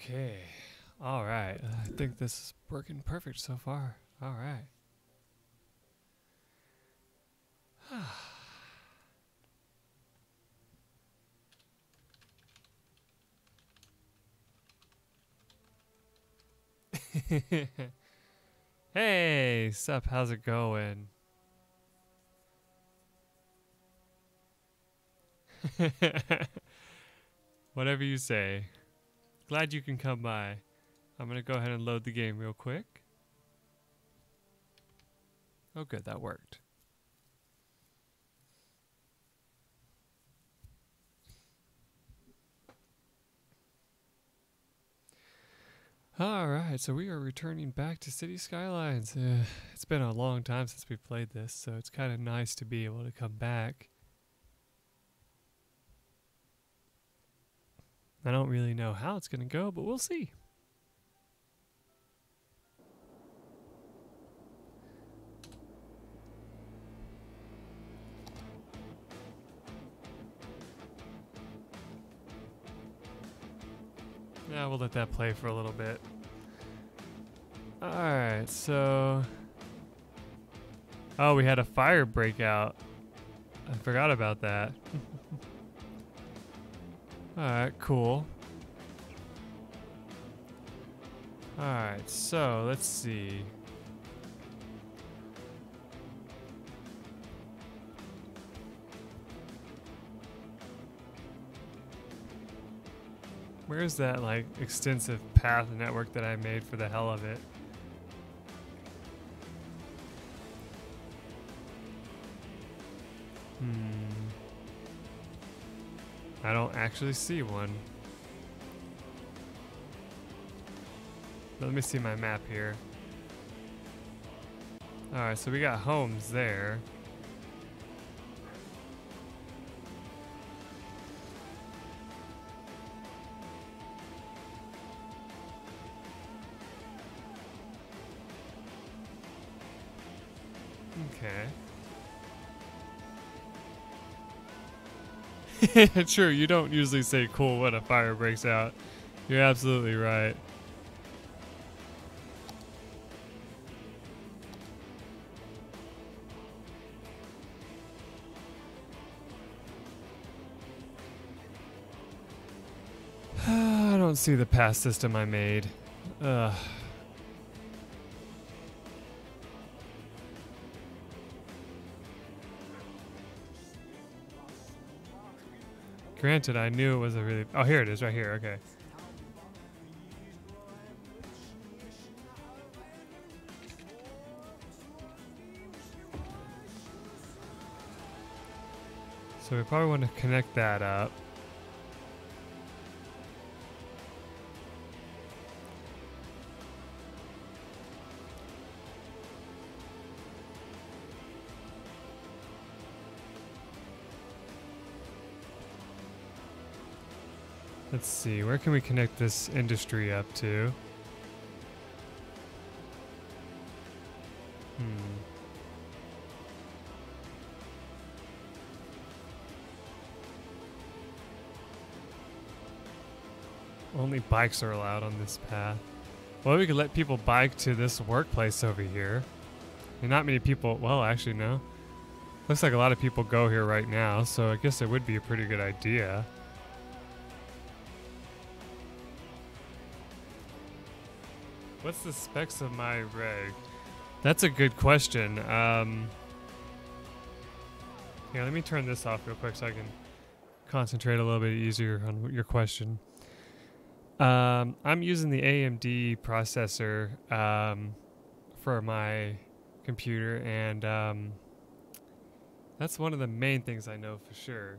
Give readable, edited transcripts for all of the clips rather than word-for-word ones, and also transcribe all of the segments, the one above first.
Okay. All right. I think this is working perfect so far. All right. Hey, sup? How's it going? Whatever you say. Glad you can come by. I'm gonna go ahead and load the game real quick. Oh, good. That worked. All right, so we are returning back to City Skylines. It's been a long time since we played this, so it's kind of nice to be able to come back. I don't really know how it's going to go, but we'll see. Yeah, we'll let that play for a little bit. Alright, so... Oh, we had a fire breakout. I forgot about that. Alright, cool. Alright, so let's see. Where's that, like, extensive path network that I made for the hell of it? I don't actually see one. Let me see my map here. Alright, so we got homes there. Okay. True, you don't usually say cool when a fire breaks out. You're absolutely right. I don't see the pass system I made. Ugh. Granted, I knew it was a really... Oh, here it is, right here, okay. So we probably want to connect that up. Let's see, where can we connect this industry up to? Only bikes are allowed on this path. Well, we could let people bike to this workplace over here. And not many people, well, actually, no. Looks like a lot of people go here right now, so I guess it would be a pretty good idea. What's the specs of my rig? That's a good question. Here, let me turn this off real quick so I can concentrate a little bit easier on your question. I'm using the AMD processor for my computer, and that's one of the main things I know for sure.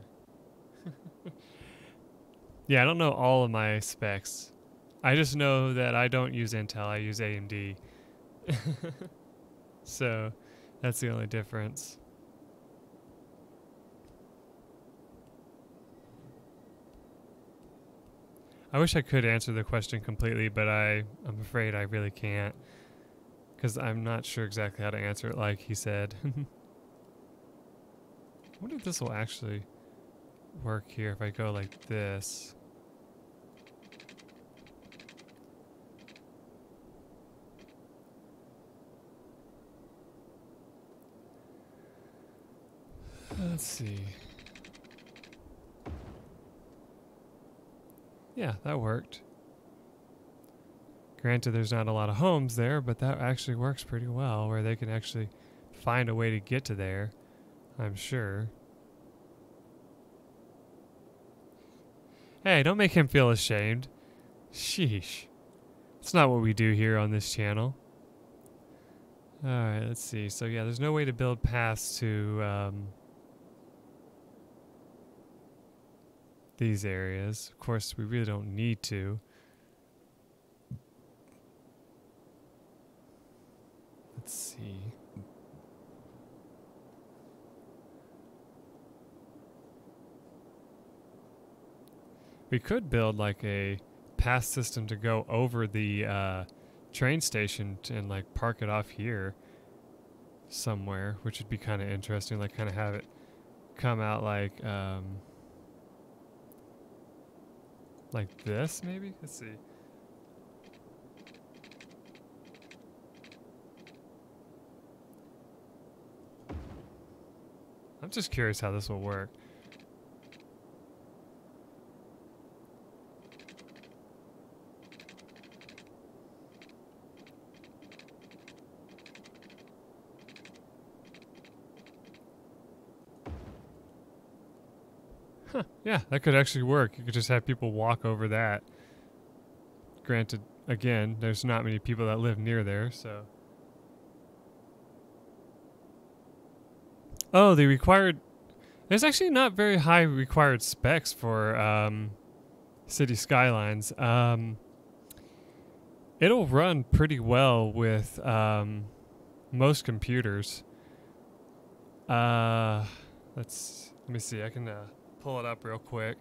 Yeah, I don't know all of my specs. I just know that I don't use Intel, I use AMD. So that's the only difference. I wish I could answer the question completely, but I'm afraid I really can't, because I'm not sure exactly how to answer it like he said. I wonder if this will actually work here if I go like this. Let's see. Yeah, that worked. Granted, there's not a lot of homes there, but that actually works pretty well, where they can actually find a way to get to there, I'm sure. Hey, don't make him feel ashamed. Sheesh. It's not what we do here on this channel. Alright, let's see. So yeah, there's no way to build paths to these areas. Of course, we really don't need to. Let's see. We could build like a path system to go over the train station and like park it off here somewhere, which would be kind of interesting. Like kind of have it come out like this maybe. Let's see. I'm just curious how this will work. Huh, yeah, that could actually work. You could just have people walk over that. Granted, again, there's not many people that live near there, so. Oh, the required... There's actually not very high required specs for City Skylines. It'll run pretty well with most computers. Let me see, I can pull it up real quick.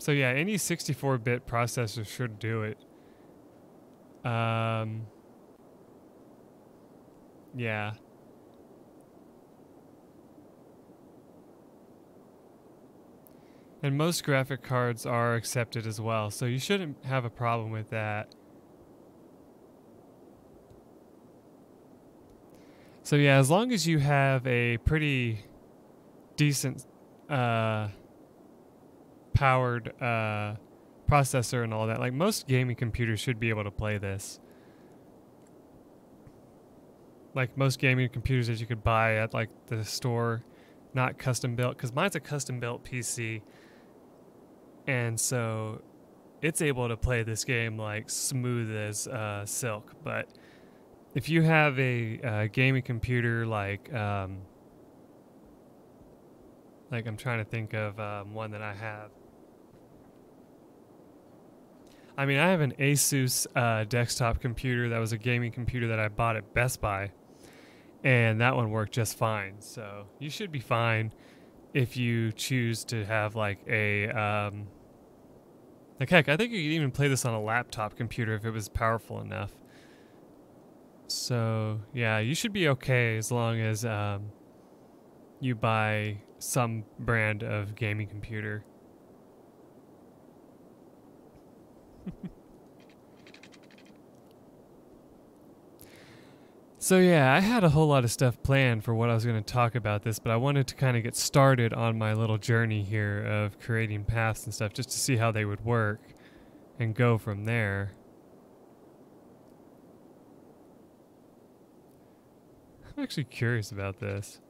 So yeah, any 64-bit processor should do it. Yeah. And most graphic cards are accepted as well, so you shouldn't have a problem with that. So yeah, as long as you have a pretty decent powered processor and all that, like most gaming computers should be able to play this. Like most gaming computers that you could buy at like the store, not custom built, because mine's a custom built PC, and so it's able to play this game like smooth as silk. But if you have a gaming computer like I'm trying to think of one that I have. I mean, I have an Asus desktop computer that was a gaming computer that I bought at Best Buy, and that one worked just fine. So you should be fine if you choose to have like a like heck, I think you could even play this on a laptop computer if it was powerful enough. So yeah, you should be okay as long as you buy some brand of gaming computer. So yeah, I had a whole lot of stuff planned for what I was going to talk about this, but I wanted to kind of get started on my little journey here of creating paths and stuff just to see how they would work and go from there. I'm actually curious about this.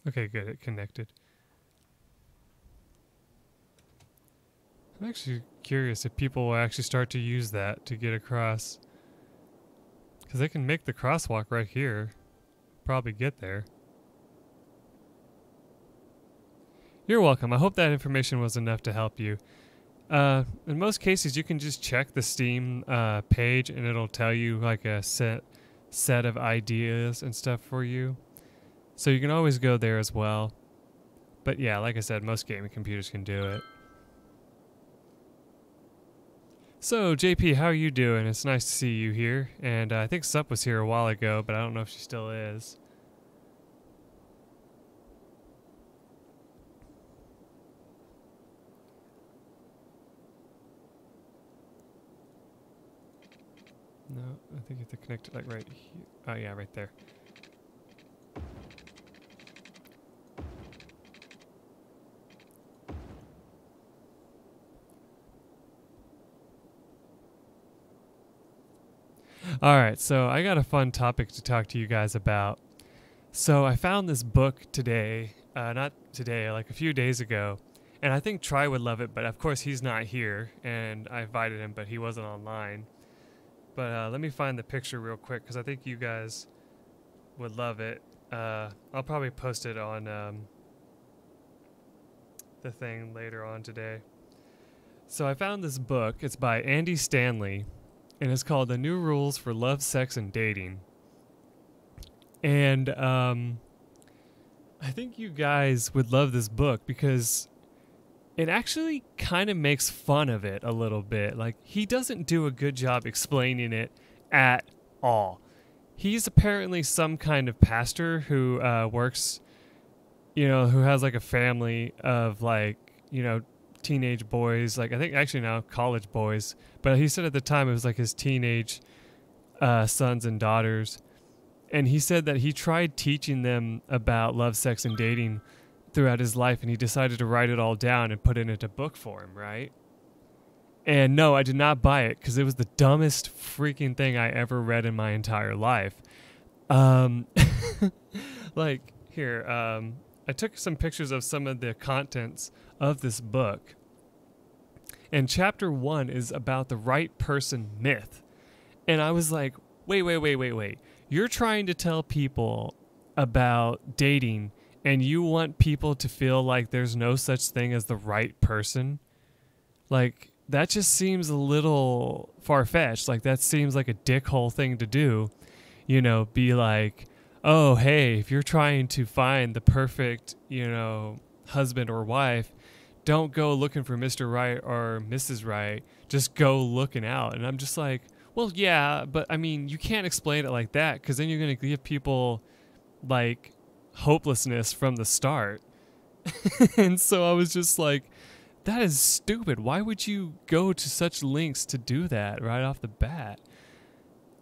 Okay, good, it connected. I'm actually curious if people will actually start to use that to get across. Because they can make the crosswalk right here. probably get there. You're welcome. I hope that information was enough to help you. In most cases, you can just check the Steam page and it'll tell you like a set of ideas and stuff for you. So you can always go there as well. But yeah, like I said, most gaming computers can do it. So JP, how are you doing? It's nice to see you here. And I think Sup was here a while ago, but I don't know if she still is. No, I think you have to connect it like right here. Oh yeah, right there. Alright, so I got a fun topic to talk to you guys about. So I found this book today, not today, like a few days ago, and I think Try would love it, but of course he's not here, and I invited him, but he wasn't online. But let me find the picture real quick because I think you guys would love it. I'll probably post it on the thing later on today. So I found this book. It's by Andy Stanley, and it's called The New Rules for Love, Sex, and Dating. And I think you guys would love this book because it actually kind of makes fun of it a little bit. Like, he doesn't do a good job explaining it at all. He's apparently some kind of pastor who works, who has like a family of like, teenage boys. Like, I think actually now college boys. But he said at the time it was like his teenage sons and daughters. And he said that he tried teaching them about love, sex, and dating throughout his life, and he decided to write it all down and put it into book form, right? And no, I did not buy it because it was the dumbest freaking thing I ever read in my entire life. Like, here, I took some pictures of some of the contents of this book. And chapter 1 is about the right person myth. And I was like, wait. You're trying to tell people about dating and you want people to feel like there's no such thing as the right person? Like, that just seems a little far-fetched. Like, that seems like a dickhole thing to do. Be like, oh, hey, if you're trying to find the perfect, husband or wife, don't go looking for Mr. Right or Mrs. Right. Just go looking out. And I'm just like, well, yeah, but I mean, you can't explain it like that because then you're going to give people, like, hopelessness from the start. And so I was just like, that is stupid. Why would you go to such lengths to do that right off the bat?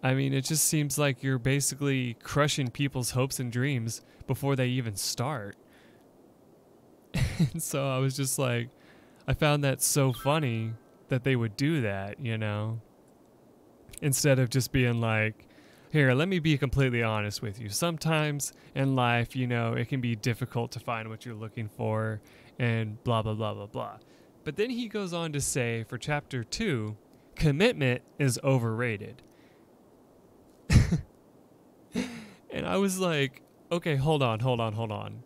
I mean, it just seems like you're basically crushing people's hopes and dreams before they even start. And so I was just like, I found that so funny that they would do that, instead of just being like, here, let me be completely honest with you. Sometimes in life, it can be difficult to find what you're looking for and blah, blah, blah, blah, blah. But then he goes on to say for chapter 2, commitment is overrated. And I was like, okay, hold on.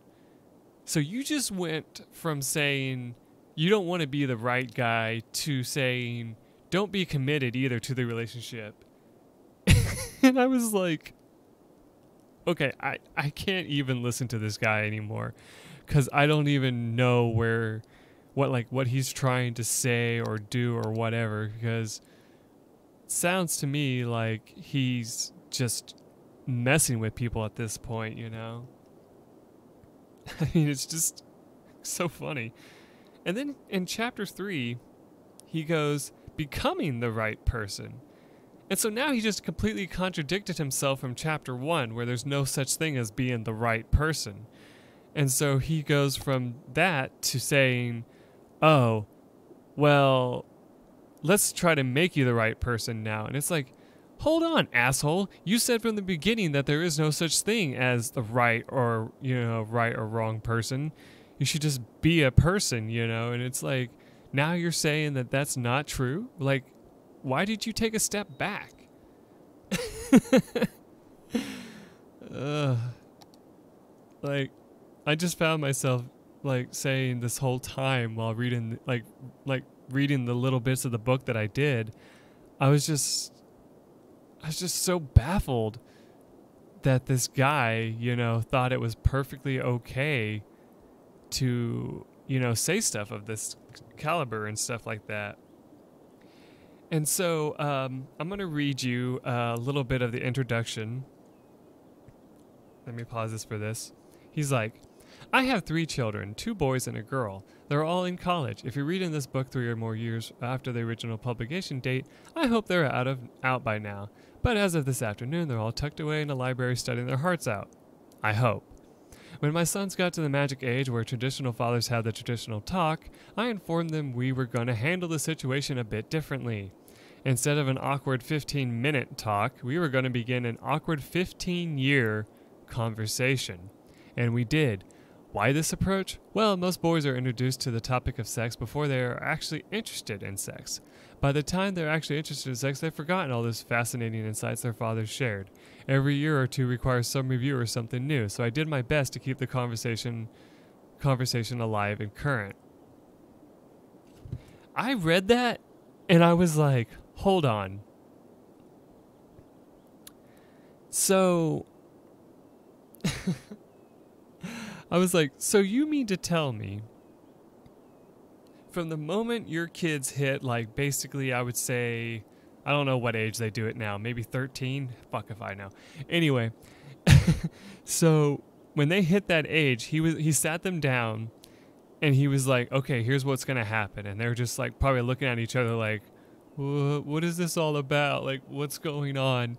So you just went from saying you don't want to be the right guy to saying don't be committed either to the relationship. And I was like, okay, I can't even listen to this guy anymore because I don't even know what he's trying to say or do or whatever, because it sounds to me like he's just messing with people at this point, I mean, it's just so funny. And then in chapter 3, he goes, becoming the right person. And so now he just completely contradicted himself from chapter 1, where there's no such thing as being the right person. And so he goes from that to saying, oh, well, let's try to make you the right person now. And it's like, hold on, asshole. You said from the beginning that there is no such thing as the right or, right or wrong person. You should just be a person, and it's like, now you're saying that that's not true? Like, why did you take a step back? like, I just found myself like saying this whole time while reading like reading the little bits of the book that I did. I was just so baffled that this guy, you know, thought it was perfectly okay to, you know, say stuff of this caliber and stuff like that. And so I'm going to read you a little bit of the introduction. Let me pause this for this. He's like, I have 3 children, 2 boys and a girl. They're all in college. If you're reading this book 3 or more years after the original publication date, I hope they're out by now. But as of this afternoon, they're all tucked away in a library studying their hearts out. I hope. When my sons got to the magic age where traditional fathers had the traditional talk, I informed them we were going to handle the situation a bit differently. Instead of an awkward 15-minute talk, we were going to begin an awkward 15-year conversation. And we did. Why this approach? Well, most boys are introduced to the topic of sex before they are actually interested in sex. By the time they're actually interested in sex, they've forgotten all those fascinating insights their fathers shared. Every year or two requires some review or something new, so I did my best to keep the conversation alive and current. I read that, and I was like, hold on. So... I was like, so you mean to tell me from the moment your kids hit, like, basically, I would say, I don't know what age they do it now, maybe 13? Fuck if I know. Anyway, so when they hit that age, he sat them down and he was like, okay, here's what's going to happen. And they're just like probably looking at each other like, what is this all about? Like, what's going on?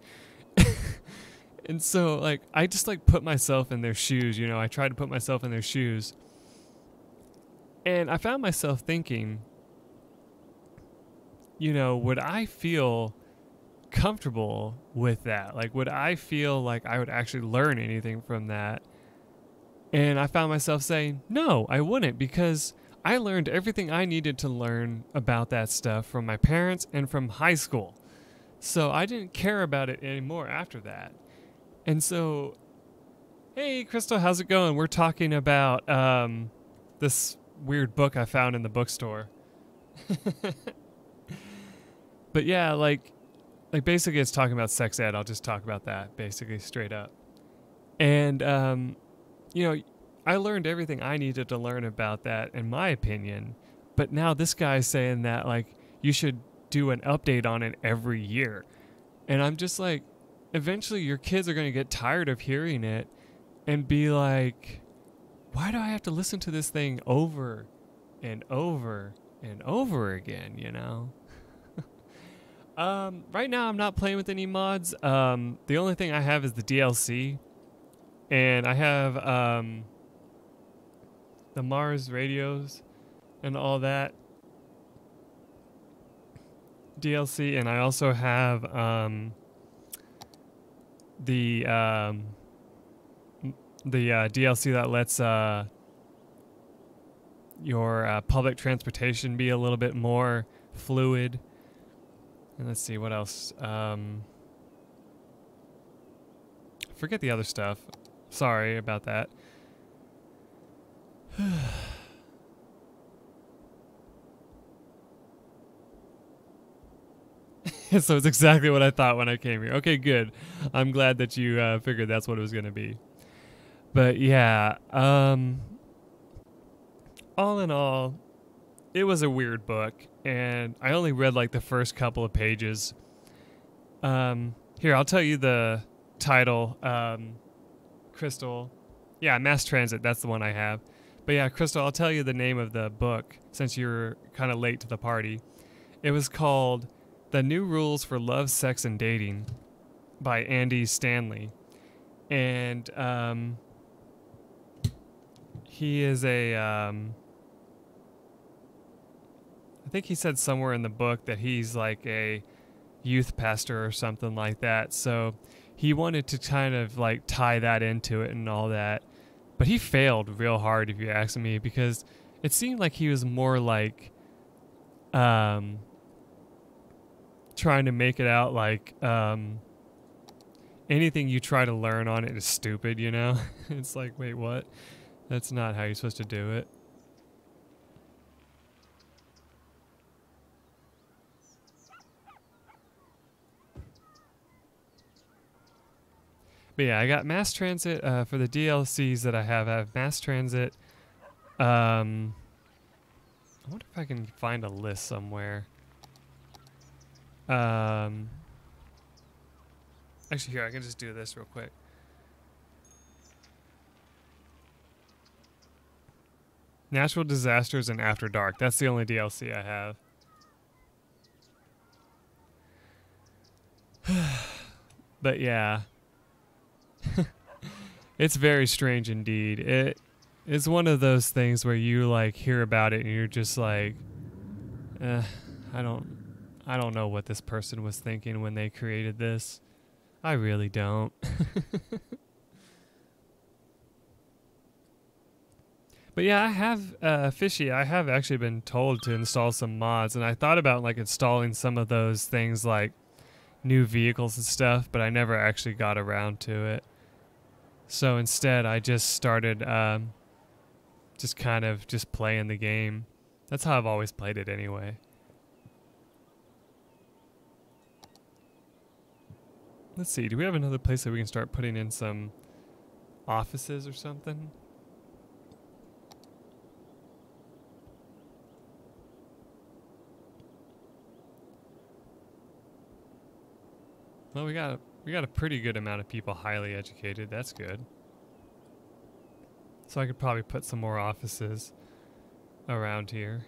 And so, like, I just, like, put myself in their shoes, you know. I tried to put myself in their shoes. And I found myself thinking, you know, would I feel comfortable with that? Like, would I feel like I would actually learn anything from that? And I found myself saying, no, I wouldn't, because I learned everything I needed to learn about that stuff from my parents and from high school. So I didn't care about it anymore after that. And so, hey, Crystal, how's it going? We're talking about this weird book I found in the bookstore. But yeah, like basically it's talking about sex ed. I'll just talk about that basically straight up. And, you know, I learned everything I needed to learn about that, in my opinion. But now this guy's saying that, like, you should do an update on it every year. And I'm just like, eventually your kids are going to get tired of hearing it and be like, why do I have to listen to this thing over and over and over again, you know? Right now I'm not playing with any mods. The only thing I have is the DLC. And I have the Mars radios and all that DLC. And I also have... the DLC that lets your public transportation be a little bit more fluid. And let's see what else. Forget the other stuff. Sorry about that. So it's exactly what I thought when I came here. Okay, good. I'm glad that you figured that's what it was going to be. But yeah, all in all, it was a weird book, and I only read like the first couple of pages. Here, I'll tell you the title. Crystal. Yeah, Mass Transit, that's the one I have. But yeah, Crystal, I'll tell you the name of the book since you're kind of late to the party. It was called The New Rules for Love, Sex, and Dating by Andy Stanley. And he is a... I think he said somewhere in the book that he's like a youth pastor or something like that. So he wanted to kind of like tie that into it and all that. But he failed real hard, if you ask me, because it seemed like he was more like trying to make it out like anything you try to learn on it is stupid, you know? It's like, wait, what? That's not how you're supposed to do it. But yeah, I got mass transit for the DLCs that I have mass transit. I wonder if I can find a list somewhere. Actually, here, I can just do this real quick. Natural disasters and After Dark. That's the only DLC I have. But yeah. It's very strange indeed. It is one of those things where you like hear about it and you're just like, I don't know what this person was thinking when they created this. I really don't. But yeah, I have Fishy. I have actually been told to install some mods, and I thought about like installing some of those things like new vehicles and stuff, but I never actually got around to it. So instead, I just started just kind of just playing the game. That's how I've always played it anyway. Let's see, do we have another place that we can start putting in some offices or something? Well, we got a pretty good amount of people highly educated. That's good. So I could probably put some more offices around here.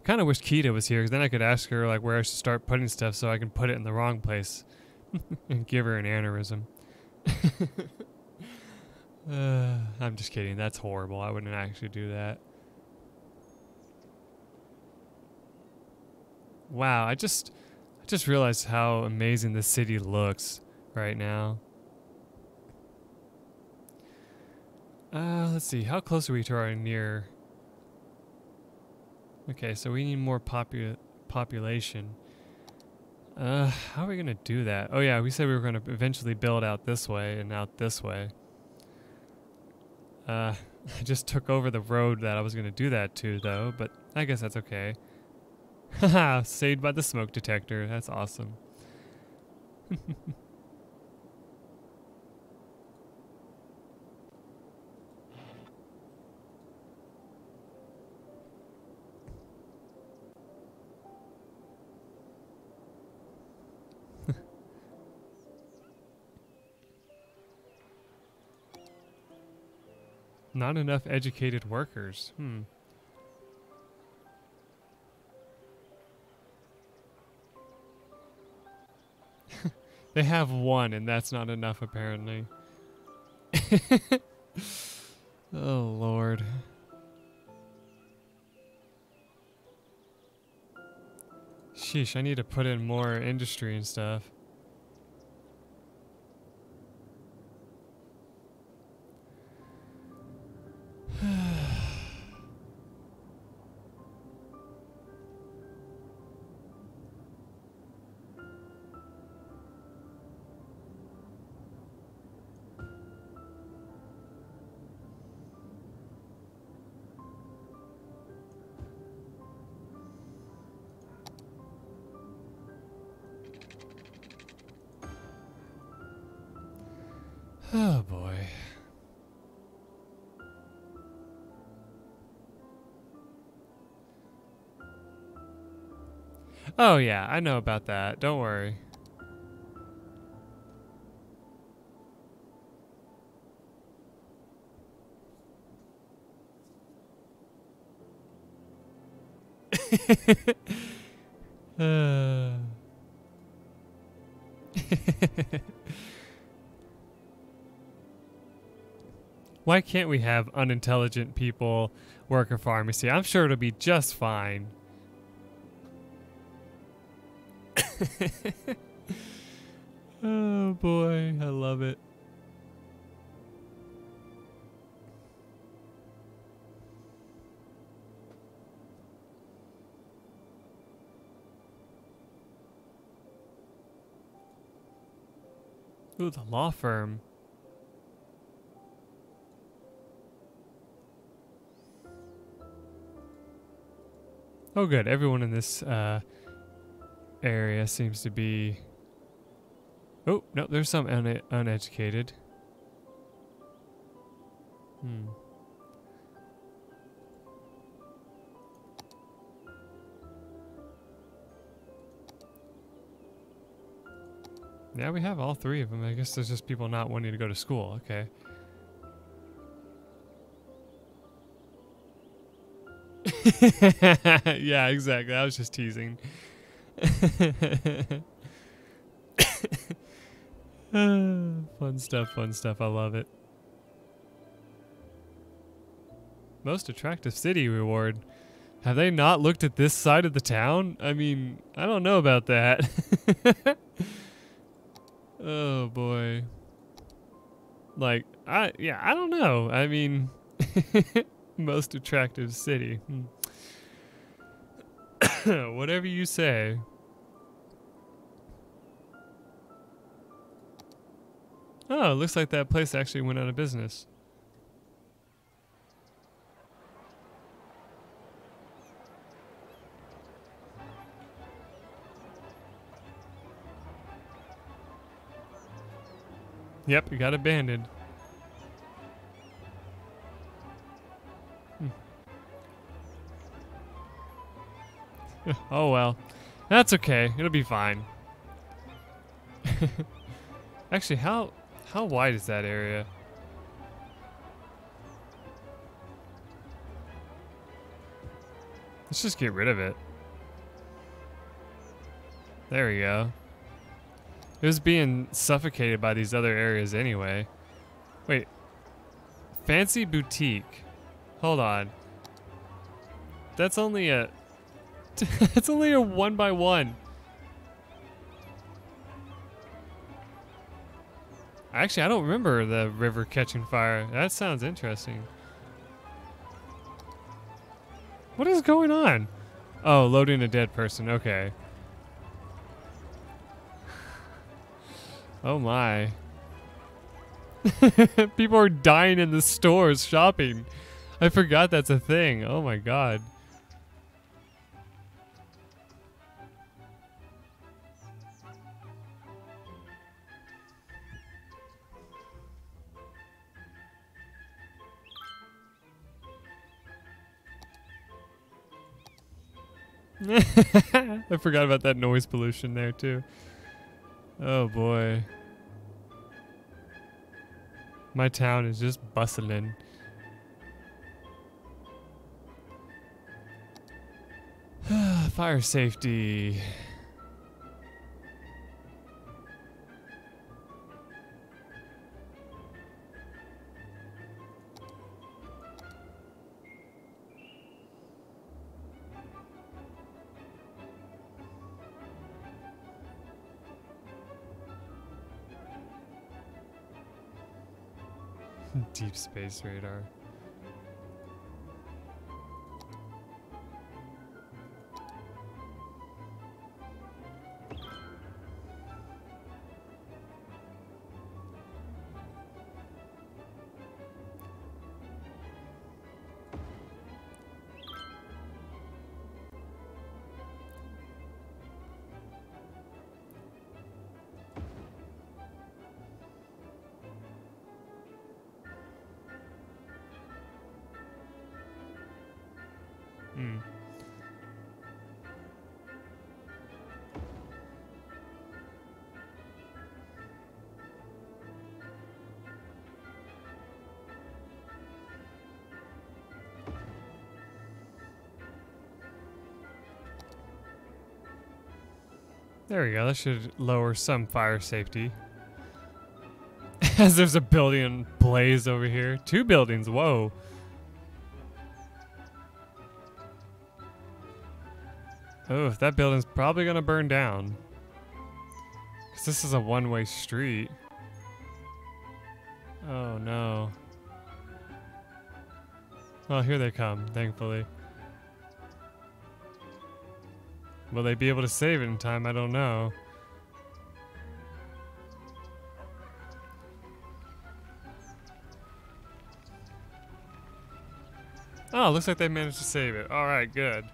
Kind of wish Kita was here, because then I could ask her like where I should start putting stuff so I can put it in the wrong place and give her an aneurysm. I'm just kidding. That's horrible. I wouldn't actually do that. Wow, I just realized how amazing this city looks right now. Let's see. How close are we to our near? Okay, so we need more population. How are we gonna do that? Oh yeah, we said we were gonna eventually build out this way and out this way. I just took over the road that I was gonna do that to though, but I guess that's okay. Haha, saved by the smoke detector. That's awesome. Not enough educated workers. They have one, and that's not enough, apparently. Oh, Lord. Sheesh, I need to put in more industry and stuff. Oh boy. Oh yeah, I know about that. Don't worry. Why can't we have unintelligent people work a pharmacy? I'm sure it'll be just fine. Oh boy, I love it. Ooh, the law firm. Oh, good. Everyone in this area seems to be... Oh, no, there's some uneducated. Hmm. Yeah, we have all three of them. I guess there's just people not wanting to go to school. Okay. Yeah, exactly. I was just teasing. Fun stuff, fun stuff. I love it. Most attractive city reward. Have they not looked at this side of the town? I mean, I don't know about that. Oh boy. Like, I don't know. I mean, most attractive city. Whatever you say. Oh, it looks like that place actually went out of business. Yep, it got abandoned. Oh well. That's okay. It'll be fine. Actually, how wide is that area? Let's just get rid of it. There we go. It was being suffocated by these other areas anyway. Wait. Fancy boutique. Hold on. That's only a... That's only a 1x1. Actually, I don't remember the river catching fire. That sounds interesting. What is going on? Oh, loading a dead person. Okay. Oh my. People are dying in the stores shopping. I forgot that's a thing. Oh my god. I forgot about that noise pollution there too. Oh boy. My town is just bustling. Fire safety. Deep space radar. Hmm. There we go. That should lower some fire safety. As there's a building blaze over here. 2 buildings. Whoa. Oh, that building's probably going to burn down. Because this is a one-way street. Oh, no. Well, here they come, thankfully. Will they be able to save it in time? I don't know. Oh, looks like they managed to save it. All right, good.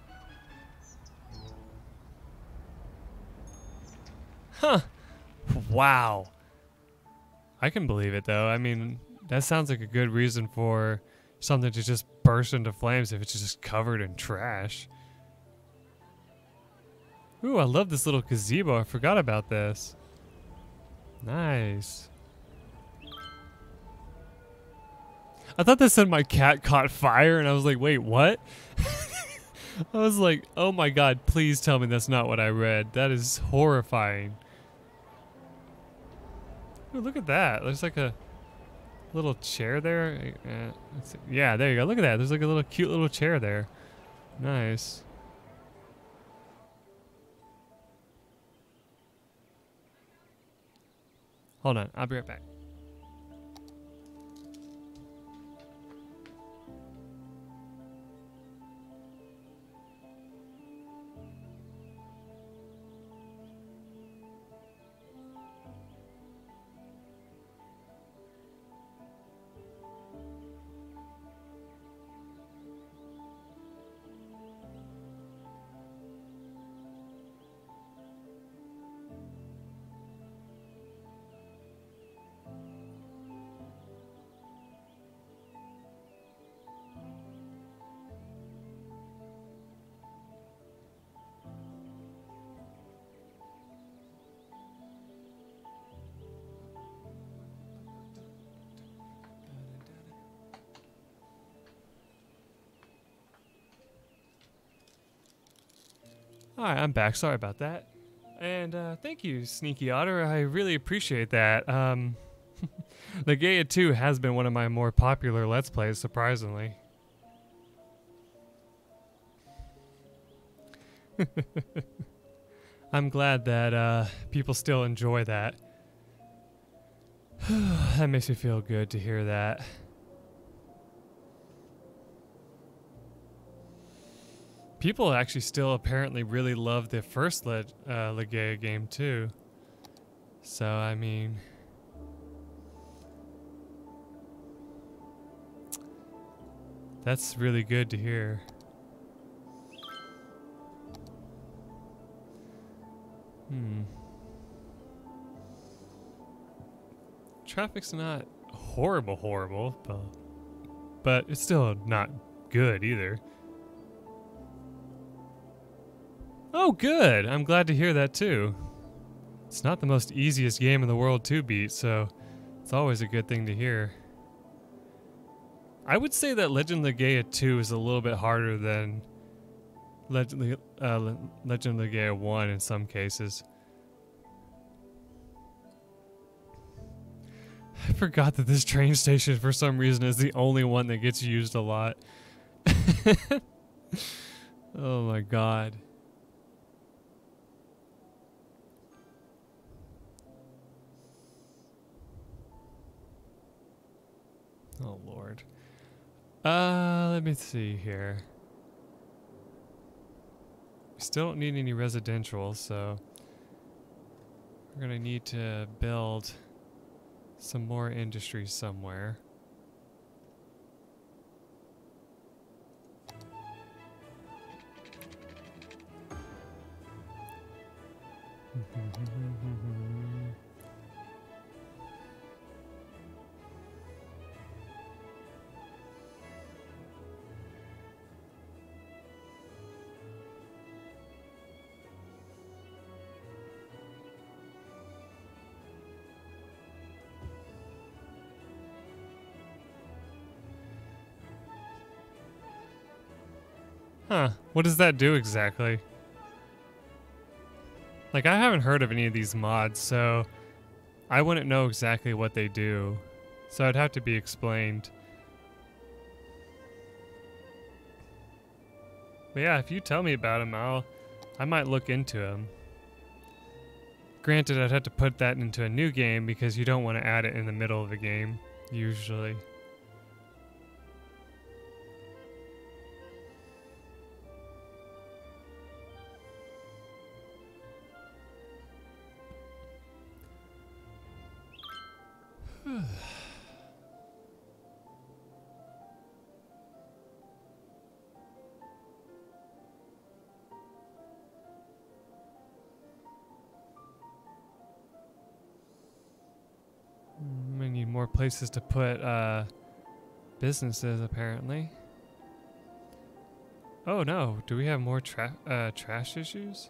Huh. Wow. I can believe it, though. I mean, that sounds like a good reason for something to just burst into flames if it's just covered in trash. Ooh, I love this little gazebo. I forgot about this. Nice. I thought that said my cat caught fire, and I was like, wait, what? I was like, oh my god, please tell me that's not what I read. That is horrifying. Ooh, look at that. There's like a little chair there. Yeah, there you go. Look at that. There's like a little cute little chair there. Nice. Hold on. I'll be right back. Alright, I'm back. Sorry about that. And thank you, Sneaky Otter. I really appreciate that. The Gaia 2 has been one of my more popular Let's Plays, surprisingly. I'm glad that people still enjoy that. That makes me feel good to hear that. People actually still apparently really love the first Legaia game too. So, I mean... that's really good to hear. Traffic's not horrible, but it's still not good either. Oh, good. I'm glad to hear that too. It's not the most easiest game in the world to beat, so it's always a good thing to hear. I would say that Legend of Legaia 2 is a little bit harder than Legend of Legaia 1 in some cases. I forgot that this train station for some reason is the only one that gets used a lot. Oh my god. Oh lord. Let me see here. We still don't need any residential, so we're gonna need to build some more industry somewhere. Huh, what does that do exactly? Like, I haven't heard of any of these mods, so I wouldn't know exactly what they do. So it'd have to be explained. But yeah, if you tell me about them, I might look into them. Granted, I'd have to put that into a new game because you don't want to add it in the middle of a game, usually. places to put businesses, apparently. Oh no, do we have more trash issues?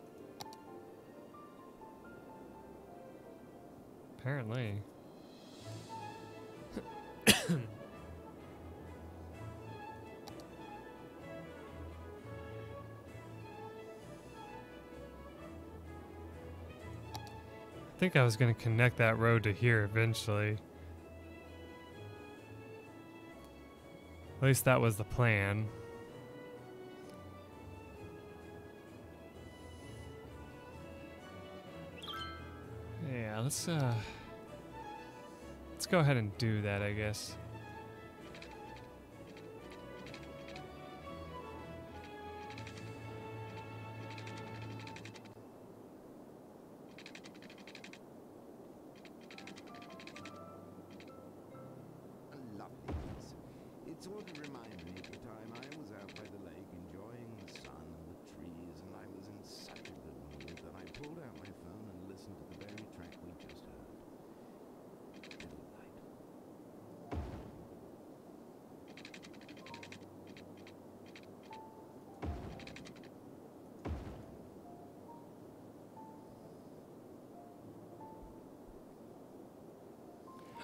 Apparently. I think I was going to connect that road to here eventually. At least that was the plan. Yeah, let's go ahead and do that, I guess. It sort of reminded me of the time I was out by the lake enjoying the sun and the trees, and I was in such a good mood that I pulled out my phone and listened to the very track we just heard.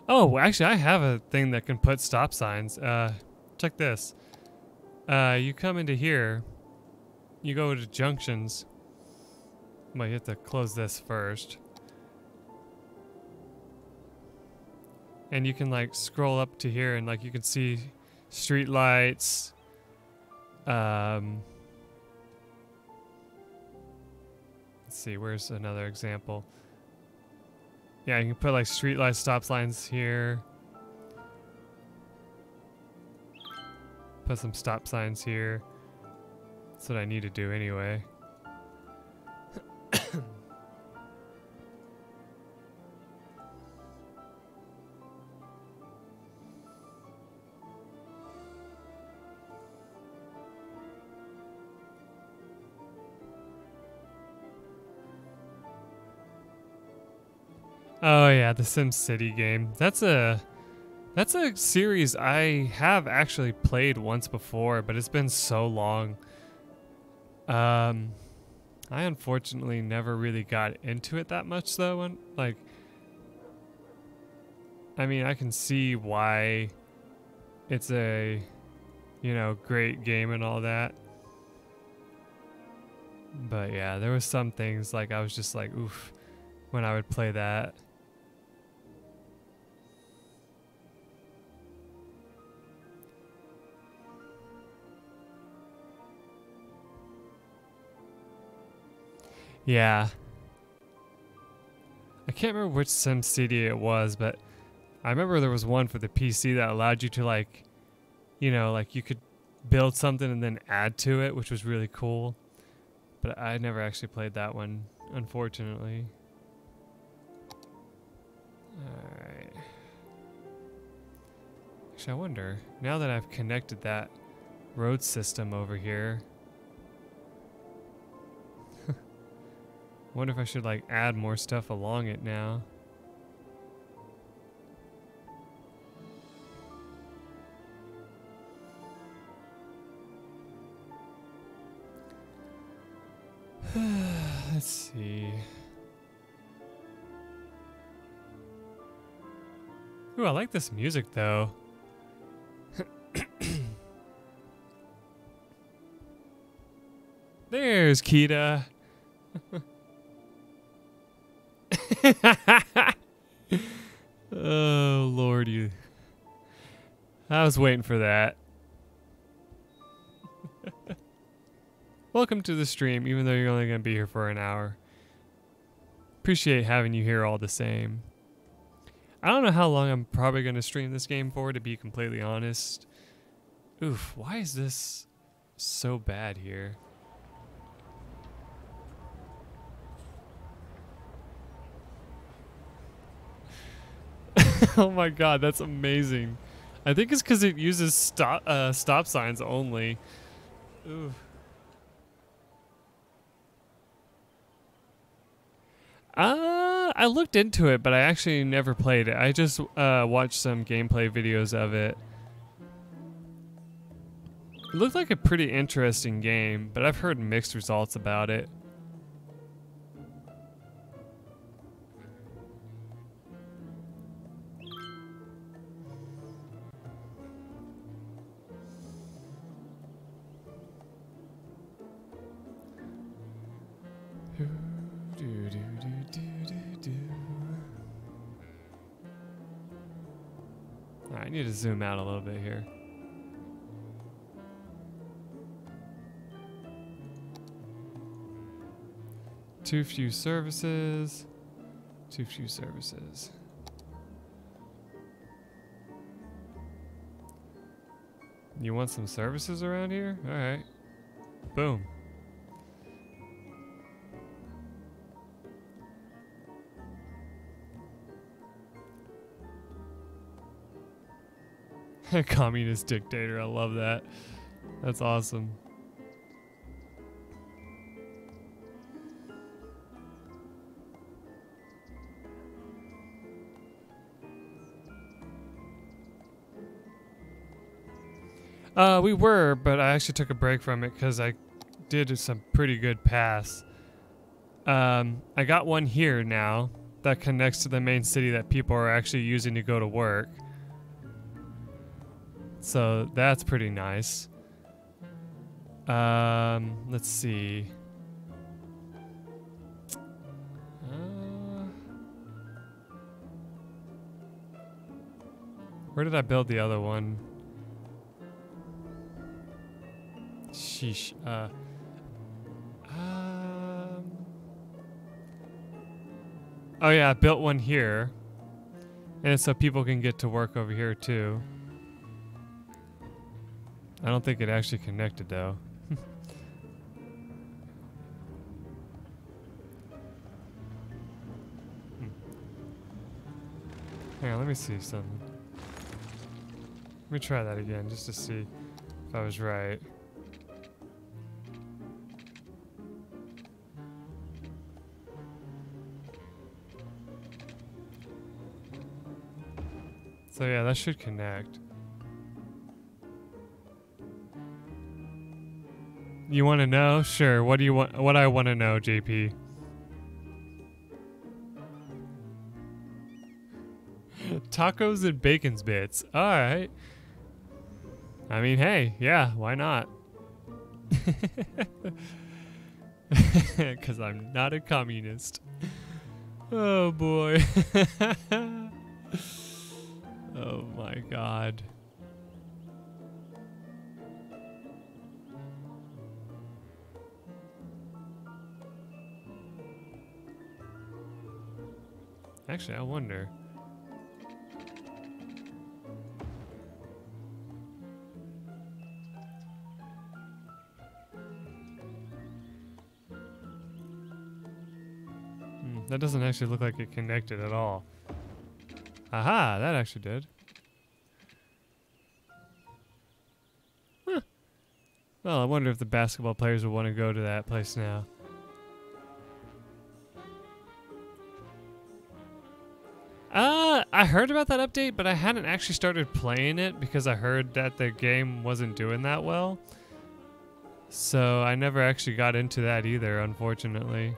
Oh, actually, I have a thing that can put stop signs. Check this. You come into here. You go to junctions. Well, you have to close this first. And you can like scroll up to here and like you can see street lights. Let's see, where's another example? Yeah, you can put like street light stop signs here. Put some stop signs here. That's what I need to do anyway. Oh yeah, the SimCity game. That's a series I have actually played once before, but it's been so long. I unfortunately never really got into it that much though. And like, I mean, I can see why it's a, you know, great game and all that. But yeah, there was some things like I was just like, oof, when I would play that. Yeah. I can't remember which SimCity it was, but I remember there was one for the PC that allowed you to like, you know, like you could build something and then add to it, which was really cool. But I never actually played that one, unfortunately. Alright. Actually, I wonder, now that I've connected that road system over here, wonder if I should like add more stuff along it now. Let's see. Ooh, I like this music though. There's Kita. Oh Lord, you. I was waiting for that. Welcome to the stream, even though you're only going to be here for an hour. Appreciate having you here all the same. I don't know how long I'm probably going to stream this game for, to be completely honest. Oof, why is this so bad here? Oh my god, that's amazing. I think it's because it uses stop signs only. Ooh. I looked into it, but I actually never played it. I just watched some gameplay videos of it. It looked like a pretty interesting game, but I've heard mixed results about it. I need to zoom out a little bit here. Too few services. Too few services. You want some services around here? All right. Boom. Communist dictator. I love that. That's awesome. We were, but I actually took a break from it because I did some pretty good paths. I got one here now that connects to the main city that people are actually using to go to work. So that's pretty nice. Let's see. Where did I build the other one? Sheesh. Oh yeah, I built one here. And so people can get to work over here too. I don't think it actually connected though. Hang on, let me see something. Let me try that again just to see if I was right. So yeah, that should connect. You want to know? Sure. What do you want? What I want to know, JP? Tacos and bacon's bits. All right. I mean, hey, yeah, why not? Because I'm not a communist. Oh boy. Oh my god. Actually, I wonder. That doesn't actually look like it connected at all. Aha, that actually did. Huh. Well, I wonder if the basketball players would want to go to that place now. I heard about that update, but I hadn't actually started playing it because I heard that the game wasn't doing that well. So I never actually got into that either, unfortunately.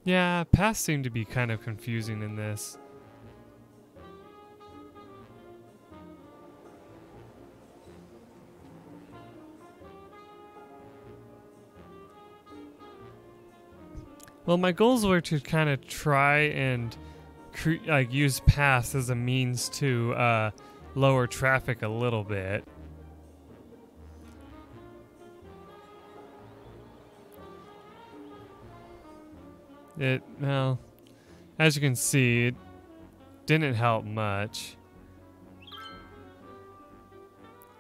Yeah, paths seem to be kind of confusing in this. Well, my goals were to kind of try and use paths as a means to lower traffic a little bit. Well, as you can see, Didn't help much.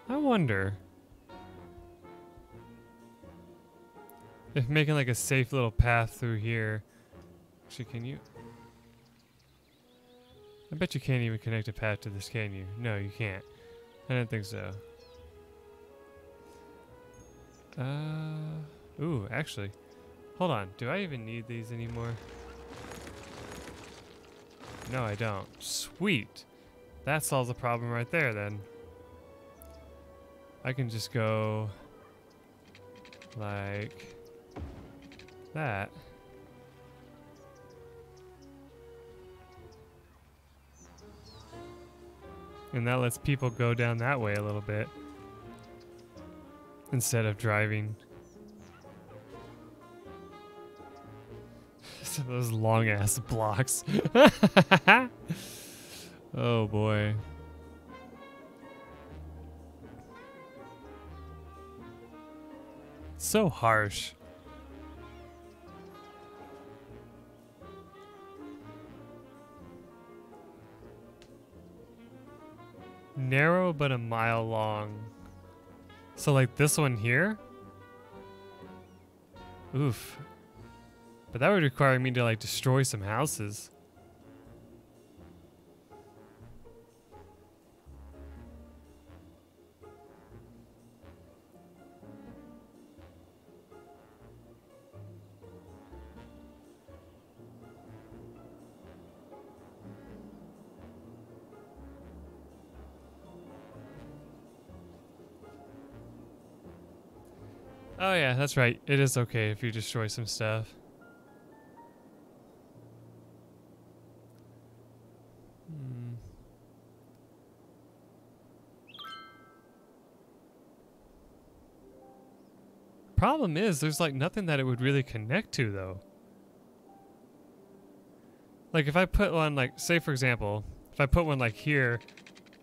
I wonder if making like a safe little path through here. Actually, can you? I bet you can't even connect a path to this, can you? No, you can't. I didn't think so. Ooh, actually. Hold on. Do I even need these anymore? No, I don't. Sweet. That solves the problem right there, then. I can just go like that. And that lets people go down that way a little bit instead of driving. Some of those long ass blocks. Oh boy. So harsh. Narrow but a mile long. So like this one here? Oof. But that would require me to like destroy some houses. Oh yeah, that's right. It is okay if you destroy some stuff. Problem is, there's like nothing that it would really connect to though. Like if I put one like, say for example, if I put one like here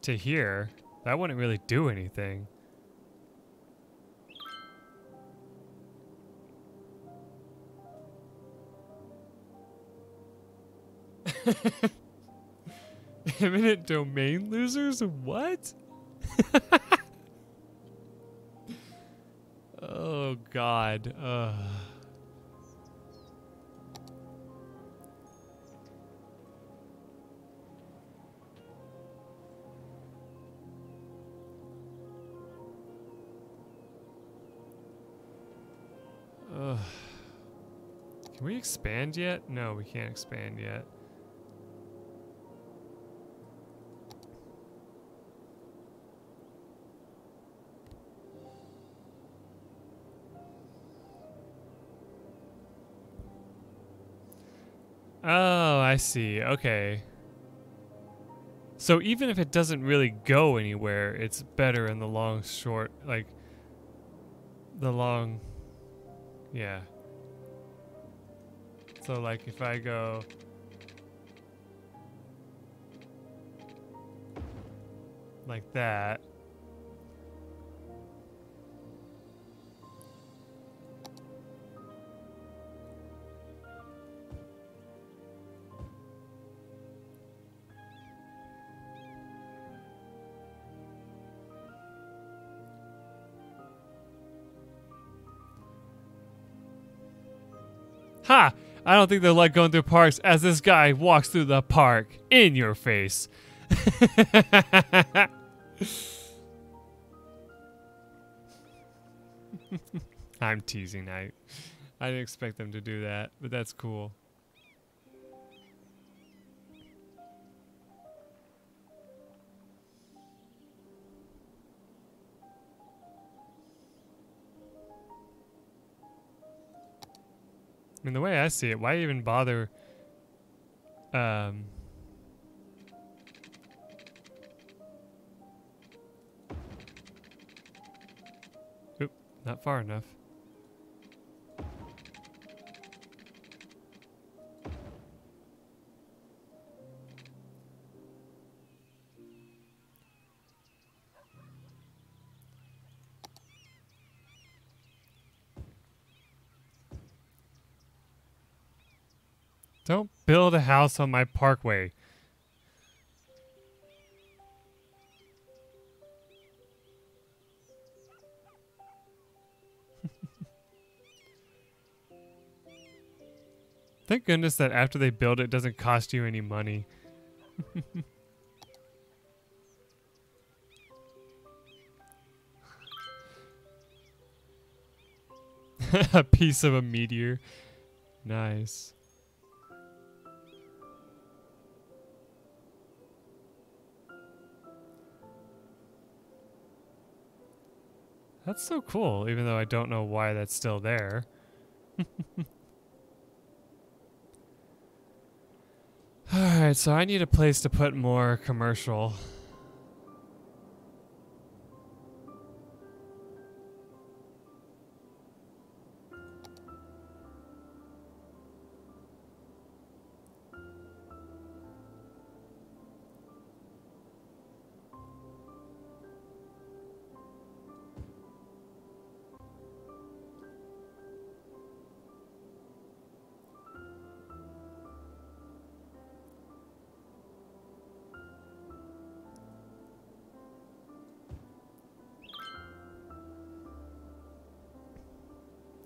to here, that wouldn't really do anything. Eminent domain losers? What? Oh God. Can we expand yet? No, we can't expand yet. Oh, I see. Okay. So even if it doesn't really go anywhere, it's better in the long short, like the long, yeah. So like if I go like that. Ha! I don't think they'll like going through parks as this guy walks through the park in your face. I'm teasing. I didn't expect them to do that, but that's cool. I mean, the way I see it, why even bother? Oop, not far enough. Don't build a house on my parkway. Thank goodness that after they build it, it doesn't cost you any money. A piece of a meteor. Nice. That's so cool, even though I don't know why that's still there. Alright, so I need a place to put more commercial.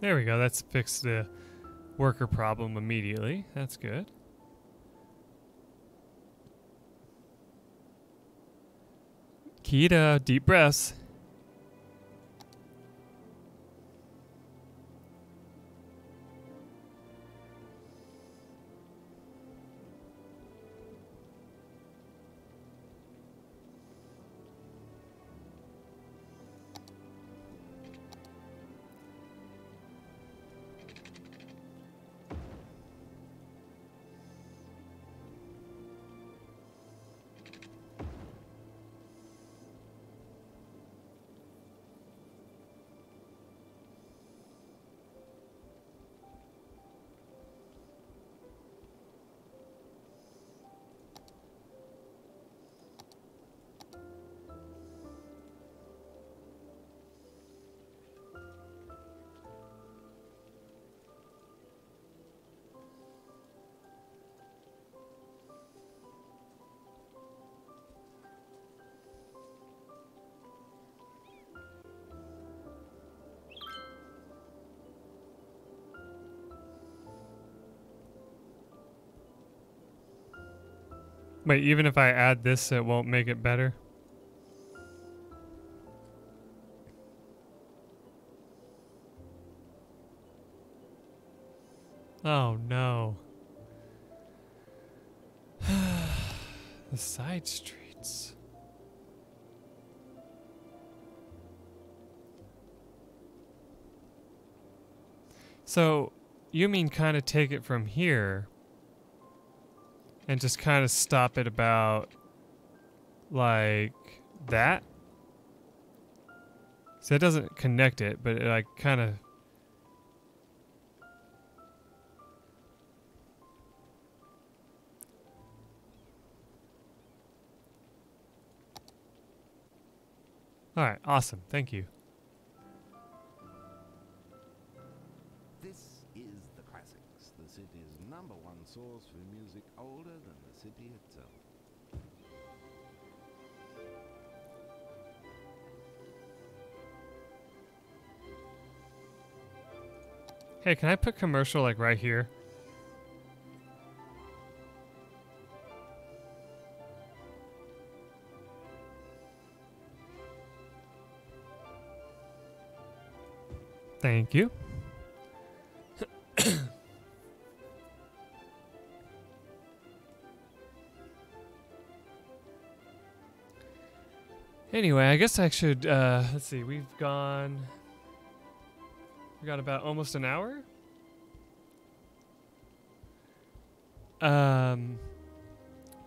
There we go. That's fixed the worker problem immediately. That's good. Kita, deep breaths. Wait, even if I add this, it won't make it better? Oh no. The side streets. So, you mean kind of take it from here and just kind of stop it about like that? So it doesn't connect it, but it like kind of... Alright, awesome. Thank you. This is the classics, the city's #1 source for music older than the city itself. Hey, can I put commercial like right here? Thank you. Anyway, I guess I should, let's see, we got about almost an hour?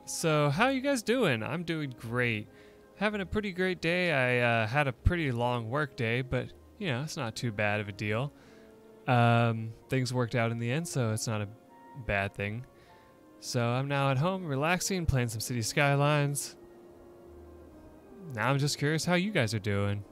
So how you guys doing? I'm doing great. Having a pretty great day. I had a pretty long work day, but you know, it's not too bad of a deal. Things worked out in the end, so it's not a bad thing. So I'm now at home, relaxing, playing some City Skylines. Now I'm just curious how you guys are doing.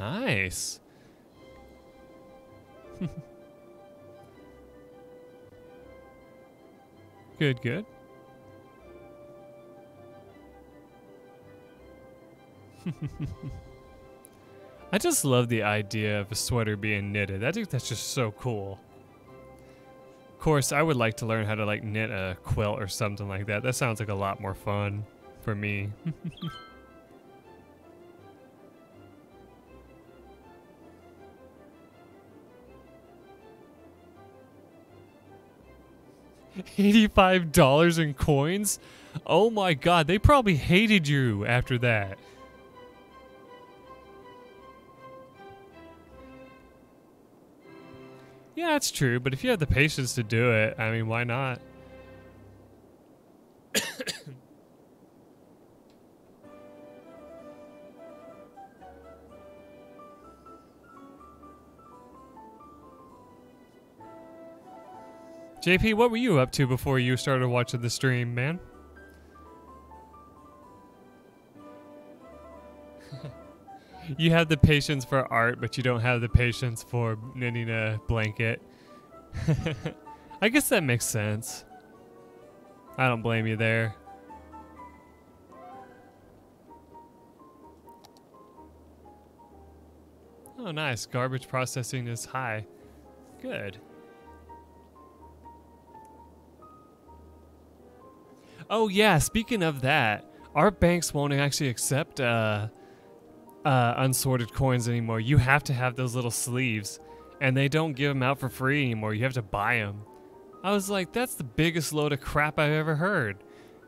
Nice. Good, good. I just love the idea of a sweater being knitted. I think that's just so cool. Of course, I would like to learn how to like knit a quilt or something like that. That sounds like a lot more fun for me. $85 in coins? Oh my god, they probably hated you after that. Yeah, it's true, but if you have the patience to do it, I mean, why not? JP, what were you up to before you started watching the stream, man? You have the patience for art, but you don't have the patience for knitting a blanket. I guess that makes sense. I don't blame you there. Oh, nice. Garbage processing is high. Good. Oh, yeah. Speaking of that, our banks won't actually accept unsorted coins anymore. You have to have those little sleeves, and they don't give them out for free anymore. You have to buy them. I was like, that's the biggest load of crap I've ever heard.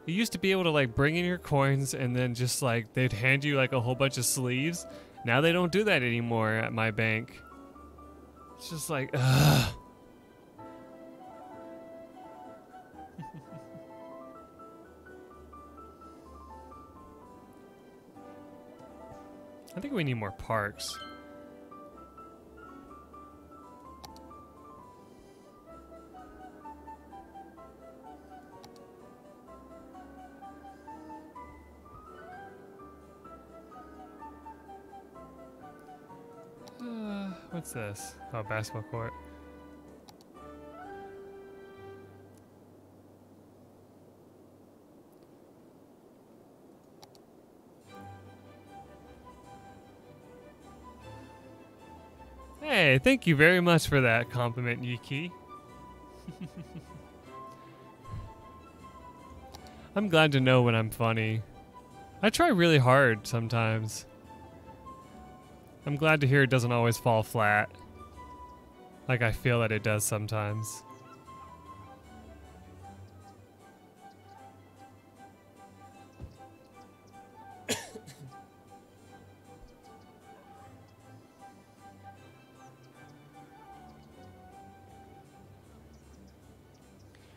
You used to be able to like bring in your coins and then just like they'd hand you like a whole bunch of sleeves. Now they don't do that anymore at my bank. It's just like, ugh. I think we need more parks. What's this? Oh, basketball court. Hey, thank you very much for that compliment, Yuki. I'm glad to know when I'm funny. I try really hard sometimes. I'm glad to hear it doesn't always fall flat. Like I feel that it does sometimes.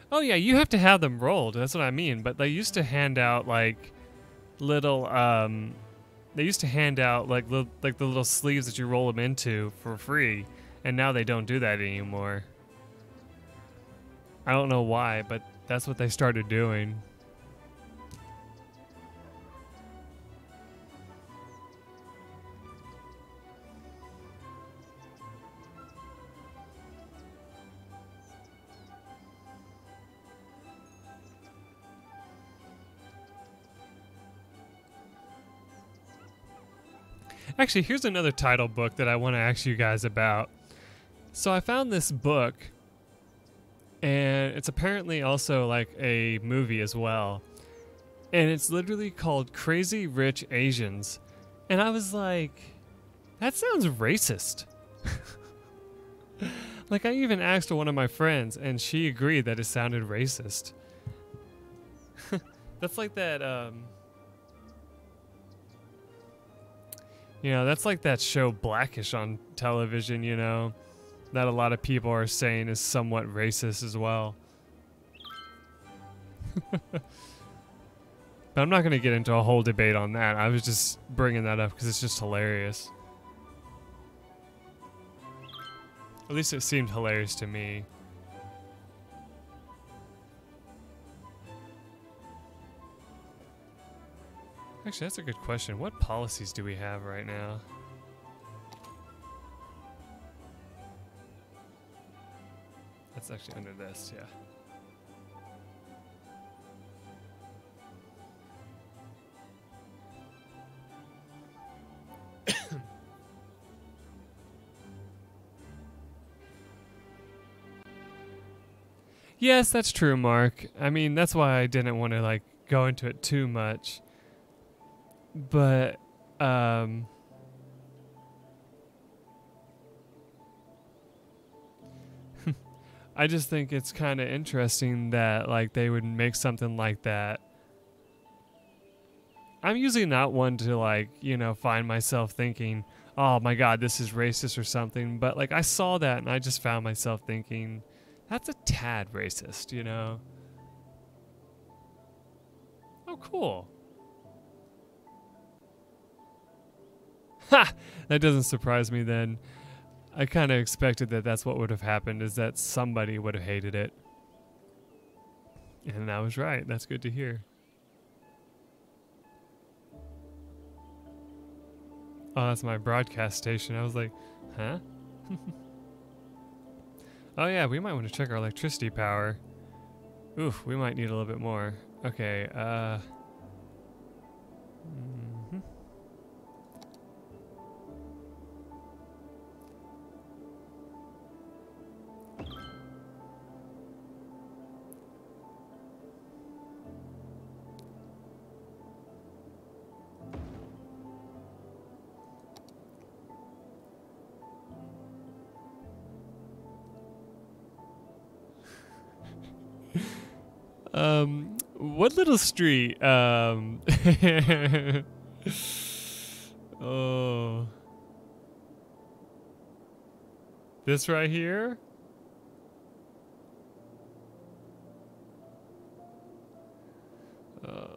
Oh yeah, you have to have them rolled. That's what I mean. But they used to hand out like little they used to hand out like the little sleeves that you roll them into for free, and now they don't do that anymore. I don't know why, but that's what they started doing. Actually, here's another title book that I want to ask you guys about. So I found this book, and it's apparently also like a movie as well. And it's literally called Crazy Rich Asians. And I was like, that sounds racist. Like I even asked one of my friends, and she agreed that it sounded racist. That's like that, you know, that's like that show Blackish on television, you know, that a lot of people are saying is somewhat racist as well. But I'm not going to get into a whole debate on that. I was just bringing that up because it's just hilarious. At least it seemed hilarious to me. Actually, that's a good question. What policies do we have right now? It's actually under this, yeah. Yes, that's true, Mark. I mean, that's why I didn't want to like go into it too much. But I just think it's kind of interesting that like they would make something like that. I'm usually not one to like, you know, find myself thinking, "Oh my god, this is racist or something." But like I saw that and I just found myself thinking, that's a tad racist, you know? Oh, cool. Ha! That doesn't surprise me then. I kind of expected that that's what would have happened, is that somebody would have hated it. And I was right. That's good to hear. Oh, that's my broadcast station. I was like, huh? Oh yeah, we might want to check our electricity power. Oof, we might need a little bit more. Okay, mhm. What little street? Oh. This right here? Oh.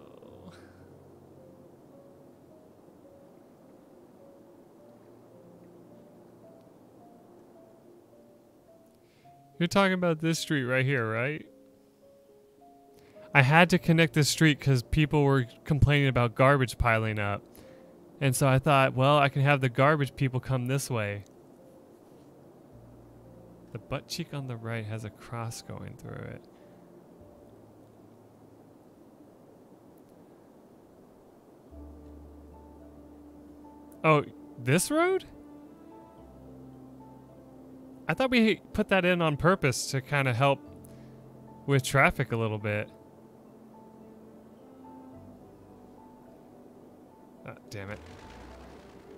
You're talking about this street right here, right? I had to connect this street because people were complaining about garbage piling up. And so I thought, well, I can have the garbage people come this way. The butt cheek on the right has a cross going through it. Oh, this road? I thought we put that in on purpose to kind of help with traffic a little bit. Oh, damn it.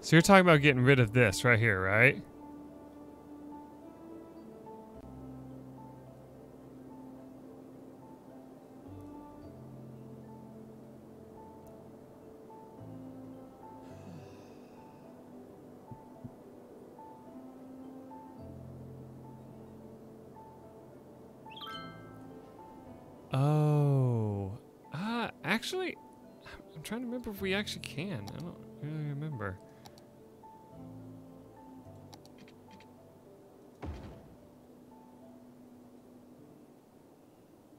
So you're talking about getting rid of this right here, right? Oh. Actually, I'm trying to remember if we actually can. I don't really remember.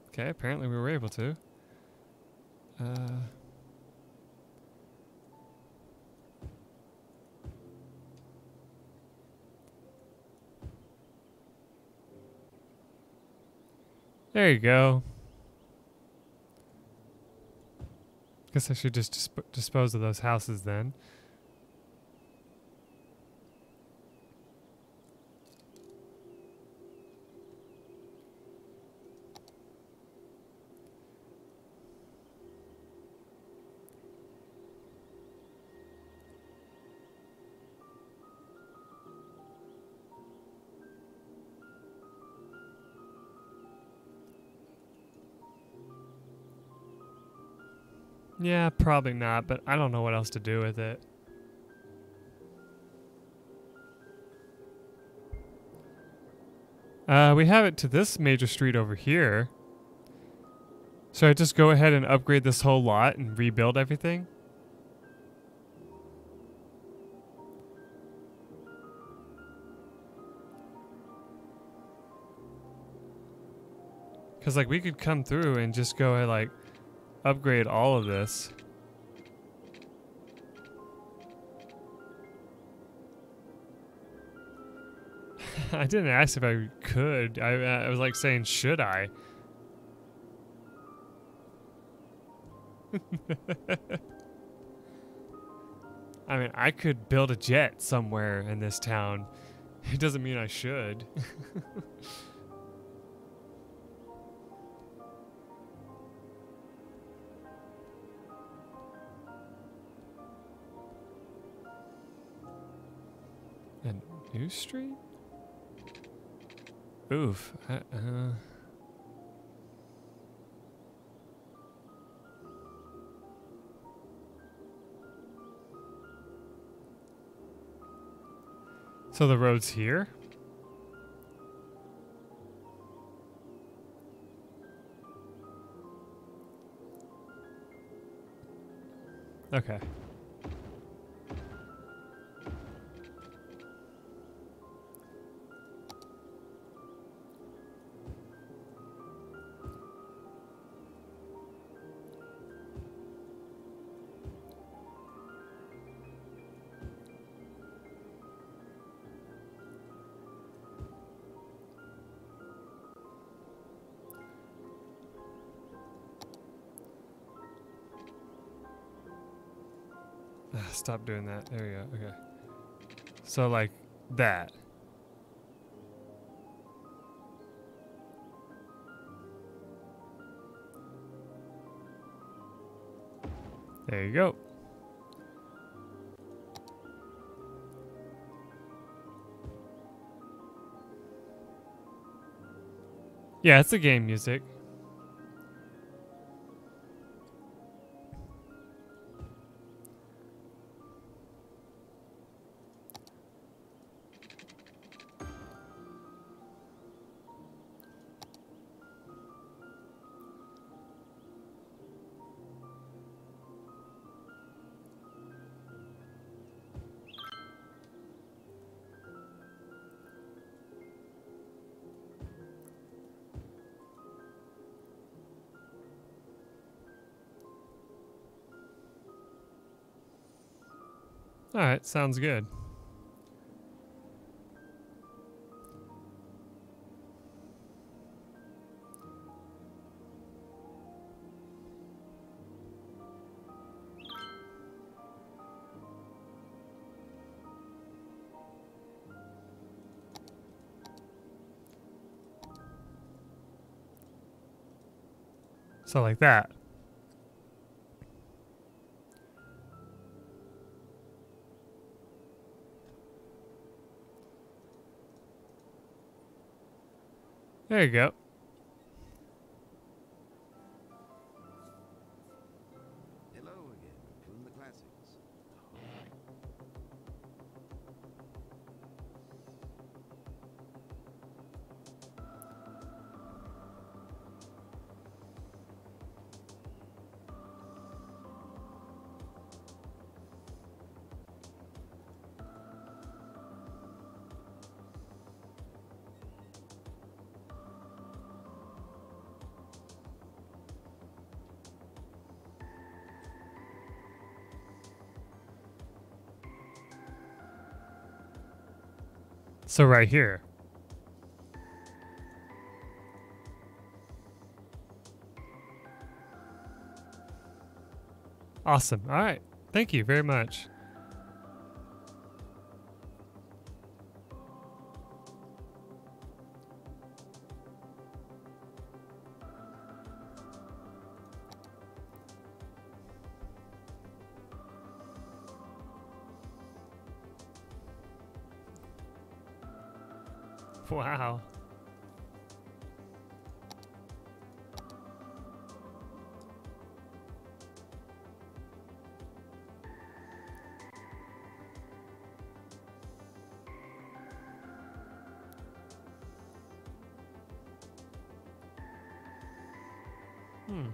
Okay, apparently we were able to. There you go. Guess I should just dispose of those houses then. Yeah, probably not, but I don't know what else to do with it. We have it to this major street over here. Should I just go ahead and upgrade this whole lot and rebuild everything? Because, like, we could come through and just go and, like, upgrade all of this. I didn't ask if I could. I was like saying, should I? I mean, I could build a jet somewhere in this town. It doesn't mean I should. And New Street? Oof. So the road's here? Okay. Stop doing that. There we go. Okay. So like that. There you go. Yeah, it's the game music. All right, sounds good. So like that. There you go. Hello again from the classics. So right here. Awesome. All right. Thank you very much. Wow. Hmm.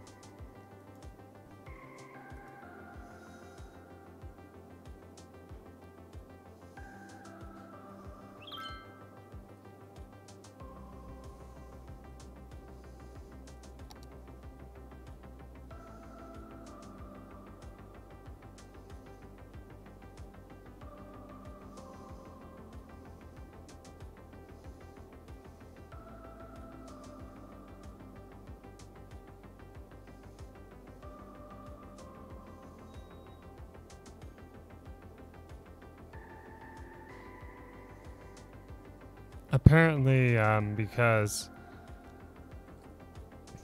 Apparently, because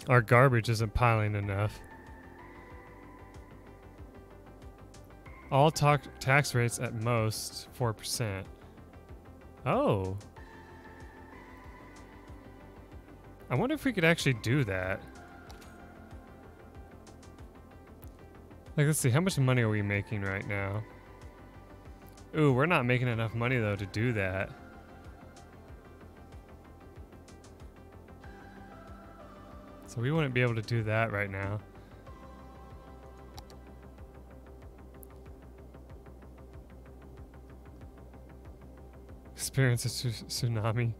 our garbage isn't piling enough. All tax rates at most 4%. Oh. I wonder if we could actually do that. Like, let's see, how much money are we making right now? Ooh, we're not making enough money though to do that. So we wouldn't be able to do that right now. Experience a tsunami.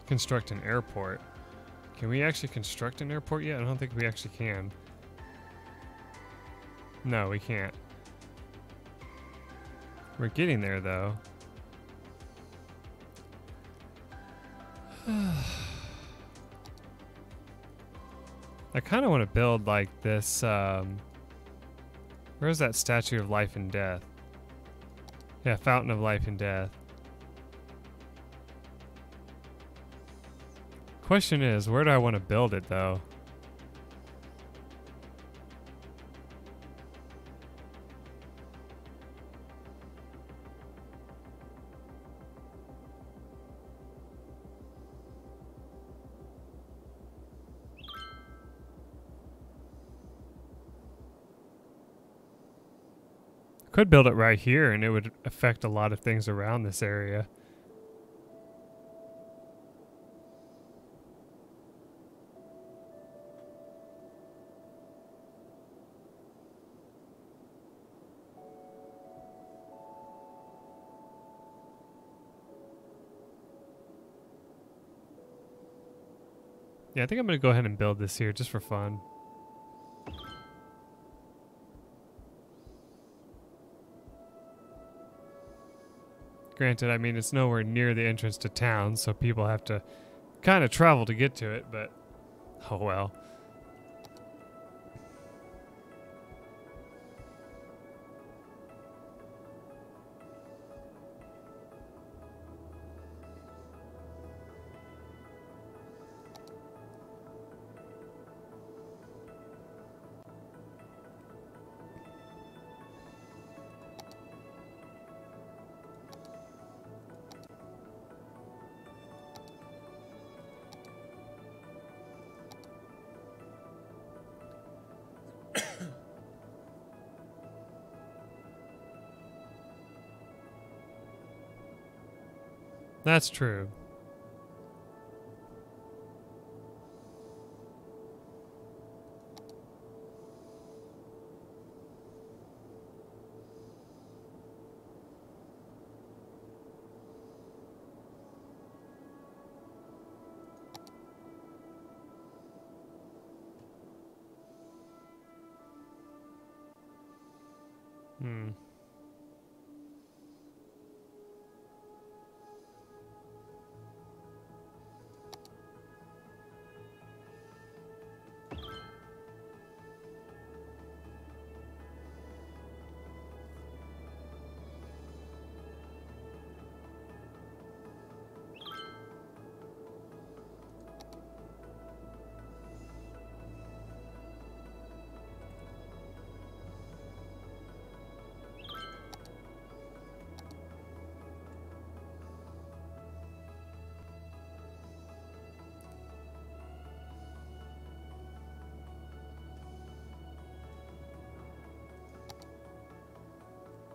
Construct an airport. Can we actually construct an airport yet? I don't think we actually can. No, we can't. We're getting there though. I kind of want to build like this, where's that statue of life and death? Yeah, fountain of life and death. Question is, where do I want to build it though? Could build it right here and it would affect a lot of things around this area. Yeah, I think I'm going to go ahead and build this here just for fun. Granted, I mean, it's nowhere near the entrance to town, so people have to kind of travel to get to it, but oh well. That's true. Hmm.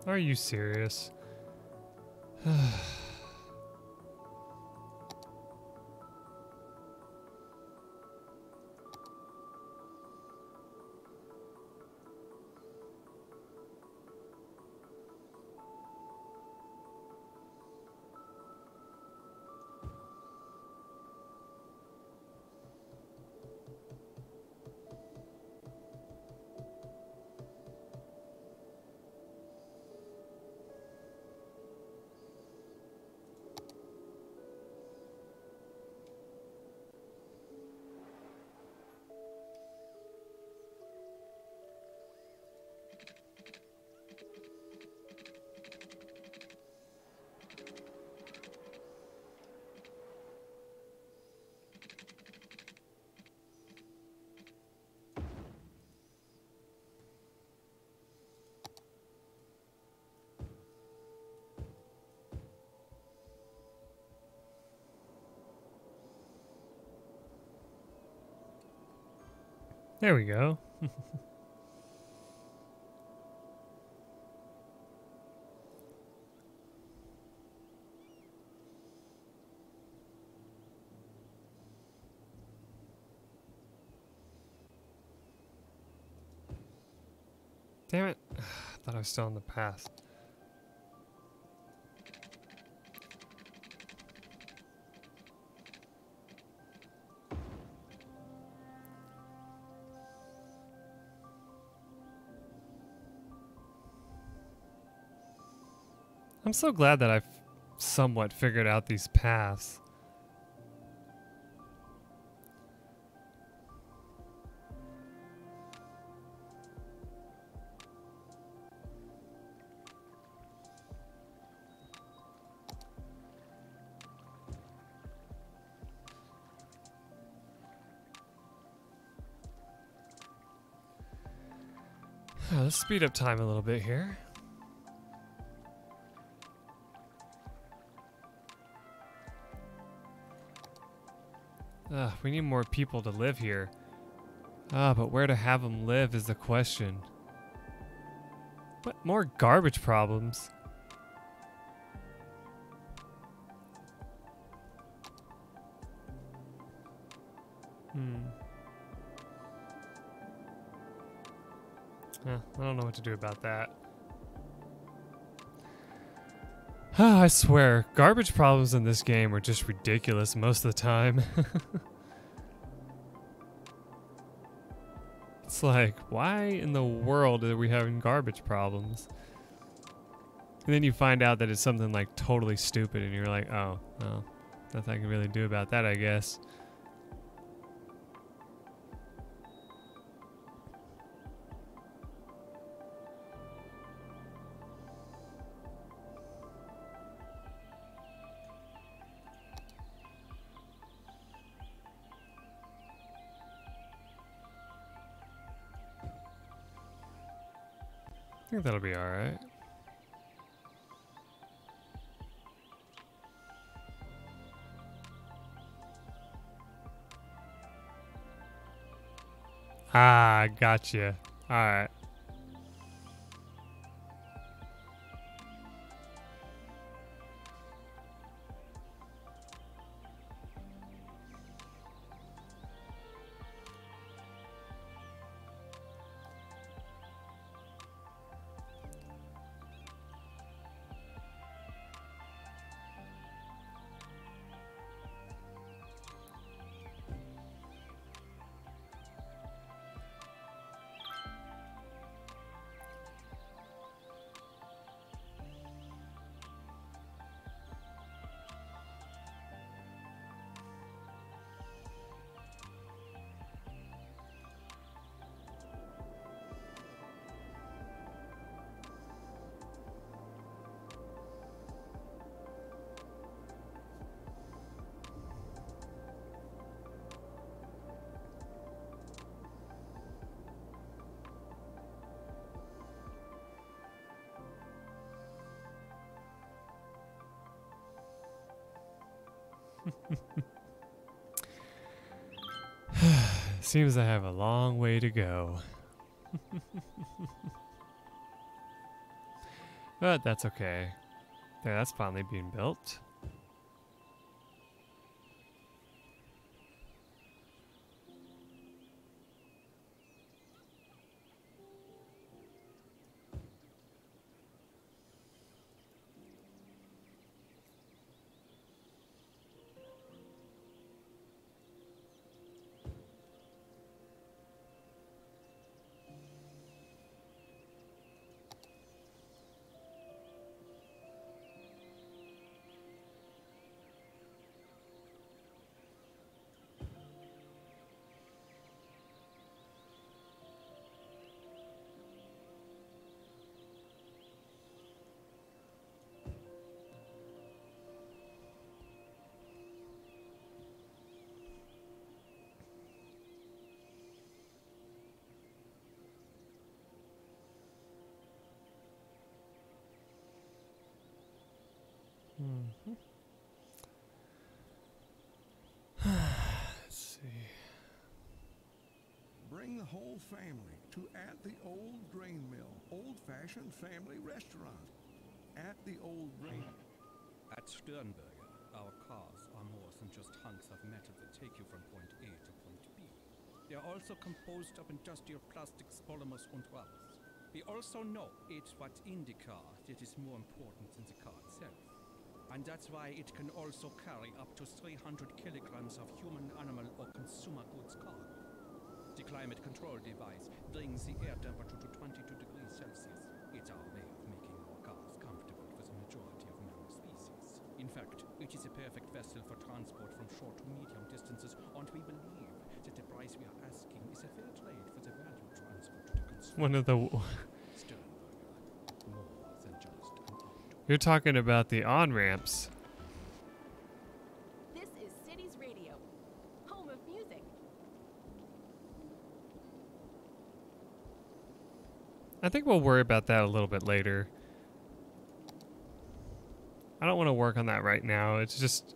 Are you serious? There we go. Damn it. I thought I was still in the past. I'm so glad that I've somewhat figured out these paths. Let's speed up time a little bit here. We need more people to live here. But where to have them live is the question. What? More garbage problems? I don't know what to do about that. I swear, garbage problems in this game are just ridiculous most of the time. It's like, why in the world are we having garbage problems? And then you find out that it's something like totally stupid and you're like, oh, well, nothing I can really do about that, I guess. I think that'll be alright. Ah, gotcha. Alright. Seems I have a long way to go. But that's okay. Yeah, that's finally being built. bring the whole family to At the Old Grain Mill, old-fashioned family restaurant. At the Old Grain. At Sternberger, our cars are more than just hunks of metal that take you from point A to point B. They are also composed of industrial plastics, polymers, and rubber. We also know it's what's in the car that is more important than the car itself. And that's why it can also carry up to 300 kilograms of human, animal, or consumer goods cargo. The climate control device brings the air temperature to 22 degrees Celsius. It's our way of making our cars comfortable for the majority of mammal species. In fact, it is a perfect vessel for transport from short to medium distances, and we believe that the price we are asking is a fair trade for the value transfer to the consumer. One of the... Sternberger, more than just an auto. You're talking about the on-ramps. This is Cities Radio, home of music. I think we'll worry about that a little bit later. I don't want to work on that right now. It's just...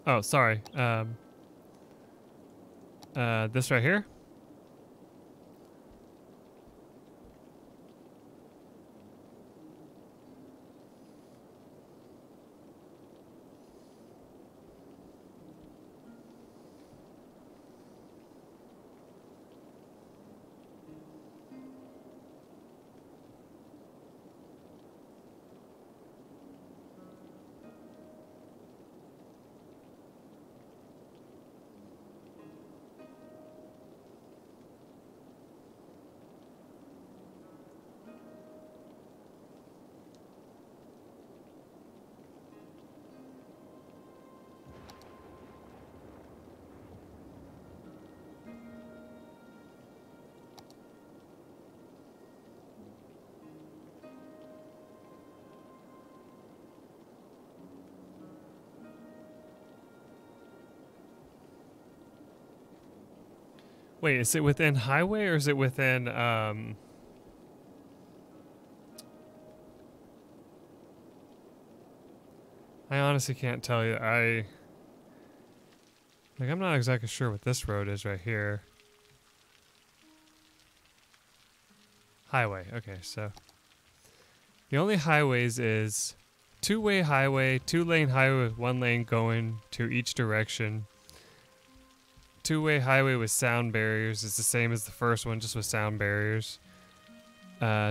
Oh, sorry. This right here? Wait, is it within highway or is it within, I honestly can't tell you. I'm not exactly sure what this road is right here. Highway. Okay, so the only highways is two-way highway, two-lane highway with one lane going to each direction. Two-way highway with sound barriers is the same as the first one, just with sound barriers.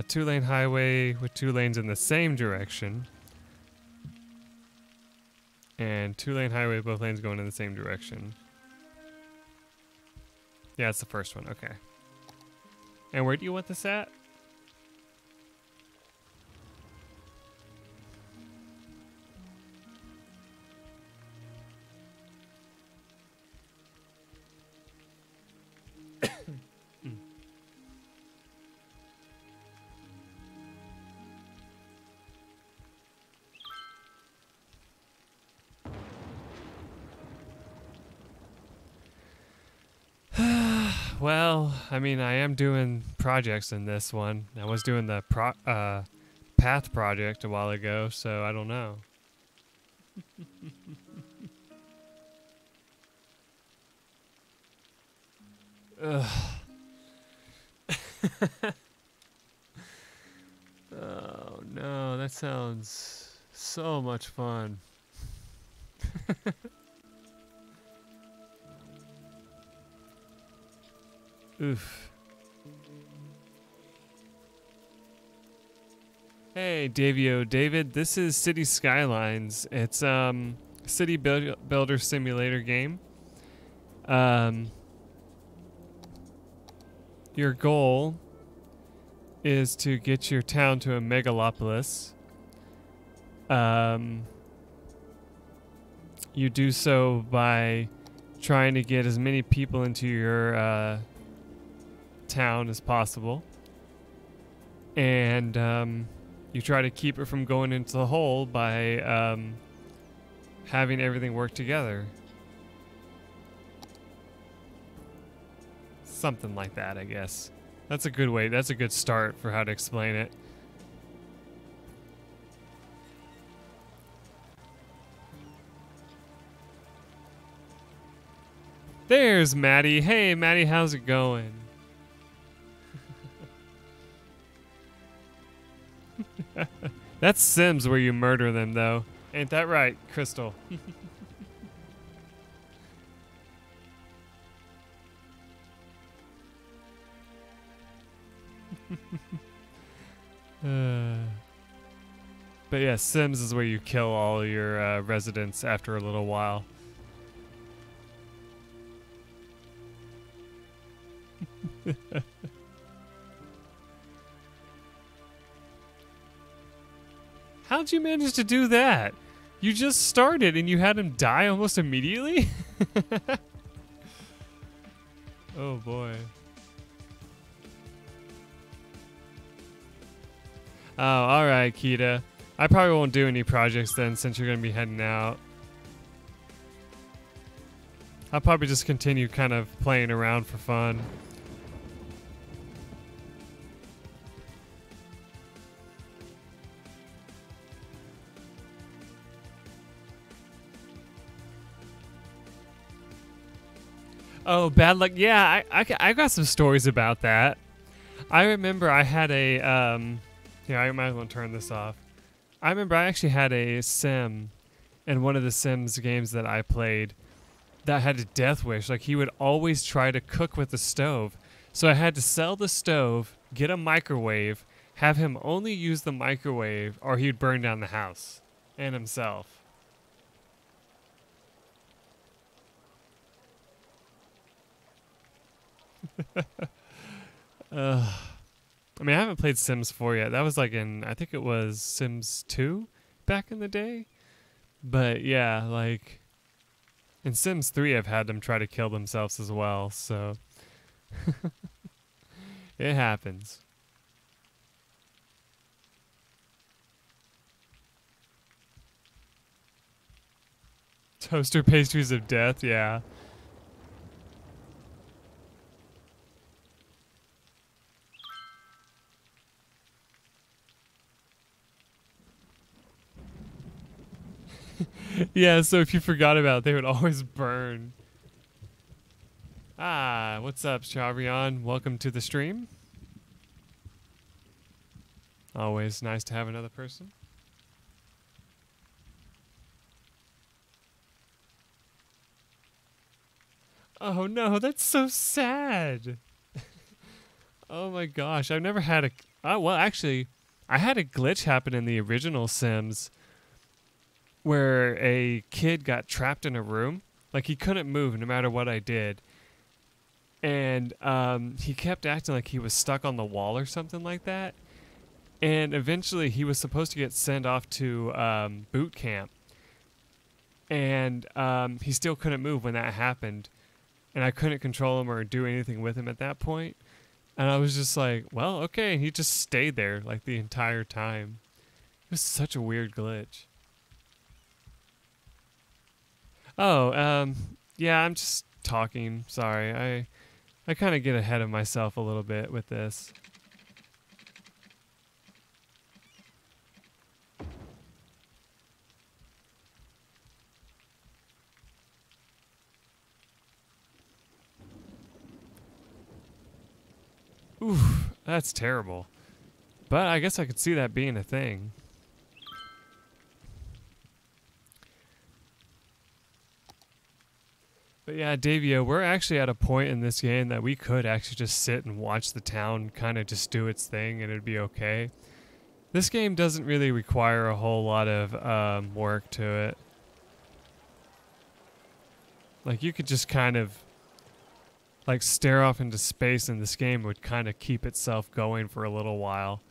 Two-lane highway with two lanes in the same direction. And two-lane highway with both lanes going in the same direction. Yeah, it's the first one. Okay. And where do you want this at? Well, I mean, I am doing projects in this one. I was doing the path project a while ago, so I don't know. Ugh. Oh no, that sounds so much fun. Oof. Hey, David, this is City Skylines. It's city builder simulator game. Your goal is to get your town to a megalopolis. You do so by trying to get as many people into your town as possible, and you try to keep it from going into the hole by having everything work together. Something like that, I guess. That's a good way. That's a good start for how to explain it. There's Maddie. Hey, Maddie, how's it going? That's Sims where you murder them, though. Ain't that right, Crystal? But yeah, Sims is where you kill all your residents after a little while. How'd you manage to do that? You just started and you had him die almost immediately? Oh boy. Oh, alright, Kita. I probably won't do any projects then since you're going to be heading out. I'll probably just continue kind of playing around for fun. Oh, bad luck. Yeah, I got some stories about that. I remember I had a, yeah, I might as well turn this off. I remember I actually had a sim in one of the Sims games that I played that had a death wish. Like, he would always try to cook with the stove. So I had to sell the stove, get a microwave, have him only use the microwave, or he'd burn down the house and himself. I mean, I haven't played Sims 4 yet. That was like in, I think it was Sims 2 back in the day. But yeah, like in Sims 3, I've had them try to kill themselves as well. So it happens. Toaster pastries of death, yeah. Yeah, so if you forgot about it, they would always burn. Ah, what's up, Chabrion? Welcome to the stream. Always nice to have another person. Oh no, that's so sad. Oh my gosh, I've never had a... Oh, well, actually, I had a glitch happen in the original Sims where a kid got trapped in a room. Like, he couldn't move no matter what I did. And he kept acting like he was stuck on the wall or something like that. And eventually he was supposed to get sent off to boot camp. And he still couldn't move when that happened. And I couldn't control him or do anything with him at that point. And I was just like, well, okay. And he just stayed there like the entire time. It was such a weird glitch. Oh, yeah, I'm just talking. Sorry. I kind of get ahead of myself a little bit with this. Oof, that's terrible. But I guess I could see that being a thing. But yeah, Davio, we're actually at a point in this game that we could actually just sit and watch the town kind of just do its thing and it'd be okay. This game doesn't really require a whole lot of work to it. Like, you could just kind of like stare off into space and this game would kind of keep itself going for a little while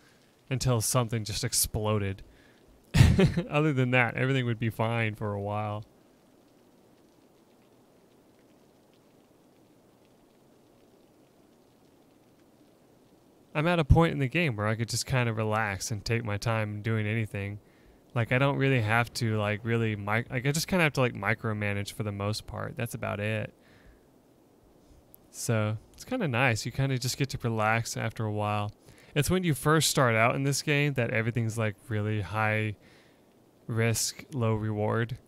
until something just exploded. Other than that, everything would be fine for a while. I'm at a point in the game where I could just kind of relax and take my time doing anything. Like, I don't really have to, like, really... like, I just kind of have to, like, micromanage for the most part. That's about it. So, it's kind of nice. You kind of just get to relax after a while. It's when you first start out in this game that everything's, like, really high risk, low reward.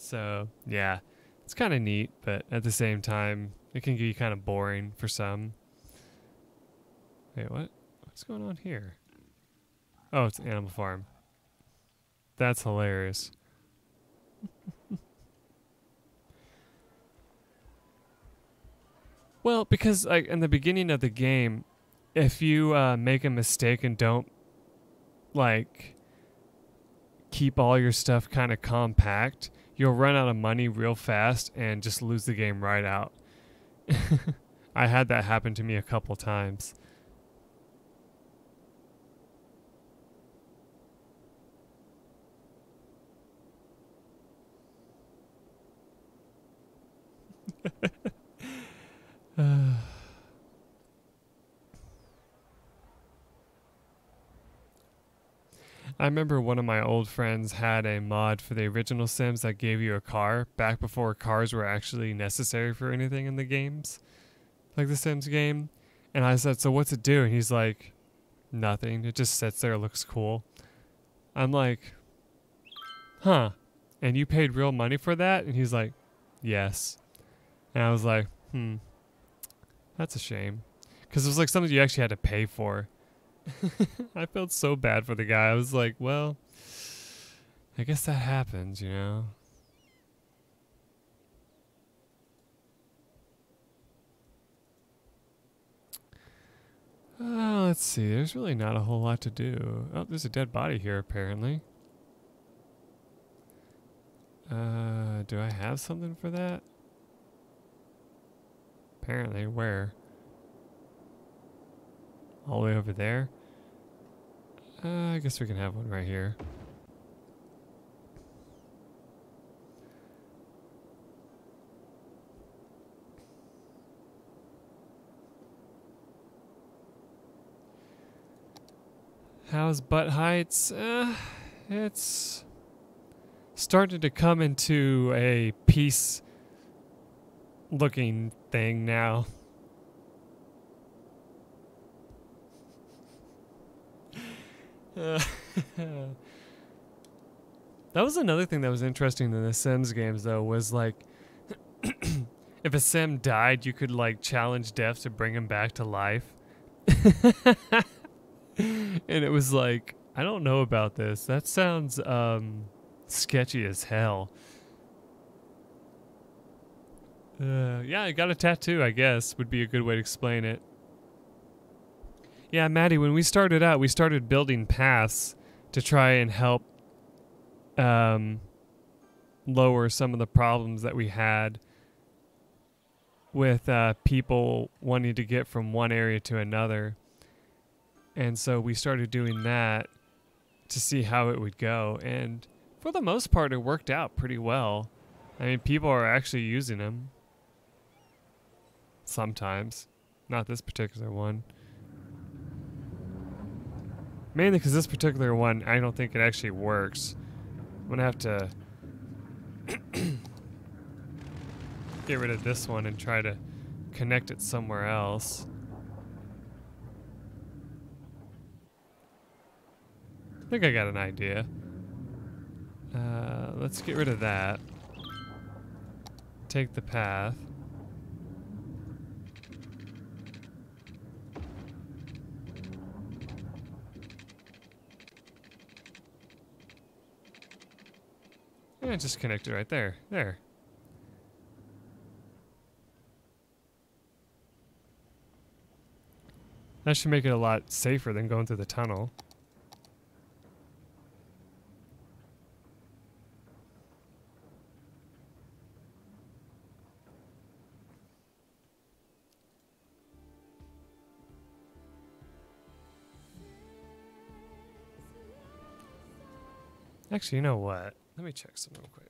So, yeah, it's kind of neat, but at the same time, it can be kind of boring for some. Wait, what? What's going on here? Oh, it's Animal Farm. That's hilarious. Well, because like in the beginning of the game, if you make a mistake and don't like keep all your stuff kind of compact, you'll run out of money real fast and just lose the game right out. I had that happen to me a couple times. I remember one of my old friends had a mod for the original Sims that gave you a car back before cars were actually necessary for anything in the games, like the Sims game. And I said, so what's it do? And he's like, nothing. It just sits there, looks cool. I'm like, huh. And you paid real money for that? And he's like, yes. And I was like, that's a shame. Because it was like something you actually had to pay for. I felt so bad for the guy. I was like, well, I guess that happens, you know? Let's see. There's really not a whole lot to do. Oh, there's a dead body here, apparently. Do I have something for that? Apparently, where? All the way over there? I guess we can have one right here. How's Butt Heights? It's starting to come into a peace looking thing now. That was another thing that was interesting in the Sims games, though, was like if a Sim died, you could like challenge death to bring him back to life. And it was like, I don't know about this. That sounds sketchy as hell. Yeah, I got a tattoo, I guess, would be a good way to explain it. Yeah, Maddie, when we started out, we started building paths to try and help lower some of the problems that we had with people wanting to get from one area to another. And so we started doing that to see how it would go. And for the most part, it worked out pretty well. I mean, people are actually using them. Sometimes. Not this particular one. Mainly because this particular one, I don't think it actually works. I'm going to have to get rid of this one and try to connect it somewhere else. I think I got an idea. Let's get rid of that. Take the path. And just connect it right there. There. That should make it a lot safer than going through the tunnel. Actually, you know what? Let me check something real quick.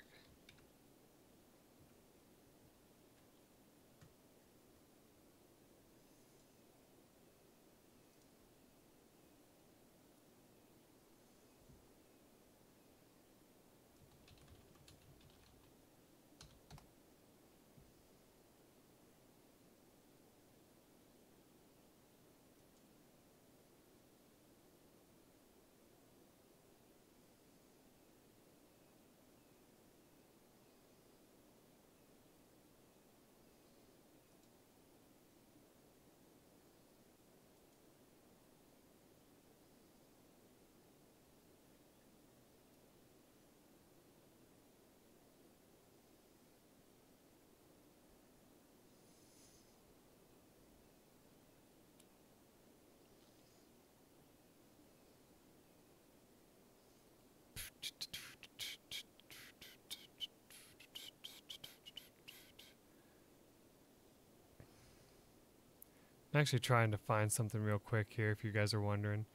I'm actually trying to find something real quick here if you guys are wondering.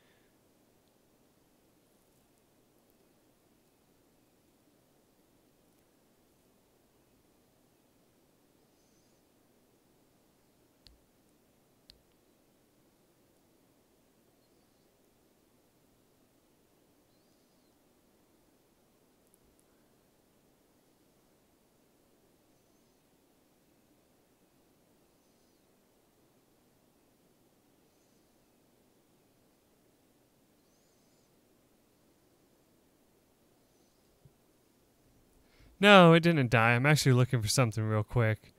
No, it didn't die. I'm actually looking for something real quick.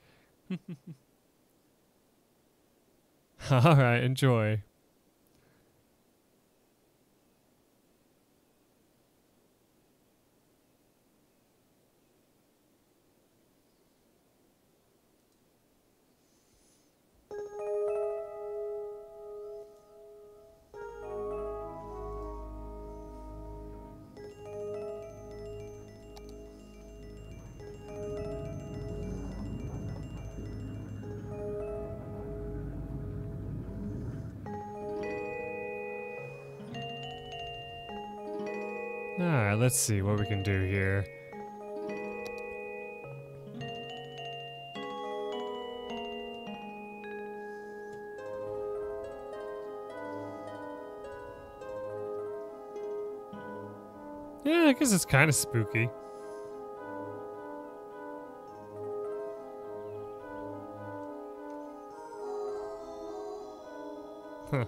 All right, enjoy. Alright, let's see what we can do here. Yeah, I guess it's kind of spooky. Huh.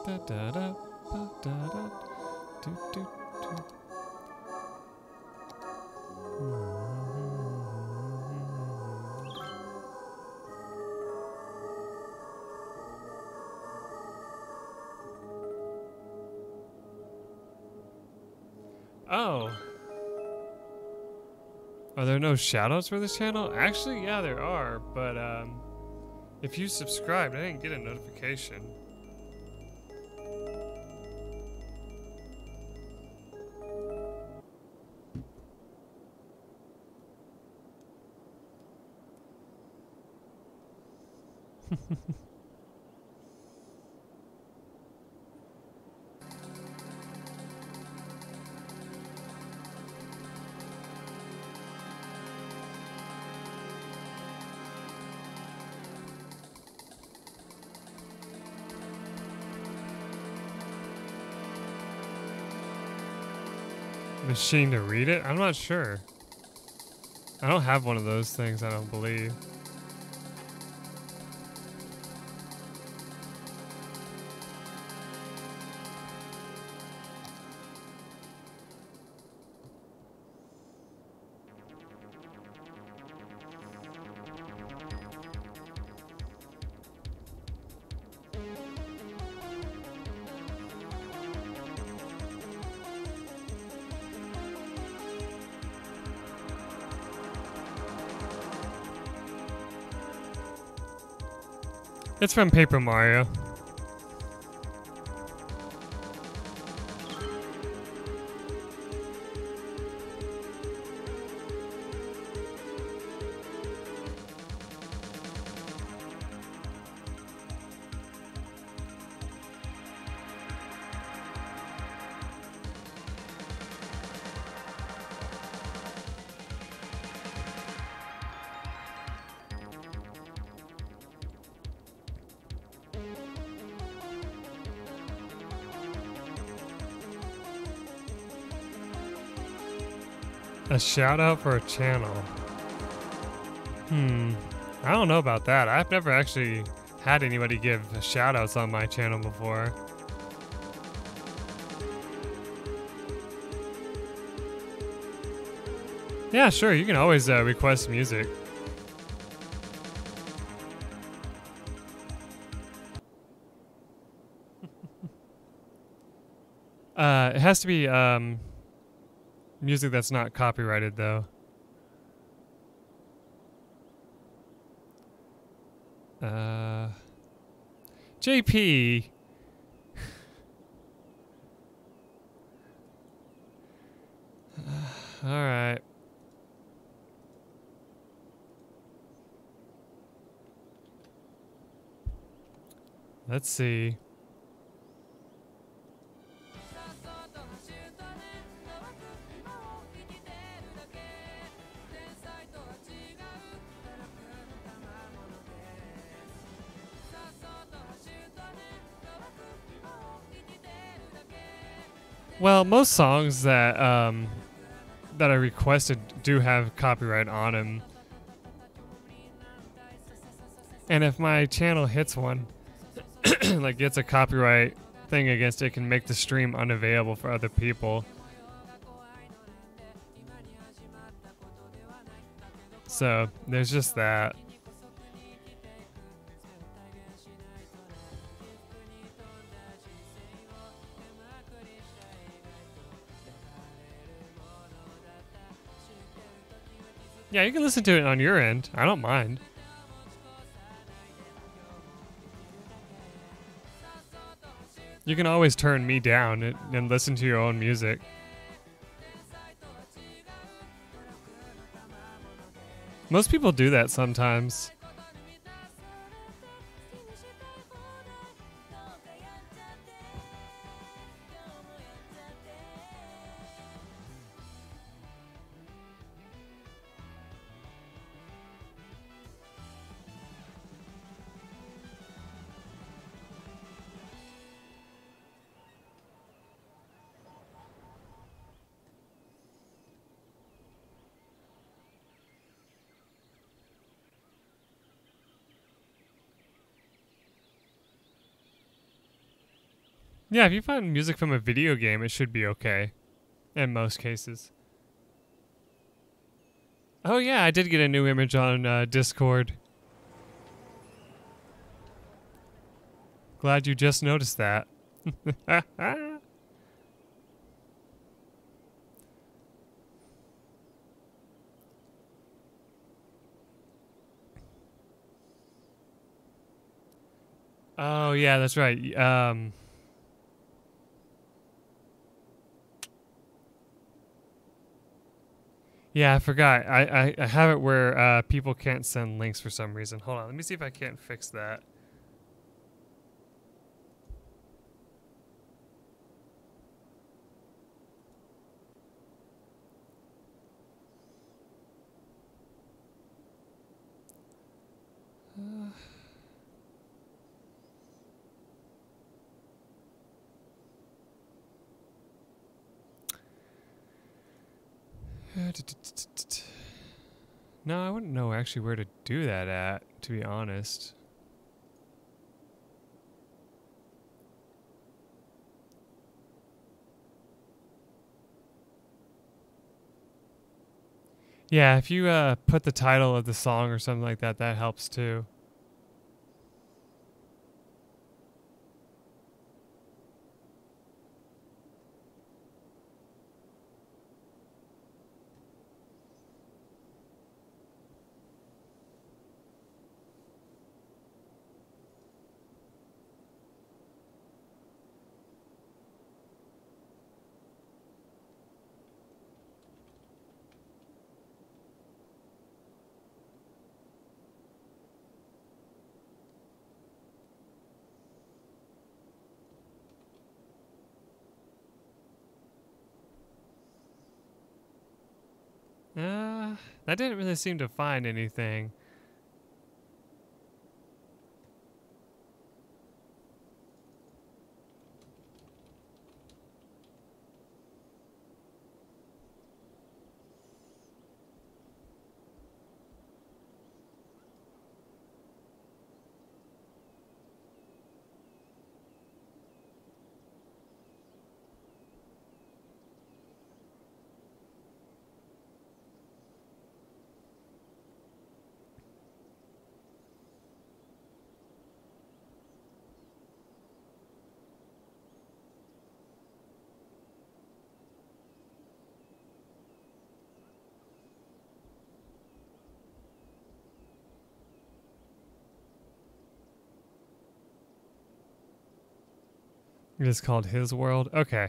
Da da da ba da da do do do. Oh. Are there no shoutouts for this channel? Actually, yeah, there are, but if you subscribed, I didn't get a notification. Machine to read it? I'm not sure. I don't have one of those things, I don't believe. It's from Paper Mario. A shout out for a channel. I don't know about that. I've never actually had anybody give shout outs on my channel before. Yeah, sure. You can always request music. It has to be music that's not copyrighted, though. JP. All right. Let's see. Well, most songs that that I requested do have copyright on them. And if my channel hits one, like gets a copyright thing against it, it can make the stream unavailable for other people. So there's just that. Yeah, you can listen to it on your end. I don't mind. You can always turn me down and listen to your own music. Most people do that sometimes. Yeah, if you find music from a video game, it should be okay. In most cases. Oh yeah, I did get a new image on Discord. Glad you just noticed that. Oh yeah, that's right. Yeah, I forgot. I have it where people can't send links for some reason. Hold on, let me see if I can't fix that. No, I wouldn't know actually where to do that at, to be honest. Yeah, if you put the title of the song or something like that, that helps too. That didn't really seem to find anything. It is called His World. Okay.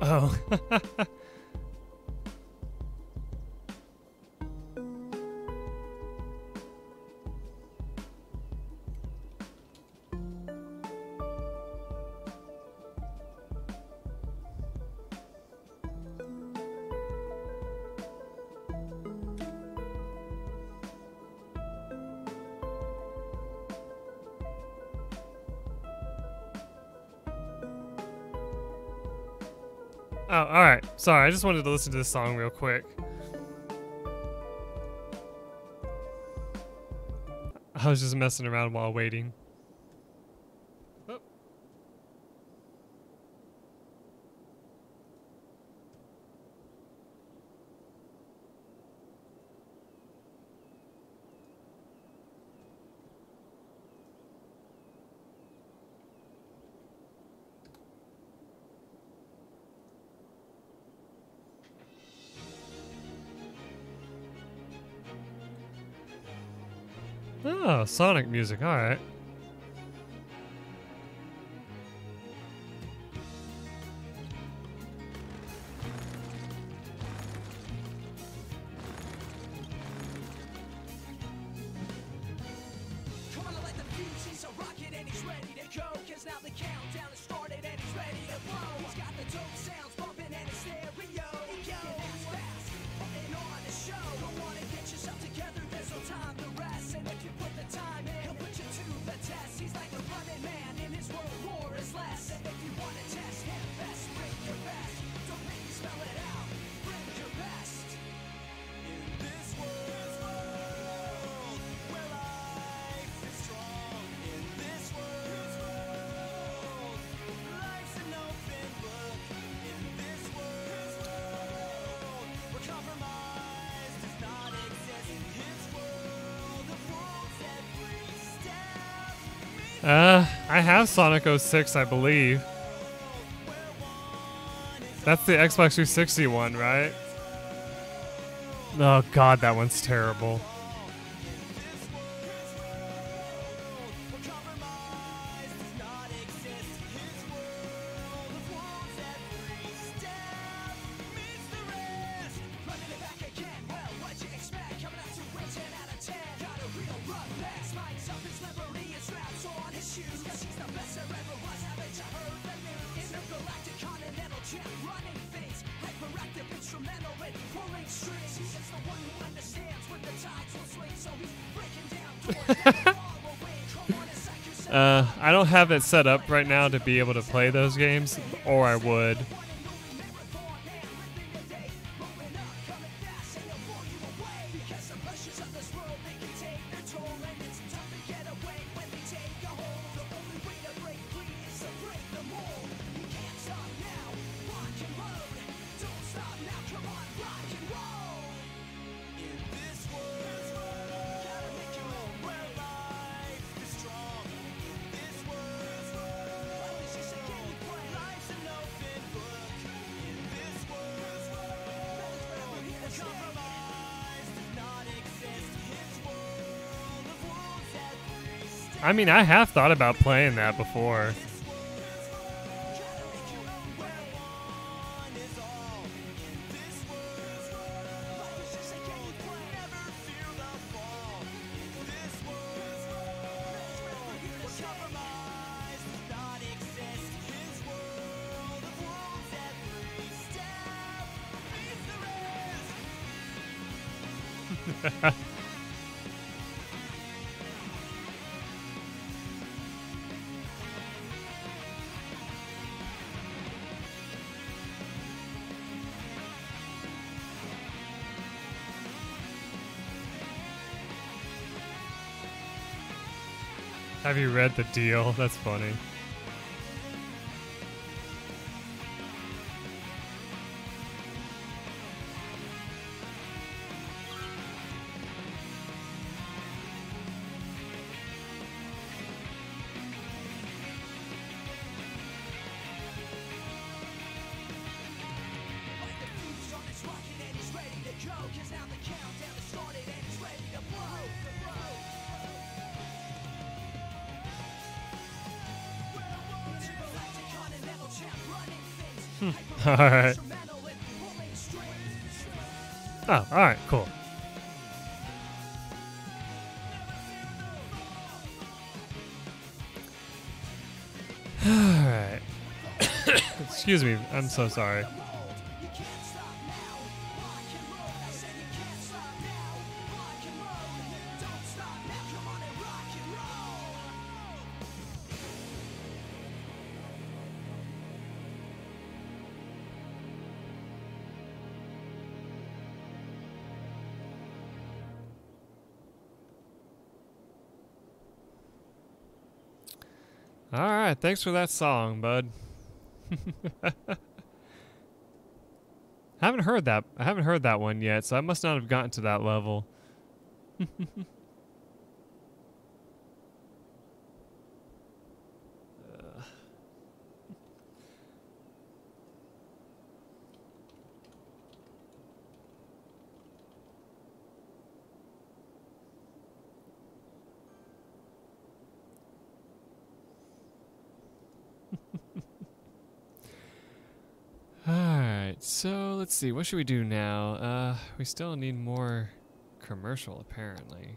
Oh. Oh, alright. Sorry, I just wanted to listen to this song real quick. I was just messing around while waiting. Oh. Oh, Sonic music, alright. Come on, let the fuse, he's a rocket and he's ready to go. Cause now the countdown has started and he's ready to blow. He's got the dope sounds bumping and his stereo. He goes fast, putting on a show. Don't wanna get yourself together, there's no time to rest. And if you put the time in, he'll put you to the test. He's like a running man in his world, more is less. And if you wanna test him, best bring your best. Don't make me spell it out, bring your best. In this world, where life is strong. In this world, life's an open book. In this world, where compromise does not exist. In his world, the rules every step. I have Sonic 06, I believe. That's the Xbox 360 one, right? Oh god, that one's terrible. I don't have it set up right now to be able to play those games, or I would. I mean, I have thought about playing that before. Have you read the deal? That's funny. Alright. Oh, alright, cool. Alright. Excuse me, I'm so sorry. Alright, thanks for that song, bud. I haven't heard that one yet, so I must not have gotten to that level. Alright, so let's see, what should we do now? We still need more commercial, apparently.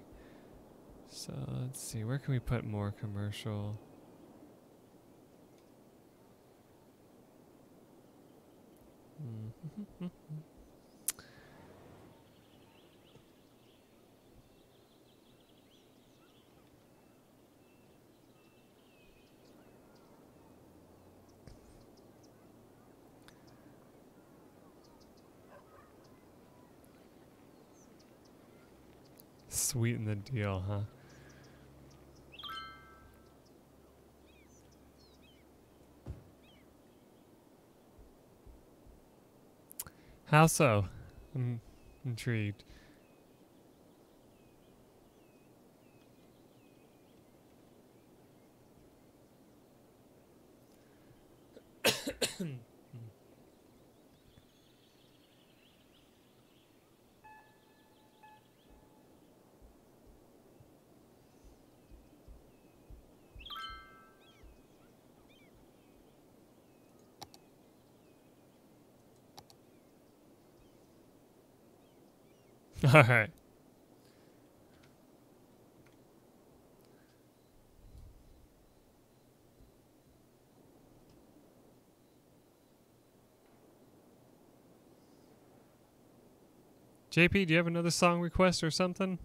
So let's see, where can we put more commercial? Sweeten the deal, huh? How so? I'm intrigued. All right. JP, do you have another song request or something?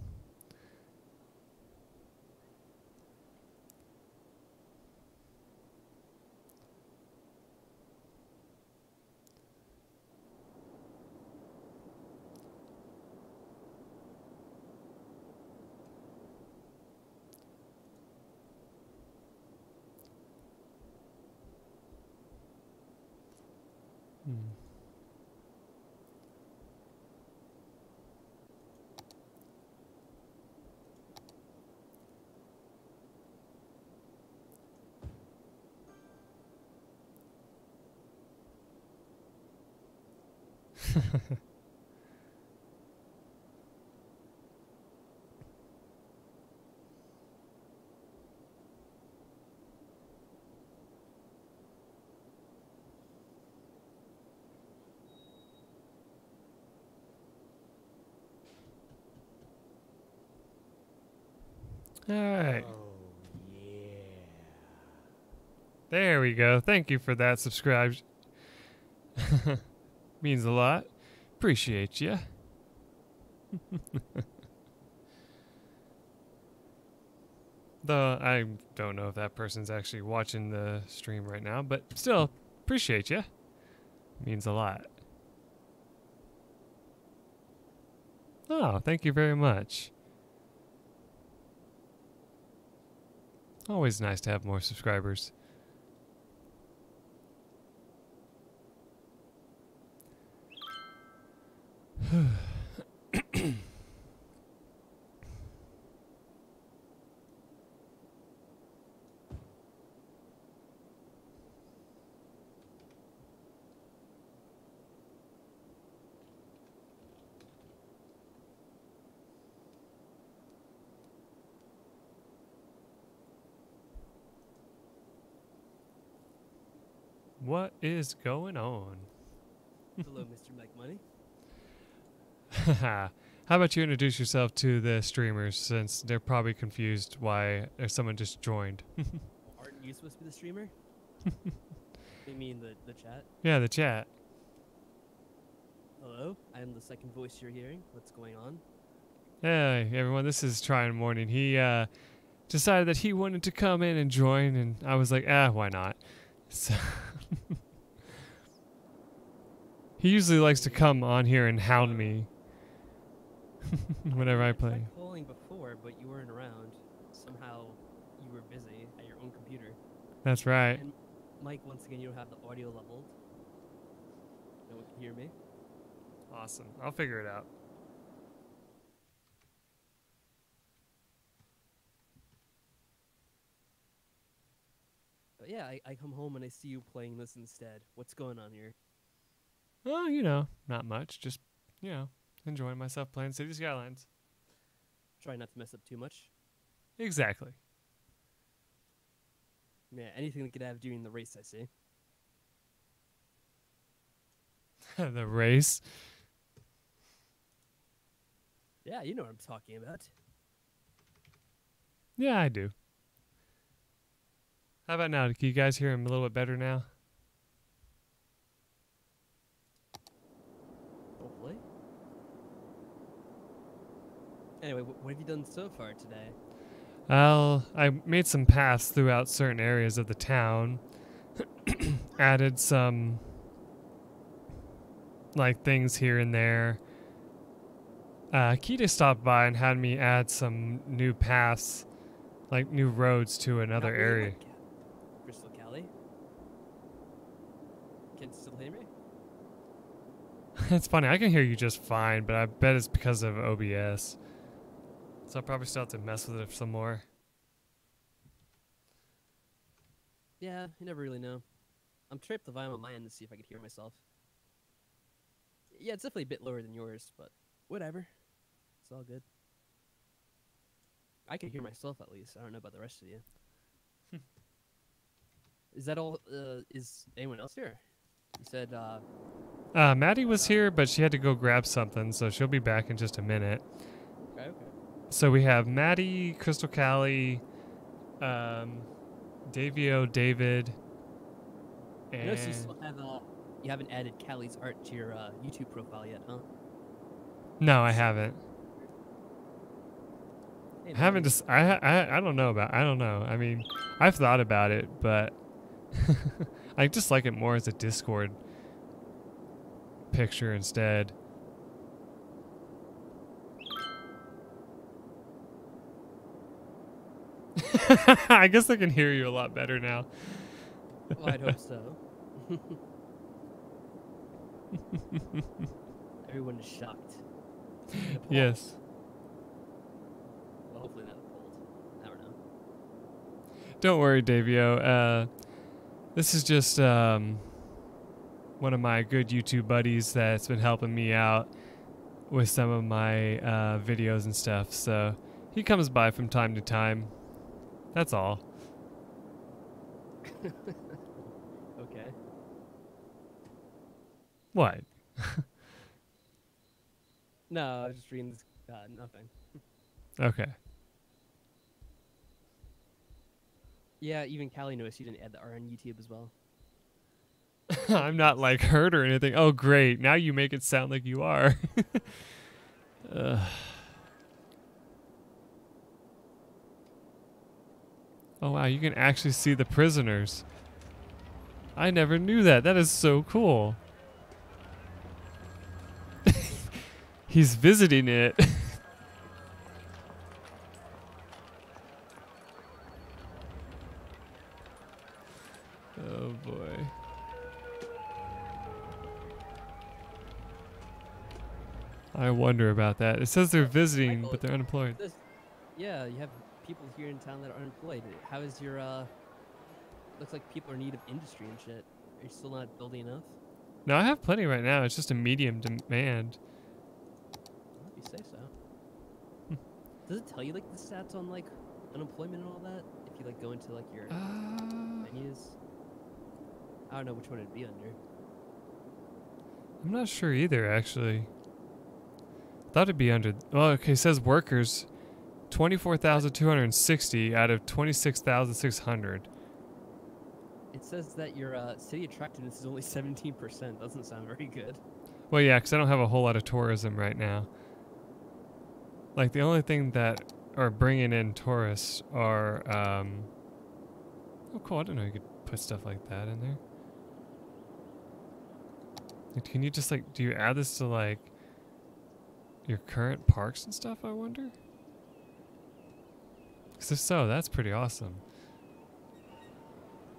All right. Oh, yeah. There we go. Thank you for that subscribe. Means a lot. Appreciate you. Though I don't know if that person's actually watching the stream right now, but still, appreciate you. Means a lot. Oh, thank you very much. Always nice to have more subscribers. What is going on? Hello, Mr. Mike Money. How about you introduce yourself to the streamers, since they're probably confused why someone just joined. Aren't you supposed to be the streamer? You mean the chat? Yeah, the chat. Hello, I am the second voice you're hearing. What's going on? Hey, everyone, this is Tryon Morning. He decided that he wanted to come in and join, and I was like, why not? So he usually likes to come on here and hound me whenever I play. I tried calling before, but you weren't around. Somehow you were busy at your own computer. That's right. And Mike, once again, you don't have the audio leveled. No one can hear me. Awesome. I'll figure it out. But yeah, I come home and I see you playing this instead. What's going on here? Oh, not much. Just, enjoying myself playing City Skylines. Try not to mess up too much. Exactly. Yeah, anything that could have during the race, I see. The race. Yeah, you know what I'm talking about. Yeah, I do. How about now? Can you guys hear him a little bit better now? Hopefully. Anyway, what have you done so far today? Well, I made some paths throughout certain areas of the town. Added some, things here and there. Kita stopped by and had me add some new paths, new roads to another Not really area. like Crystal Cali? Can you still hear me? It's funny, I can hear you just fine, but I bet it's because of OBS. So I'll probably still have to mess with it some more. Yeah, you never really know. I'm tripped the volume on my end to see if I could hear myself. Yeah, it's definitely a bit lower than yours, but whatever. It's all good. I can hear myself at least. I don't know about the rest of you. Is that all? Is anyone else here? You said, Maddie was here, but she had to go grab something, so she'll be back in just a minute. okay. So we have Maddie, Crystal Callie, Davio, David, I and noticed you still have, you haven't added Callie's art to your YouTube profile yet, huh? no, I haven't. Hey, I haven't man. just. I don't know about. I don't know. I mean, I've thought about it, but I just like it more as a Discord picture instead. I guess I can hear you a lot better now. Well, I'd hope so. Everyone is shocked. And appalled. Yes. Well, hopefully not appalled. Never know. Don't worry, Davio. This is just one of my good YouTube buddies that's been helping me out with some of my videos and stuff. So he comes by from time to time. That's all. Okay. What? No, I was just reading this. Nothing. Okay. Yeah, even Callie noticed you didn't add the R on YouTube as well. I'm not hurt or anything. Oh, great. Now you make it sound like you are. Oh, wow. You can actually see the prisoners. I never knew that. That is so cool. He's visiting it. Oh boy. I wonder about that. It says they're visiting, Michael, but they're unemployed. Yeah, you have people here in town that are unemployed. How is your looks like people are in need of industry and shit. Are you still not building enough? No, I have plenty right now. It's just a medium demand. Well, if you say so. Does it tell you like the stats on like unemployment and all that? If you like go into like your menus? I don't know which one it'd be under. I'm not sure either, actually. Thought it'd be under. Well, okay, it says workers, 24,260 out of 26,600. It says that your city attractiveness is only 17%. Doesn't sound very good. Well, yeah, because I don't have a whole lot of tourism right now. Like, the only thing that are bringing in tourists are, oh, cool, I didn't know you could put stuff like that in there. Like, can you just, like, do you add this to, like, your current parks and stuff, I wonder? Because if so, that's pretty awesome.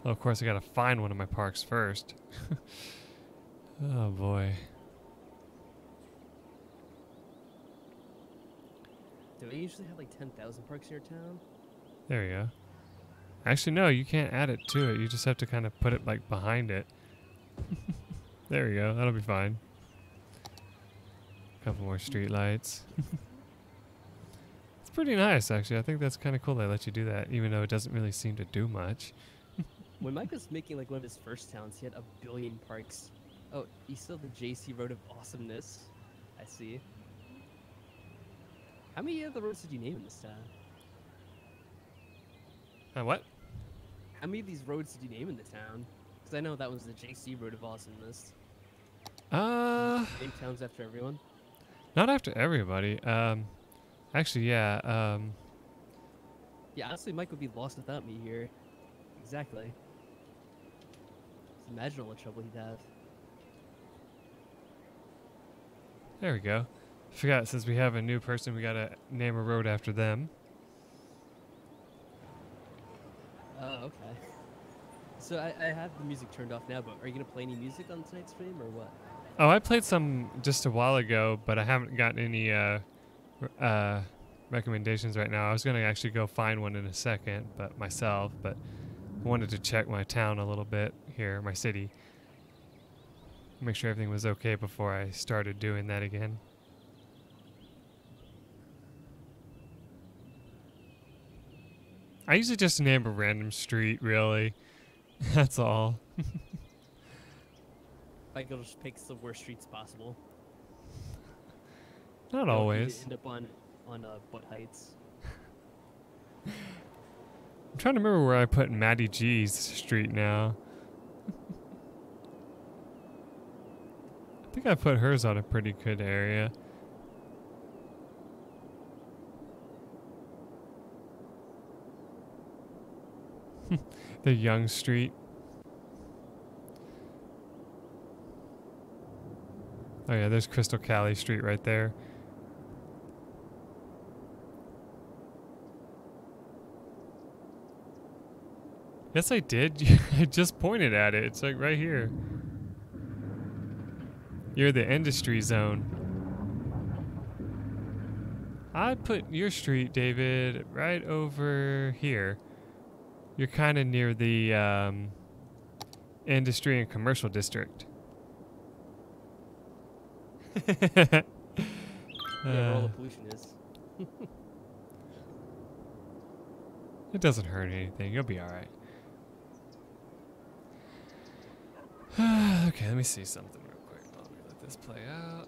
Well, of course, I gotta find one of my parks first. Oh, boy. Do we usually have like 10,000 parks in your town? There you go. Actually, no, you can't add it to it. You just have to kind of put it, like, behind it. There you go. That'll be fine. Couple more street lights. It's pretty nice, actually. I think that's kind of cool they let you do that, even though it doesn't really seem to do much. When Mike was making like one of his first towns, he had 1 billion parks. Oh, you still have the JC Road of Awesomeness. I see. How many of the roads did you name in this town? What? How many of these roads did you name in the town? Because I know that was the JC Road of Awesomeness. Name towns after everyone. Not after everybody. Actually, yeah. Yeah, honestly, Mike would be lost without me here. Exactly. Just imagine all the trouble he'd have. There we go. Forgot, since we have a new person, we gotta name a road after them. Oh, okay. So I have the music turned off now, but are you gonna play any music on tonight's stream or what? Oh, I played some just a while ago, but I haven't gotten any recommendations right now. I was gonna actually go find one in a second, but myself, but I wanted to check my town a little bit here, my city. Make sure everything was okay before I started doing that again. I usually just name a random street, really. That's all. Michael just picks the worst streets possible. Not You always. end up on Butt Heights. I'm trying to remember where I put Maddie G's street now. I think I put hers on a pretty good area. The Young Street. Oh yeah, there's Crystal Cali Street right there. Yes, I did. I just pointed at it. It's like right here. You're the industry zone. I'd put your street, David, right over here. You're kind of near the industry and commercial district. Yeah, where all the pollution is. It doesn't hurt anything. You'll be all right. Okay, let me see something real quick. Let me let this play out.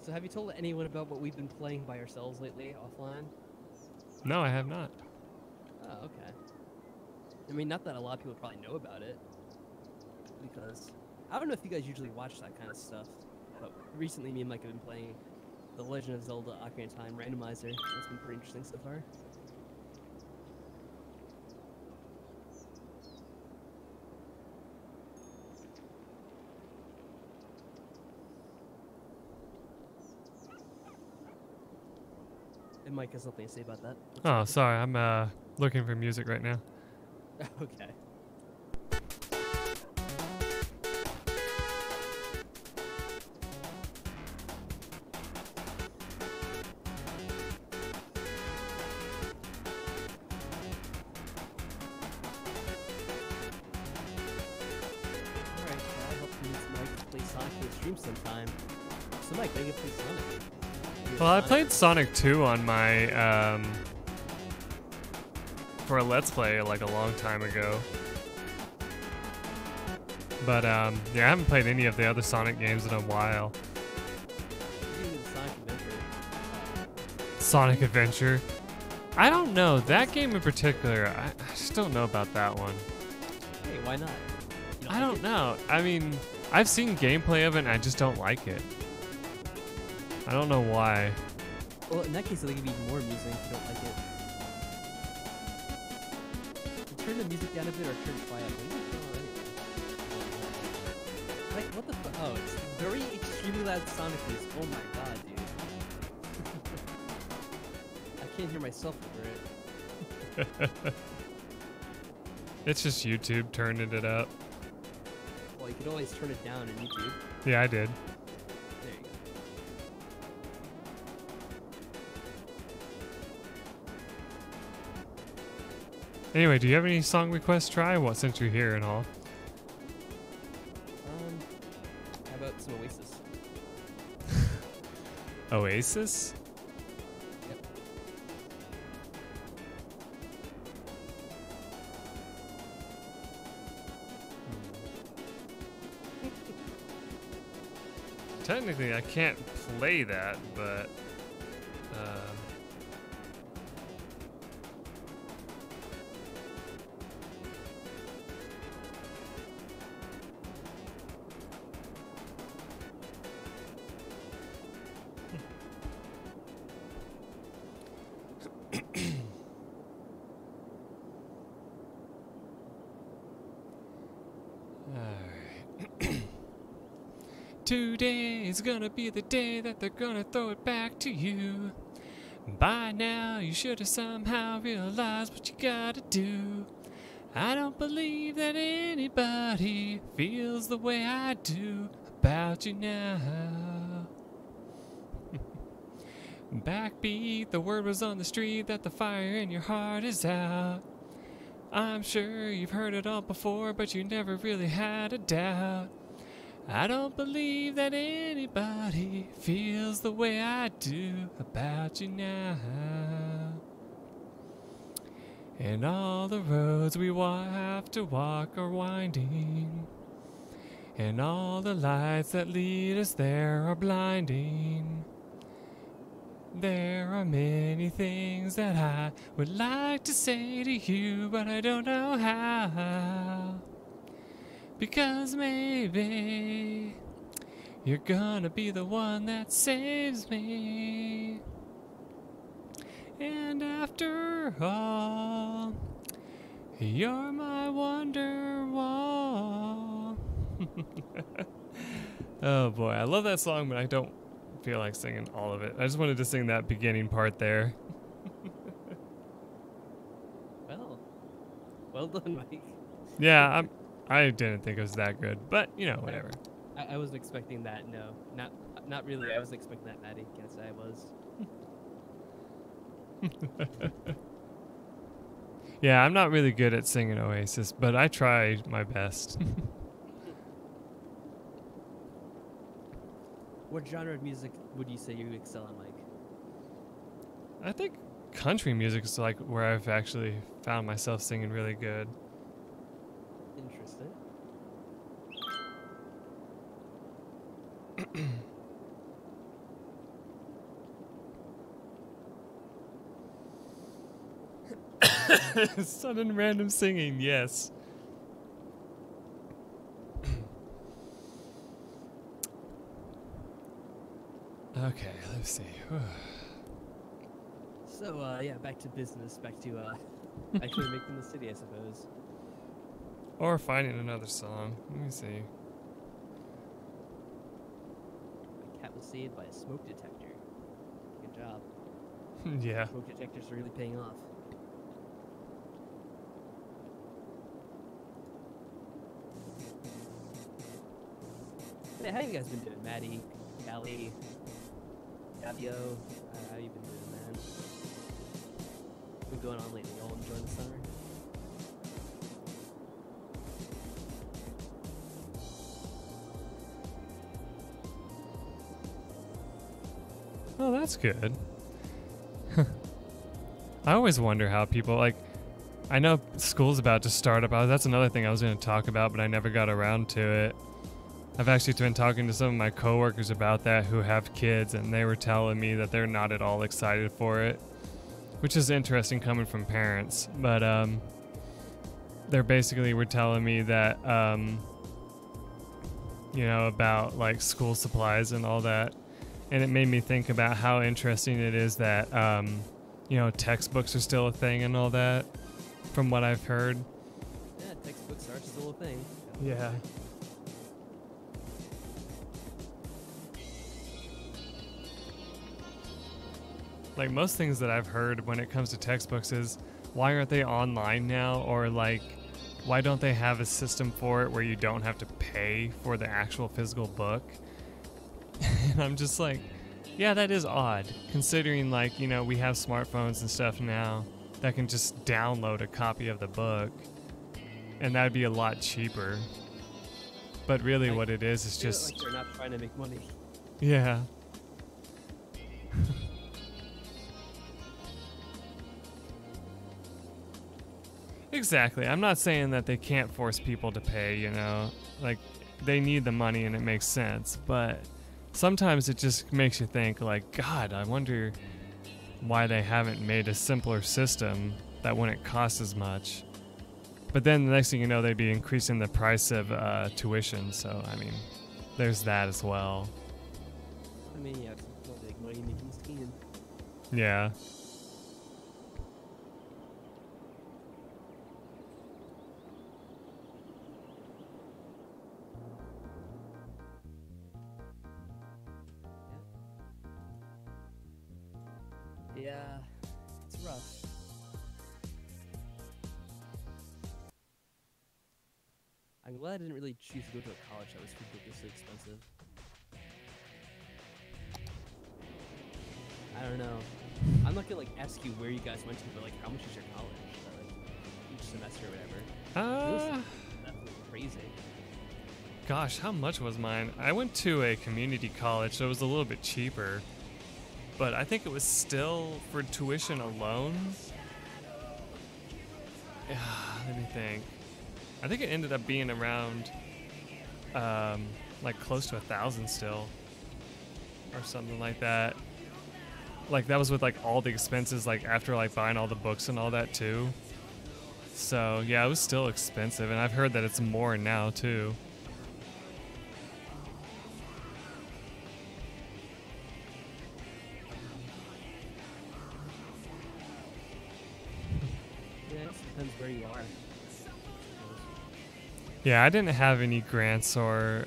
So have you told anyone about what we've been playing by ourselves lately, offline? No, I have not. Oh, okay. I mean, not that a lot of people probably know about it, because I don't know if you guys usually watch that kind of stuff, but recently me and Mike have been playing The Legend of Zelda Ocarina of Time Randomizer. It's been pretty interesting so far. And Mike has something to say about that. Oh, sorry. I'm looking for music right now. Okay. Alright, I hope means Mike to play Sonic for the stream sometime. So Mike, when you play Sonic? Well, I played Sonic 2 on my for a Let's Play like a long time ago. But yeah, I haven't played any of the other Sonic games in a while. Sonic Adventure. Sonic Adventure. I don't know. That game in particular, I just don't know about that one. Hey, why not? You I don't know. I mean, I've seen gameplay of it and I just don't like it. I don't know why. Well, in that case, it'll give you more music if you don't like it. Turn the music down a bit or turn it quiet. Like, what the fuck? Oh, it's very extremely loud Sonic music. Oh my god, dude. I can't hear myself over it. It's just YouTube turning it up. Well, you can always turn it down on YouTube. Yeah, I did. There you go. Anyway, do you have any song requests, Try? What, since you're here and all? How about some Oasis? Oasis? Yep. Technically, I can't play that, but today is gonna be the day that they're gonna throw it back to you. By now, you should have somehow realized what you gotta do. I don't believe that anybody feels the way I do about you now. Backbeat, the word was on the street that the fire in your heart is out. I'm sure you've heard it all before, but you never really had a doubt. I don't believe that anybody feels the way I do about you now. And all the roads we have to walk are winding, and all the lights that lead us there are blinding. There are many things that I would like to say to you, but I don't know how. Because maybe you're gonna be the one that saves me. And after all, you're my wonder wall. Oh boy, I love that song, but I don't feel like singing all of it. I just wanted to sing that beginning part there. Well done, Mike. Yeah, I didn't think it was that good, but you know, whatever. I wasn't expecting that. No, not really. I wasn't expecting that, Maddie. Can't say I was. Yeah, I'm not really good at singing Oasis, but I try my best. What genre of music would you say you excel in, Mike? I think country music is like where I've actually found myself singing really good. Interesting. Sudden random singing, yes. Okay, let's see. So, yeah, back to business. Back to actually making the city, I suppose. Or finding another song. Let me see. My cat was saved by a smoke detector. Good job. Yeah. Smoke detectors are really paying off. Hey, how you guys been doing, Maddie, Callie, Gavio? How you been doing, man? What's going on lately? Y'all enjoying the summer? Oh, that's good. I always wonder how people, like, I know school's about to start up. That's another thing I was going to talk about, but I never got around to it. I've actually been talking to some of my coworkers about that who have kids, and they were telling me that they're not at all excited for it, which is interesting coming from parents. But they're basically were telling me that, you know, about like school supplies and all that. And it made me think about how interesting it is that, you know, textbooks are still a thing and all that, from what I've heard. Yeah, textbooks are still a thing. Yeah. Like most things that I've heard when it comes to textbooks is, why aren't they online now? Or like, why don't they have a system for it where you don't have to pay for the actual physical book? And I'm just like, yeah, that is odd, considering like, you know, we have smartphones and stuff now that can just download a copy of the book, and that'd be a lot cheaper. But really what it is I feel just... like they're not trying to make money. Yeah. Exactly. I'm not saying that they can't force people to pay, you know. Like, they need the money and it makes sense. But sometimes it just makes you think, like, God, I wonder why they haven't made a simpler system that wouldn't cost as much. But then the next thing you know, they'd be increasing the price of tuition. So, I mean, there's that as well. I mean, yeah, it's a big money-making scheme. Yeah. Yeah, it's rough. I'm glad I didn't really choose to go to a college that was ridiculously expensive. I don't know. I'm not gonna like ask you where you guys went to, but like how much is your college? Like each semester or whatever. It was definitely crazy. Gosh, how much was mine? I went to a community college, so it was a little bit cheaper. But I think it was still, for tuition alone, let me think. I think it ended up being around, like close to 1,000 still, or something like that. Like that was with like all the expenses, like after like buying all the books and all that too. So yeah, it was still expensive, and I've heard that it's more now too. Yeah, it depends where you are. Yeah, I didn't have any grants or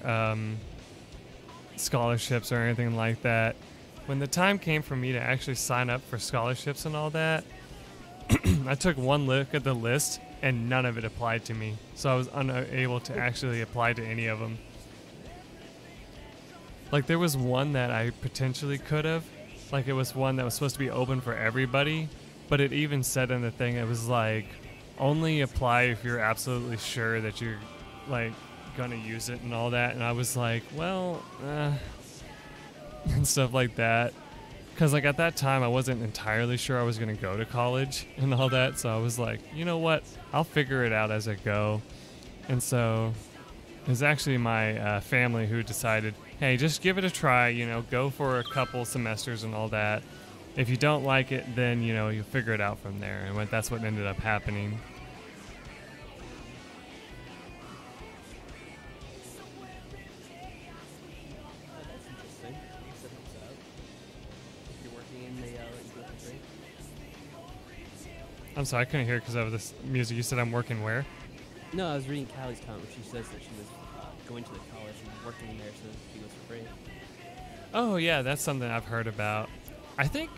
scholarships or anything like that. When the time came for me to actually sign up for scholarships and all that, I took one look at the list and none of it applied to me. So I was unable to actually apply to any of them. Like there was one that I potentially could have. Like it was one that was supposed to be open for everybody, but it even said in the thing, it was like, only apply if you're absolutely sure that you're like gonna use it and all that. And I was like, well, and stuff like that. Because like at that time I wasn't entirely sure I was going to go to college and all that, so I was like, you know what, I'll figure it out as I go. And so it was actually my family who decided, hey, just give it a try, you know, go for a couple semesters and all that. If you don't like it, then, you know, you'll figure it out from there. And that's what ended up happening. That's interesting. I guess that helps out. If you're working in the country. I'm sorry, I couldn't hear because of this music. You said I'm working where? No, I was reading Callie's comment. She says that she was going to the college and working there, so she goes for free. Oh yeah, that's something I've heard about. I think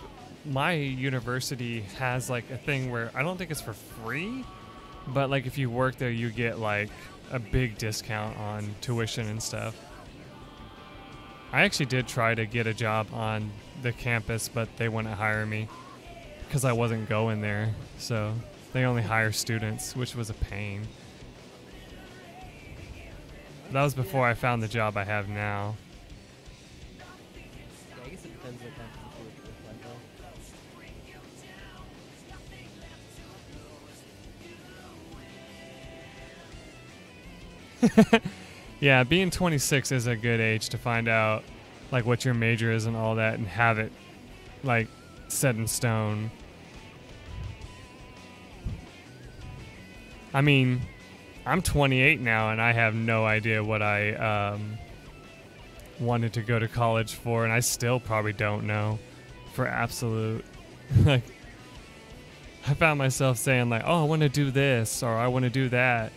my university has like a thing where I don't think it's for free, but like if you work there, you get like a big discount on tuition and stuff. I actually did try to get a job on the campus, but they wouldn't hire me because I wasn't going there. So they only hire students, which was a pain. That was before I found the job I have now. Yeah, I guess it depends what kind of situation it's like, though. Yeah, being 26 is a good age to find out like what your major is and all that and have it like set in stone. I mean, I'm 28 now and I have no idea what I wanted to go to college for, and I still probably don't know for absolute. Like, I found myself saying like, oh, I want to do this or I want to do that.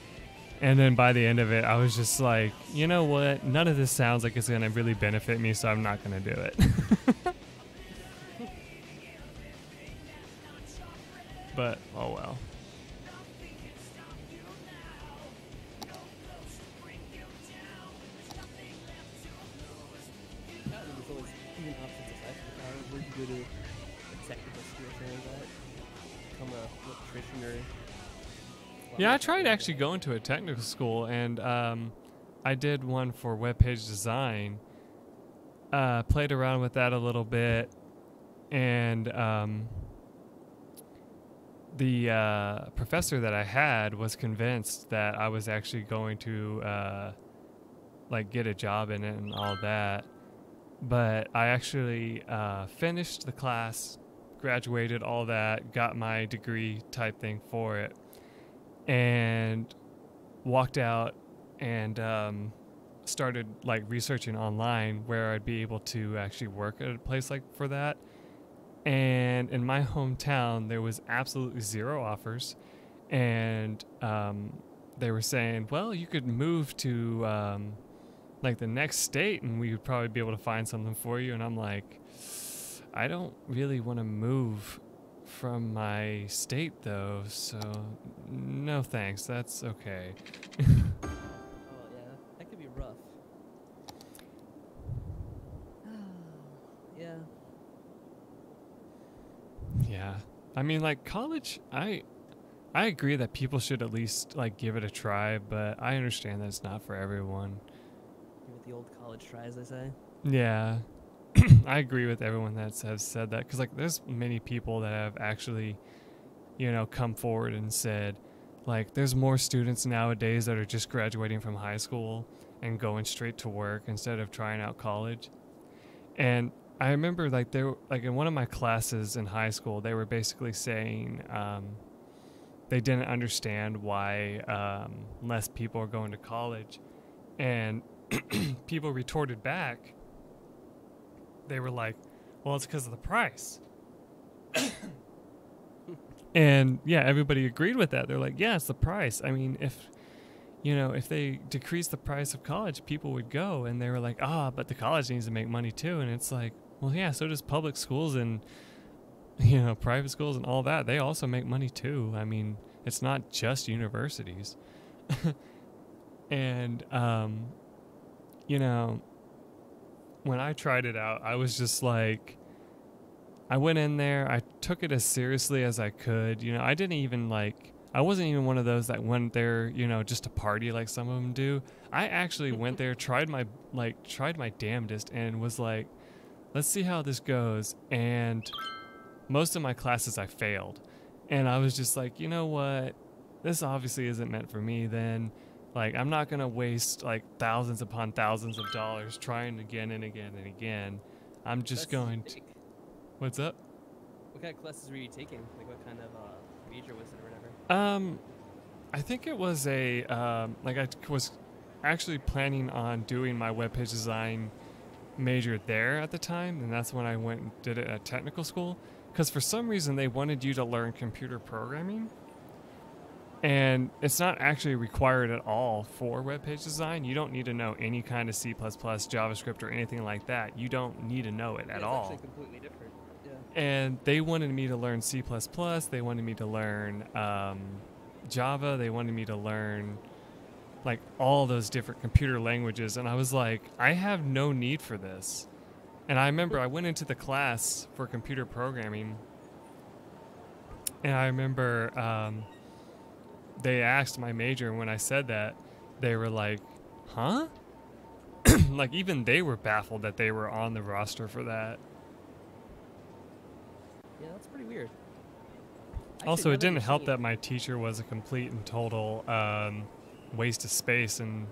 And then by the end of it, I was just like, you know what? None of this sounds like it's going to really benefit me, so I'm not going to do it. But, oh well. Yeah, I mean, there's always even options aside from college. Where you go to a technical school or something like that. Become an electrician or... Yeah, I tried actually going to a technical school, and I did one for web page design. Played around with that a little bit, and the professor that I had was convinced that I was actually going to like get a job in it and all that. But I actually finished the class, graduated, all that, got my degree type thing for it, and walked out and started like researching online where I'd be able to actually work at a place like for that. And in my hometown, there was absolutely zero offers, and they were saying, well, you could move to like the next state and we would probably be able to find something for you. And I'm like, I don't really want to move from my state though, so no thanks, that's okay. Oh, yeah, that could be rough. Yeah. Yeah, I mean, like college, I agree that people should at least like give it a try, but I understand that it's not for everyone. Give it the old college try, as they say. Yeah. I agree with everyone that has said that, because like there's many people that have actually, you know, come forward and said like there's more students nowadays that are just graduating from high school and going straight to work instead of trying out college. And I remember like there, like in one of my classes in high school, they were basically saying they didn't understand why less people are going to college, and people retorted back. They were like, well, it's because of the price. And yeah, everybody agreed with that. They're like, yeah, it's the price. I mean, if, you know, if they decrease the price of college, people would go. And they were like, but the college needs to make money too. And it's like, well, yeah, so does public schools and, you know, private schools and all that. They also make money too. I mean, it's not just universities. And, you know, when I tried it out, I was just like, I went in there, I took it as seriously as I could. You know, I didn't even like, I wasn't even one of those that went there, you know, just to party like some of them do. I actually went there, tried my damnedest, and was like, let's see how this goes. And most of my classes I failed. And I was just like, you know what? This obviously isn't meant for me then. Like, I'm not going to waste, like, thousands upon thousands of dollars trying again and again and again. I'm just going to... What's up? What kind of classes were you taking? Like, what kind of major was it or whatever? I think it was a... like, I was actually planning on doing my web page design major there at the time, and that's when I went and did it at technical school. Because for some reason, they wanted you to learn computer programming. And it's not actually required at all for web page design. You don't need to know any kind of C++, JavaScript, or anything like that. You don't need to know it at all. It's actually completely different. And they wanted me to learn C++. They wanted me to learn Java. They wanted me to learn like all those different computer languages. And I was like, I have no need for this. And I remember I went into the class for computer programming. And I remember they asked my major. And when I said that, they were like, huh? Like even they were baffled that they were on the roster for that. Yeah, that's pretty weird. Also, it didn't help that my teacher was a complete and total waste of space and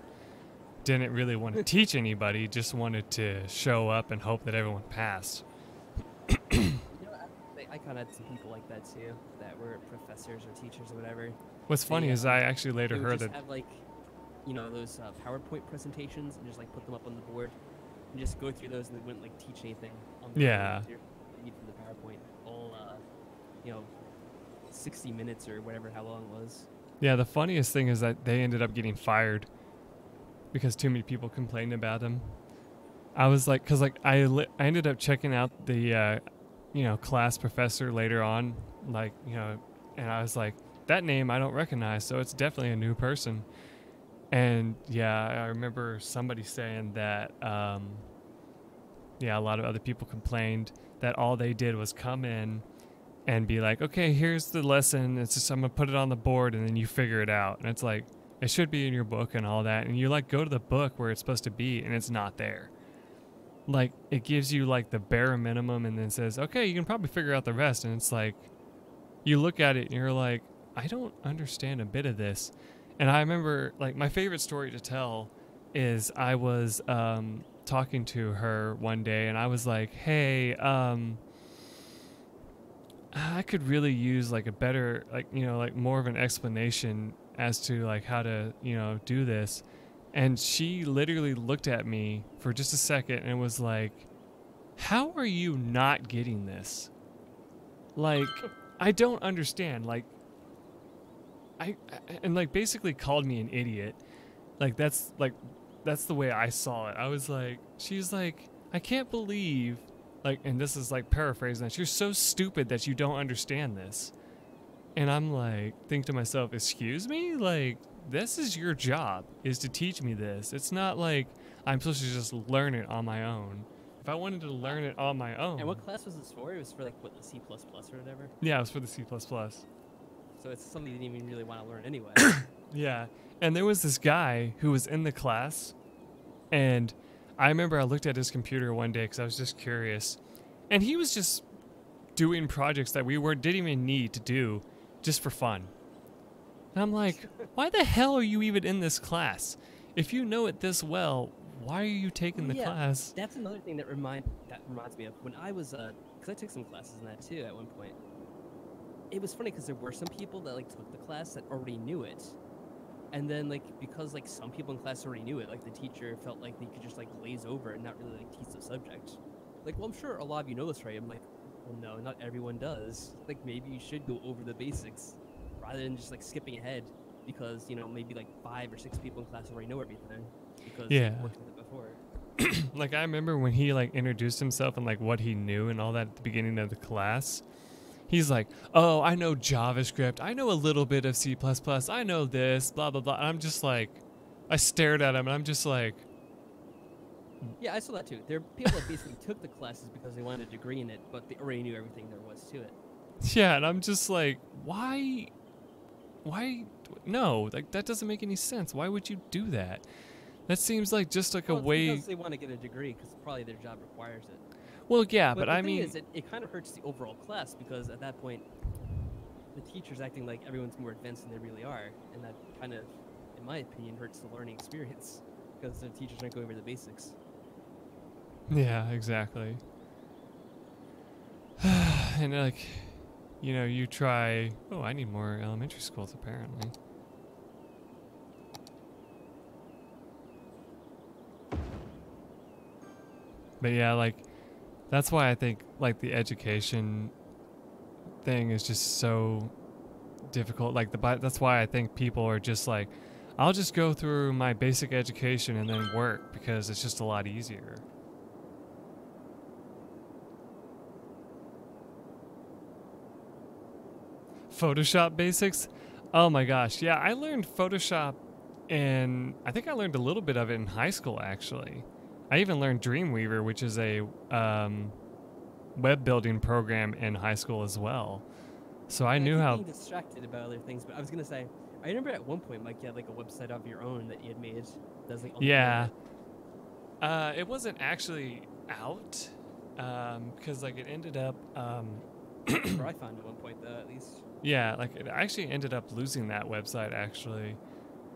didn't really want to teach anybody, just wanted to show up and hope that everyone passed. You know, I kind of had some people like that too, that were professors or teachers or whatever. What's funny is I actually later they would heard just that... have like, you know, those PowerPoint presentations and just like put them up on the board and just go through those and they wouldn't like teach anything on the Yeah. read from the PowerPoint all, you know, 60 minutes or whatever, how long it was. Yeah, the funniest thing is that they ended up getting fired because too many people complained about him. I was like, because like I ended up checking out the, you know, class professor later on, like, you know, and I was like, that name I don't recognize, so it's definitely a new person. And yeah, I remember somebody saying that, yeah, a lot of other people complained that all they did was come in and be like, okay, here's the lesson. It's just, I'm going to put it on the board and then you figure it out. And it's like, it should be in your book and all that. And you like go to the book where it's supposed to be and it's not there. Like it gives you like the bare minimum and then says, okay, you can probably figure out the rest. And it's like, you look at it and you're like, I don't understand a bit of this. And I remember like my favorite story to tell is I was talking to her one day and I was like, hey, I could really use like a better, like, you know, like more of an explanation as to like how to, you know, do this. And she literally looked at me for just a second and was like, how are you not getting this? Like, I don't understand. Like, and like basically called me an idiot. Like that's the way I saw it. I was like, she's like, I can't believe, like, and this is like paraphrasing that, you're so stupid that you don't understand this. And I'm like, think to myself, excuse me? Like, this is your job, is to teach me this. It's not like I'm supposed to just learn it on my own. If I wanted to learn it on my own. And what class was this for? It was for like, what, the C++ or whatever? Yeah, it was for the C++. So it's something you didn't even really want to learn anyway. Yeah. And there was this guy who was in the class, and I remember I looked at his computer one day because I was just curious, and he was just doing projects that we didn't even need to do just for fun. And I'm like, why the hell are you even in this class? If you know it this well, why are you taking the class? That's another thing that reminds me of when I was, because I took some classes in that too at one point. It was funny because there were some people that like took the class that already knew it, and then like because like some people in class already knew it, like the teacher felt like they could just like glaze over and not really like teach the subject. Like, well, I'm sure a lot of you know this, right? I'm like, well, no, not everyone does. Like, maybe you should go over the basics rather than just like skipping ahead because, you know, maybe like 5 or 6 people in class already know everything because Yeah. they've worked with it before. Like, I remember when he like introduced himself and like what he knew and all that at the beginning of the class. He's like, oh, I know JavaScript. I know a little bit of C++. I know this, blah, blah, blah. And I'm just like, I stared at him and I'm just like. Yeah, I saw that too. There are people that basically took the classes because they wanted a degree in it, but they already knew everything there was to it. Yeah, and I'm just like, why, no, like that doesn't make any sense. Why would you do that? That seems like just like Well, a it's way. because they want to get a degree because probably their job requires it. Well, yeah, but the I thing mean, is, it kind of hurts the overall class because at that point, the teacher's acting like everyone's more advanced than they really are, and that kind of, in my opinion, hurts the learning experience because the teachers aren't going over the basics. yeah, exactly. And like, you know, you try. Oh, I need more elementary schools apparently. But yeah, like, that's why I think like the education thing is just so difficult. Like that's why I think people are just like, I'll just go through my basic education and then work because it's just a lot easier. Photoshop basics. Oh my gosh. Yeah, I learned Photoshop and I think I learned a little bit of it in high school actually. I even learned Dreamweaver, which is a web building program in high school as well. So I knew keep how. being distracted about other things, but I was gonna say, I remember at one point, Mike, you had like a website of your own that you had made. That was like on the Yeah. internet. It wasn't actually out because like it ended up. Or I found at one point though, at least. Yeah, like it actually ended up losing that website actually,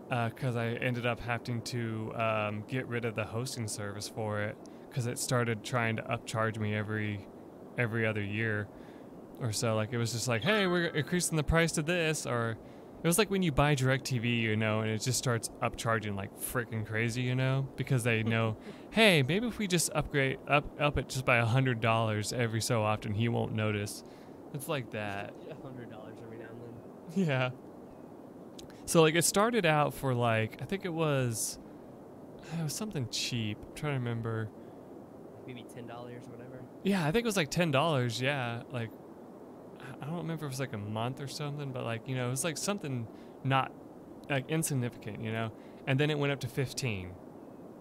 because I ended up having to get rid of the hosting service for it because it started trying to upcharge me every other year or so. Like it was just like, hey, we're increasing the price to this, or it was like when you buy DirecTV, you know, and it just starts upcharging like freaking crazy, you know, because they know, hey, maybe if we just up it just by $100 every so often, he won't notice. It's like that. $100 every now and then. Yeah. So like it started out for like I think it was something cheap. I'm trying to remember. Maybe $10 or whatever. Yeah, I think it was like $10. Yeah, like I don't remember if it was like a month or something, but like you know it was like something not like insignificant, you know. And then it went up to 15,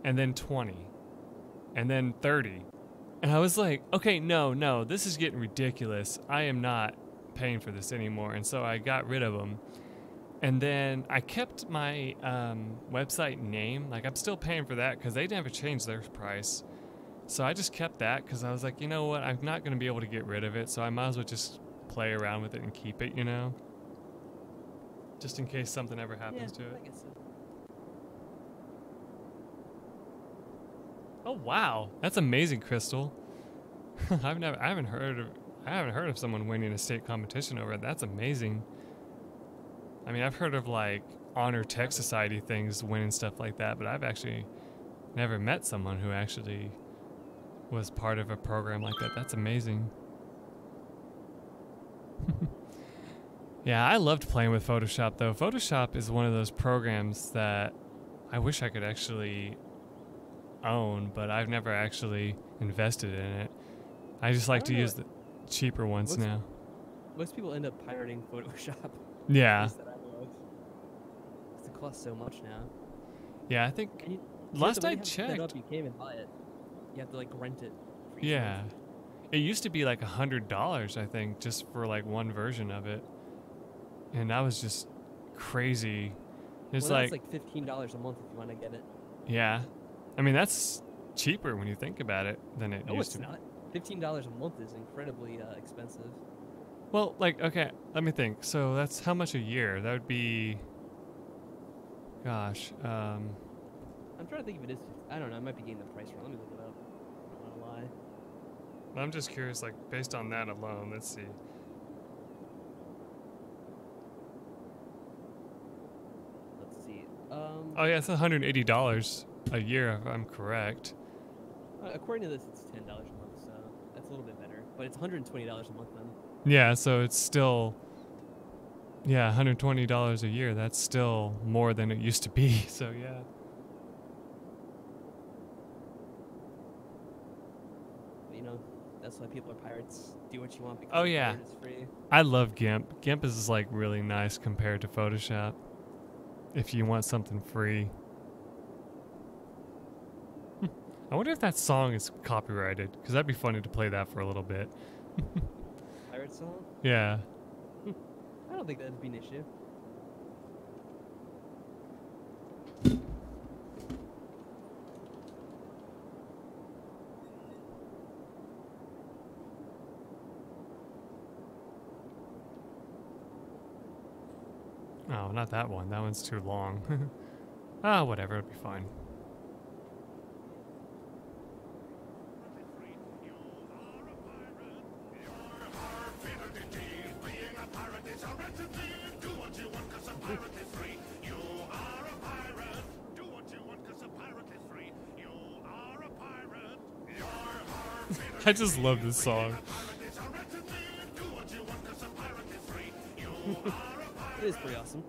and then 20, and then 30. And I was like, okay, no, this is getting ridiculous. I am not paying for this anymore. And so I got rid of them. And then I kept my website name. Like, I'm still paying for that because they never changed their price. So I just kept that because I was like, you know what? I'm not going to be able to get rid of it. So I might as well just play around with it and keep it, you know? Just in case something ever happens to it. I guess so. Oh wow, that's amazing, Crystal. I haven't heard of someone winning a state competition over it. That's amazing. I mean, I've heard of like Honor Tech Society things winning stuff like that, but I've actually never met someone who actually was part of a program like that. That's amazing. Yeah, I loved playing with Photoshop though. Photoshop is one of those programs that I wish I could actually own, but I've never actually invested in it. I just like to use the cheaper ones now. Most people end up pirating Photoshop. Yeah. That I know of. 'Cause it costs so much now. Yeah, I think And last I you have it set checked. up, you can't even buy it. You have to like rent it. For each Yeah. month. It used to be like $100, I think, just for like one version of it. And that was just crazy. It's Well, like, that's like $15 a month if you want to get it. yeah. I mean, that's cheaper when you think about it than it No, used it's to be. not. $15 a month is incredibly expensive. Well, like, okay, let me think. So that's how much a year? That would be, gosh, I'm trying to think if it is. I don't know. I might be getting the price wrong. Let me look it up. I don't want to lie. I'm just curious, like, based on that alone, let's see. Let's see. Oh, yeah, it's $180 a year, if I'm correct. According to this, it's $10 a month, so that's a little bit better. But it's $120 a month then. Yeah, so it's still, yeah, $120 a year. That's still more than it used to be, so yeah. But, you know, that's why people are pirates. Do what you want because Oh, the yeah. pirate is free. I love GIMP. GIMP is, like, really nice compared to Photoshop if you want something free. I wonder if that song is copyrighted, because that'd be funny to play that for a little bit. Pirate song? Yeah. I don't think that'd be an issue. Oh, not that one. That one's too long. Ah, whatever. It'll be fine. I just love this song. It is pretty awesome.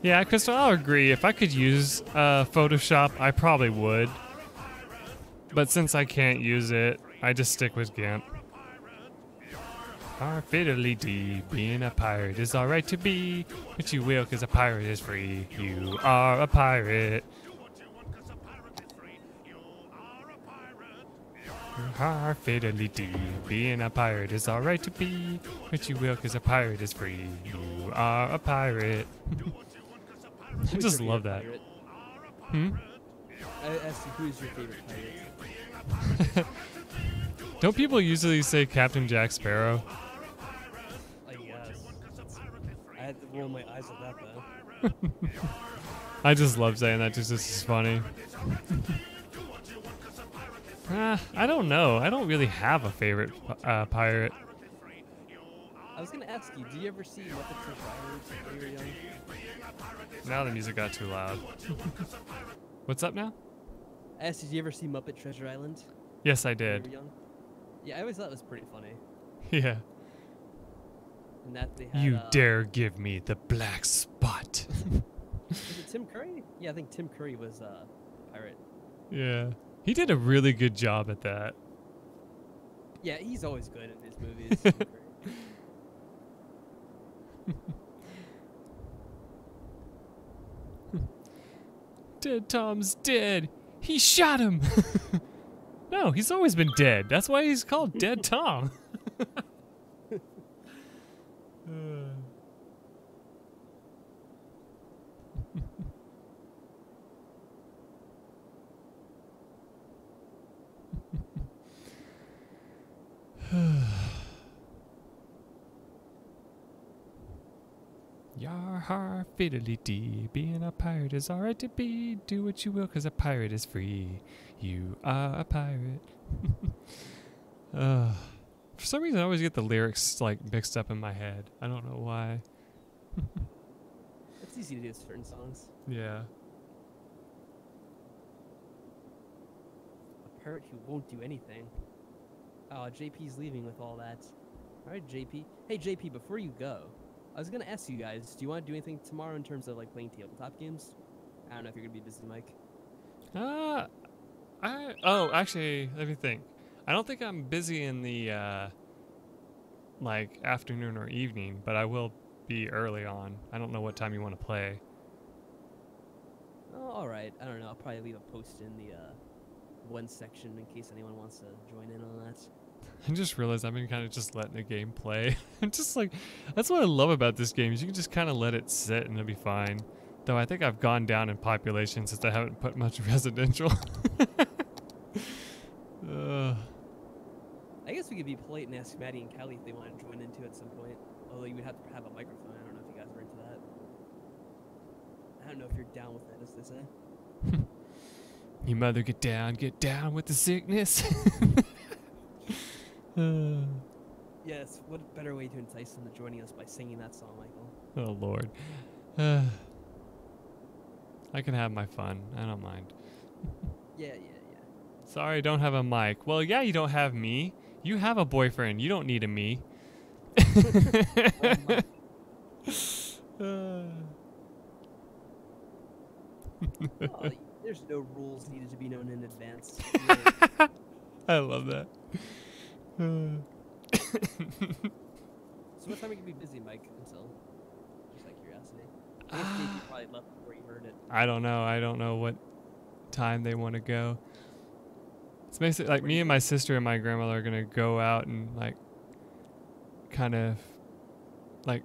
Yeah, Crystal, I'll agree. If I could use Photoshop, I probably would. But since I can't use it, I just stick with GIMP. Our fiddly dee, being a pirate is alright to be, but you will 'cause a pirate is free. You are a pirate. Our fiddly dee, being a pirate is alright to be, but you will 'cause a pirate is free. You are a pirate. I just love that. Hmm? I asked you, who's your favorite pirate? Don't people usually say Captain Jack Sparrow? I guess. I had to roll my eyes at that though. I just love saying that, just this is funny. I don't know. I don't really have a favorite pirate. I was gonna ask you, do you ever see Muppet Treasure Island when you were young? Now the music got too loud. What's up now? I asked you, did you ever see Muppet Treasure Island Yes, I when you did. were young? Yeah, I always thought it was pretty funny. Yeah. And that they had, You dare give me the black spot. Was it Tim Curry? Yeah, I think Tim Curry was pirate. Yeah. He did a really good job at that. Yeah, he's always good in his movies. Tim Curry. Dead Tom's dead. He shot him. No, he's always been dead. That's why he's called Dead Tom. Yar har fiddly dee, being a pirate is alright to be. Do what you will, 'cause a pirate is free. You are a pirate. For some reason, I always get the lyrics like mixed up in my head. I don't know why. It's easy to do with certain songs. Yeah. A pirate who won't do anything. Oh, JP's leaving with all that. Alright, JP. Hey, JP, before you go, I was gonna ask you guys, do you want to do anything tomorrow in terms of like playing tabletop games? I don't know if you're gonna be busy, Mike. Actually, let me think. I don't think I'm busy in the like afternoon or evening, but I will be early on. I don't know what time you want to play. Oh, alright. I don't know. I'll probably leave a post in the one section in case anyone wants to join in on that. I just realized I've been kind of just letting the game play. I'm just like, that's what I love about this game is you can just kind of let it sit and it'll be fine. Though I think I've gone down in population since I haven't put much residential. I guess we could be polite and ask Maddie and Callie if they want to join into it at some point. Although you would have to have a microphone. I don't know if you guys are into that. I don't know if you're down with that, as they say. You mother get down with the sickness. Yes, what better way to entice them to joining us by singing that song, Michael? Oh, Lord. I can have my fun. I don't mind. Yeah. Sorry, I don't have a mic. Well, yeah, you don't have me. You have a boyfriend. You don't need a me. Oh, there's no rules needed to be known in advance. I love that. So what time are you going to be busy, Mike, until? Just like curiosity. I guess you probably left before you heard it. I don't know. I don't know what time they want to go. It's basically like me and my sister and my grandmother are going to go out and like kind of like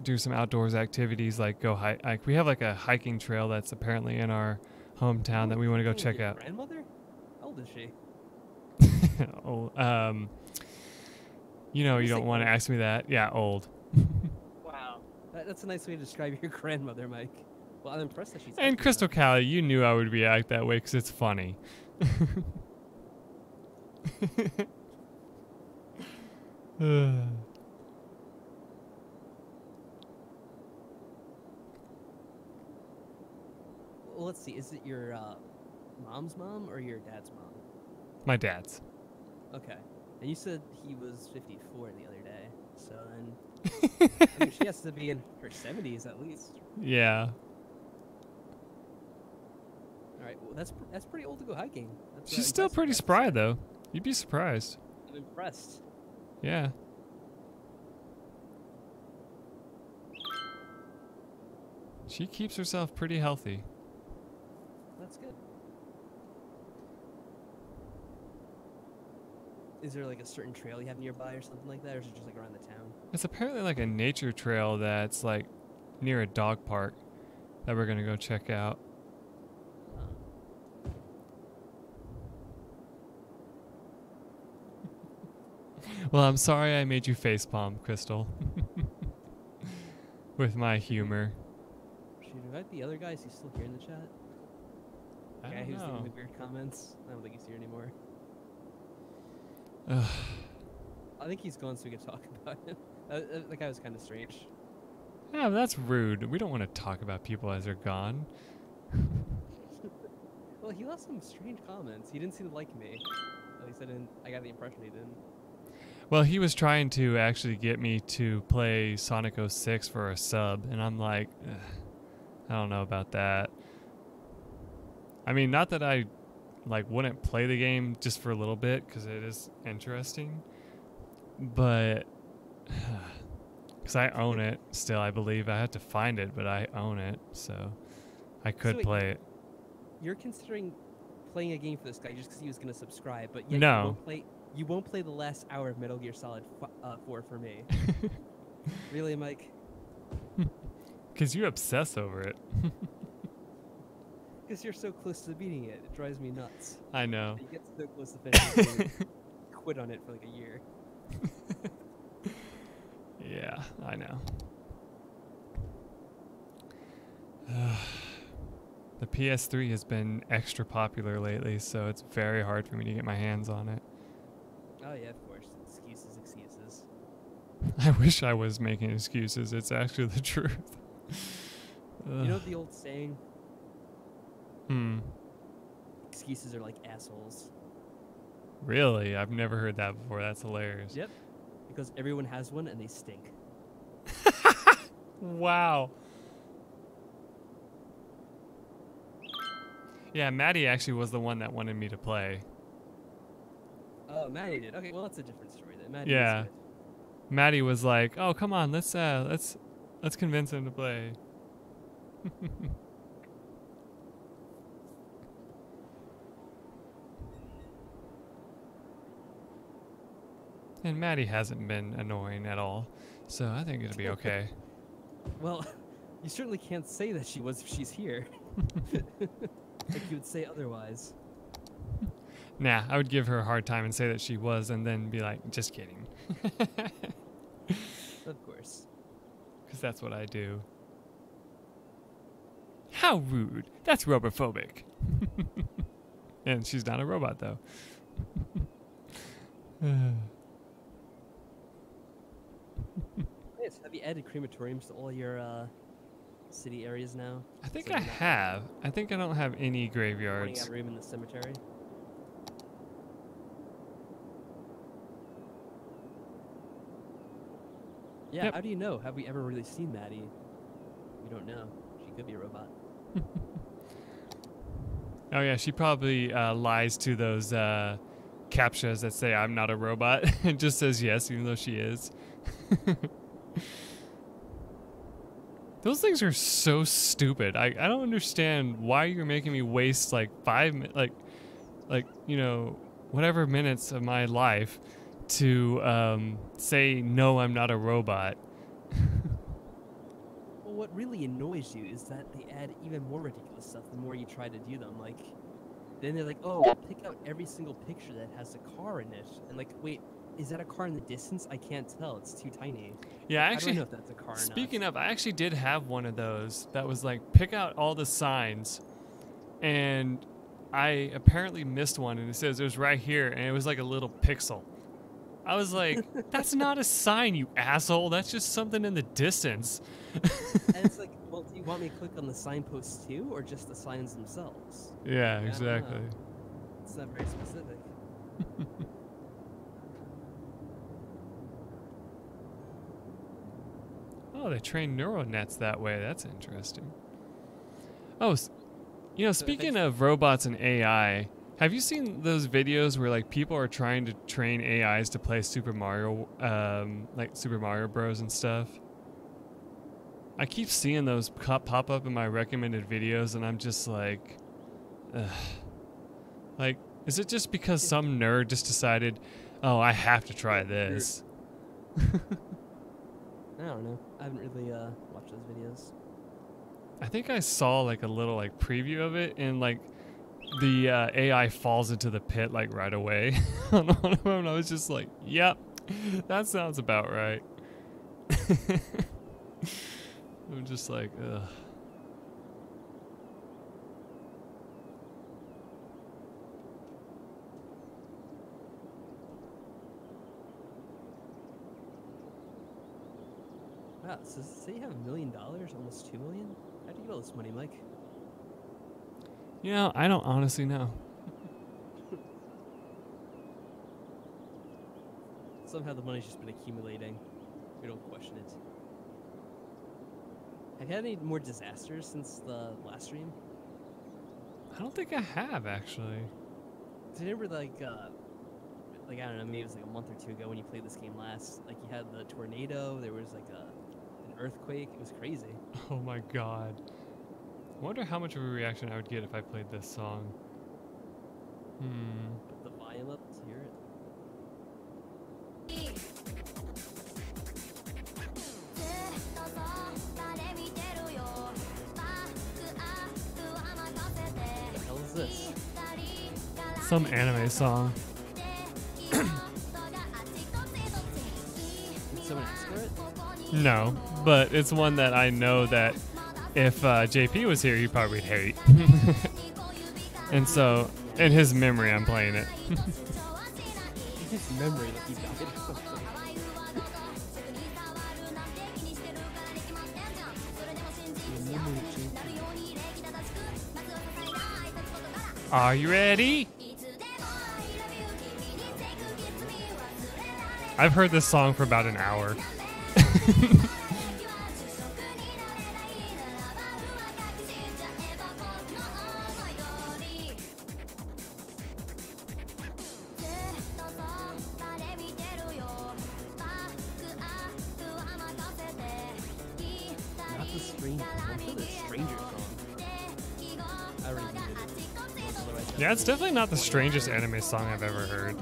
do some outdoors activities, like go hike. Like we have like a hiking trail that's apparently in our hometown that we want to go check out. Grandmother? How old is she? You know, you don't want to ask me that. Yeah, old. Wow. That's a nice way to describe your grandmother, Mike. Well, I'm impressed that she's... And Crystal Callie, you knew I would react that way because it's funny. Well, let's see. Is it your mom's mom or your dad's mom? My dad's. Okay. And you said he was 54 the other day. So then... I mean, she has to be in her 70s at least. Yeah. All right, well that's pretty old to go hiking. That's, She's still impressive, pretty I have to spry say. though. You'd be surprised. I'm impressed. Yeah. She keeps herself pretty healthy. That's good. Is there like a certain trail you have nearby or something like that, or is it just like around the town? It's apparently like a nature trail that's like near a dog park that we're gonna go check out. Well, I'm sorry I made you facepalm, Crystal. With my humor. Should we invite the other guy? Is he still here in the chat? I Guy don't who's leaving know. the weird comments. I don't think he's here anymore. Ugh. I think he's gone so we can talk about him. That guy was kind of strange. Yeah, but that's rude. We don't want to talk about people as they're gone. Well, he left some strange comments. He didn't seem to like me. At least I got the impression he didn't. Well, he was trying to actually get me to play Sonic 06 for a sub, and I'm like, ugh, I don't know about that. I mean, not that I like wouldn't play the game just for a little bit because it is interesting, but because I own it still, I believe I have to find it, but I own it, so I could wait, play it. You're considering playing a game for this guy just because he was going to subscribe, but yet No. you won't play the last hour of Metal Gear Solid 4 for me. Really, Mike? Because you obsess over it. Because you're so close to beating it. It drives me nuts. I know. You get so close to finishing it, you quit on it for like a year. Yeah, I know. The PS3 has been extra popular lately, so it's very hard for me to get my hands on it. Oh yeah, of course. Excuses. I wish I was making excuses. It's actually the truth. You know the old saying? Excuses are like assholes. Really? I've never heard that before. That's hilarious. Yep. Because everyone has one and they stink. Wow. Yeah, Maddie actually was the one that wanted me to play. Oh, Maddie did. Okay, well that's a different story then. Maddie Yeah. is good. Maddie was like, "Oh, come on, let's convince him to play." And Maddie hasn't been annoying at all, so I think it'll be okay. Well, you certainly can't say that she was if she's here. Like you would say otherwise. Nah, I would give her a hard time and say that she was, and then be like, "Just kidding," Of course. because that's what I do. How rude! That's robophobic. And she's not a robot, though. Yes, have you added crematoriums to all your city areas now? I think So I you're not have. I think I don't have any Running graveyards. out of room in the cemetery. Yeah, Yep. how do you know? Have we ever really seen Maddie? We don't know. She could be a robot. Oh yeah, she probably lies to those captchas that say I'm not a robot and just says yes, even though she is. Those things are so stupid. I don't understand why you're making me waste like 5 minutes, like you know, whatever minutes of my life to say no, I'm not a robot. Well, what really annoys you is that they add even more ridiculous stuff the more you try to do them. Like, then they're like, oh, pick out every single picture that has a car in it. And like, wait, is that a car in the distance? I can't tell. It's too tiny. Yeah, I actually, don't know if that's a car or speaking not. of, I actually did have one of those that was like, pick out all the signs, and I apparently missed one, and it says it was right here, and it was like a little pixel. I was like, that's not a sign, you asshole. That's just something in the distance. And it's like, well, do you want me to click on the signposts too, or just the signs themselves? Yeah, I don't exactly. know. It's not very specific. Oh, they train neural nets that way. That's interesting. Oh, You know, speaking of robots and AI, have you seen those videos where like people are trying to train AIs to play Super Mario, like Super Mario Bros. And stuff? I keep seeing those pop up in my recommended videos, and I'm just like, ugh. Like, is it just because some nerd just decided, oh, I have to try this? I don't know. I haven't really watched those videos. I think I saw like a little like preview of it, and like the AI falls into the pit like right away on one of them. And I was just like, yep, that sounds about right. I'm just like, ugh. Wow, so say you have $1 million, almost $2 million? How'd you get all this money, Mike? You know, I don't honestly know. Somehow the money's just been accumulating. We don't question it. Have you had any more disasters since the last stream? I don't think I have actually. Do you remember like I don't know, maybe it was like a month or two ago when you played this game last. Like you had the tornado, there was like an earthquake. It was crazy. Oh my god. I wonder how much of a reaction I would get if I played this song. Put the volume up to hear it. What the hell is this? Some anime song. Did someone ask for it? No, but it's one that I know that if JP was here, he'd probably hate. And so, in his memory, I'm playing it. His memory that he got it. Are you ready? I've heard this song for about an hour. Not the stranger. I'm sure the stranger song. I already knew it. Yeah, it's definitely not the strangest anime song I've ever heard.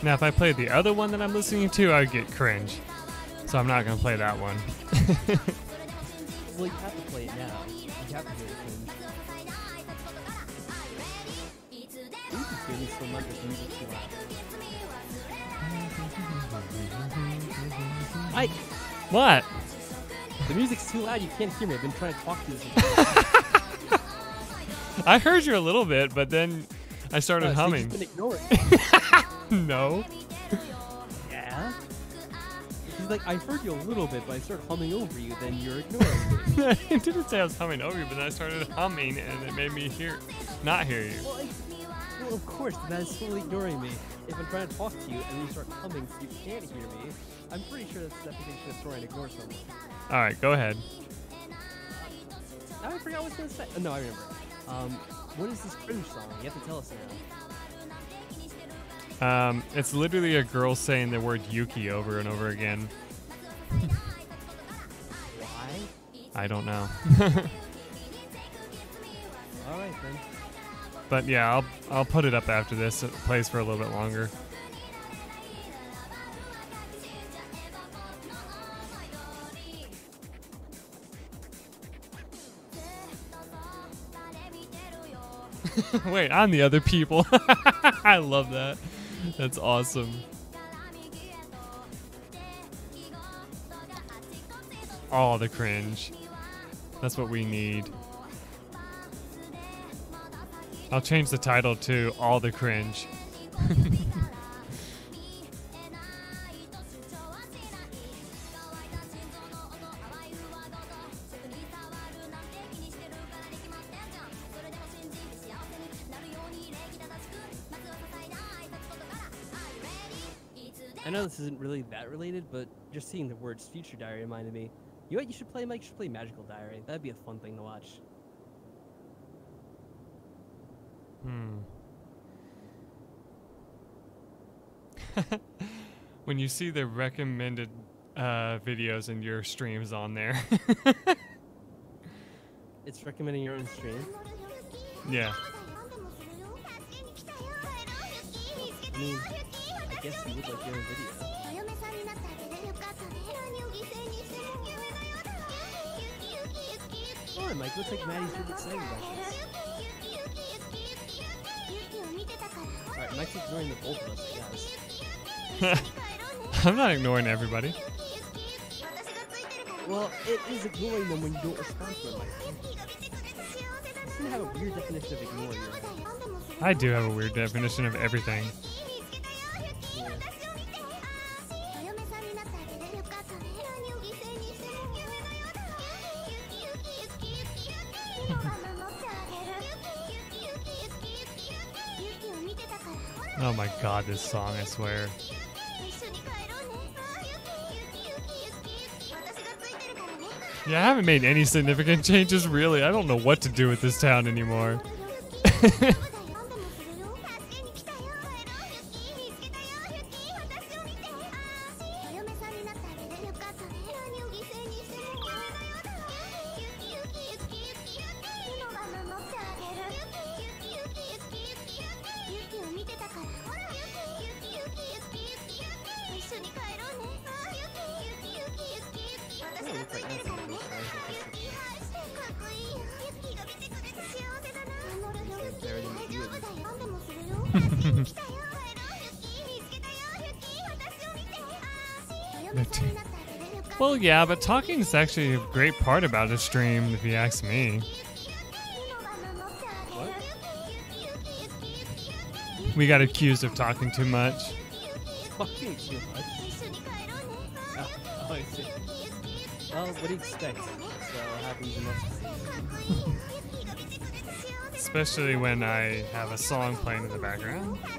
Now, if I played the other one that I'm listening to, I'd get cringe. So I'm not going to play that one. Well, you have to play it now. You have to hear the cringe. You can hear me so much with music too loud. Mike! What? The music's too loud, you can't hear me. I've been trying to talk to you. I heard you a little bit, but then I started humming. So you've been ignoring. No. Yeah? He's like, I heard you a little bit, but I started humming over you, then you're ignoring me. I didn't say I was humming over you, but then I started humming, and it made me not hear you. Well, of course, that is totally ignoring me. If I'm trying to talk to you and you start humming so you can't hear me, I'm pretty sure that's the definition of trying to ignore someone. All right, go ahead. Now I forgot what I was going to say. Oh, no, I remember. What is this cringe song? You have to tell us now. It's literally a girl saying the word Yuki over and over again. Why? I don't know. All right, then. But yeah, I'll put it up after this. It plays for a little bit longer. Wait, I'm the other people. I love that. That's awesome. All the cringe. That's what we need. I'll change the title to All the Cringe. I know this isn't really that related, but just seeing the words Future Diary reminded me. You know what you should play, Mike? You should play Magical Diary. That'd be a fun thing to watch. When you see the recommended videos in your streams on there. It's recommending your own stream. Yeah. I mean, I guess you would like your own video. Come on, Mike. Looks like Maddie's really excited about this. Alright, Mike's ignoring the both of us, I guess. I'm not ignoring everybody. Well, it is ignoring them when you don't respond to them, Mike. You have a weird definition of ignore, you're right. I do have a weird definition of everything. Yeah. Oh my god, this song, I swear. Yeah, I haven't made any significant changes, really. I don't know what to do with this town anymore. Well, yeah, but talking is actually a great part about a stream, if you ask me. We got accused of talking too much. Talking too much? Oh, I see. Well, what do you expect? So happens in this. Especially when I have a song playing in the background. What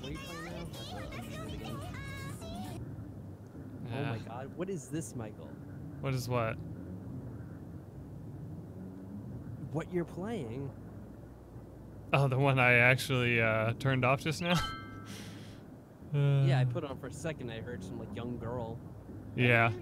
are you playing now? Oh my god, what is this, Michael? What is what? What you're playing? Oh, the one I actually turned off just now? Yeah, I put it on for a second. I heard some like young girl. Yeah.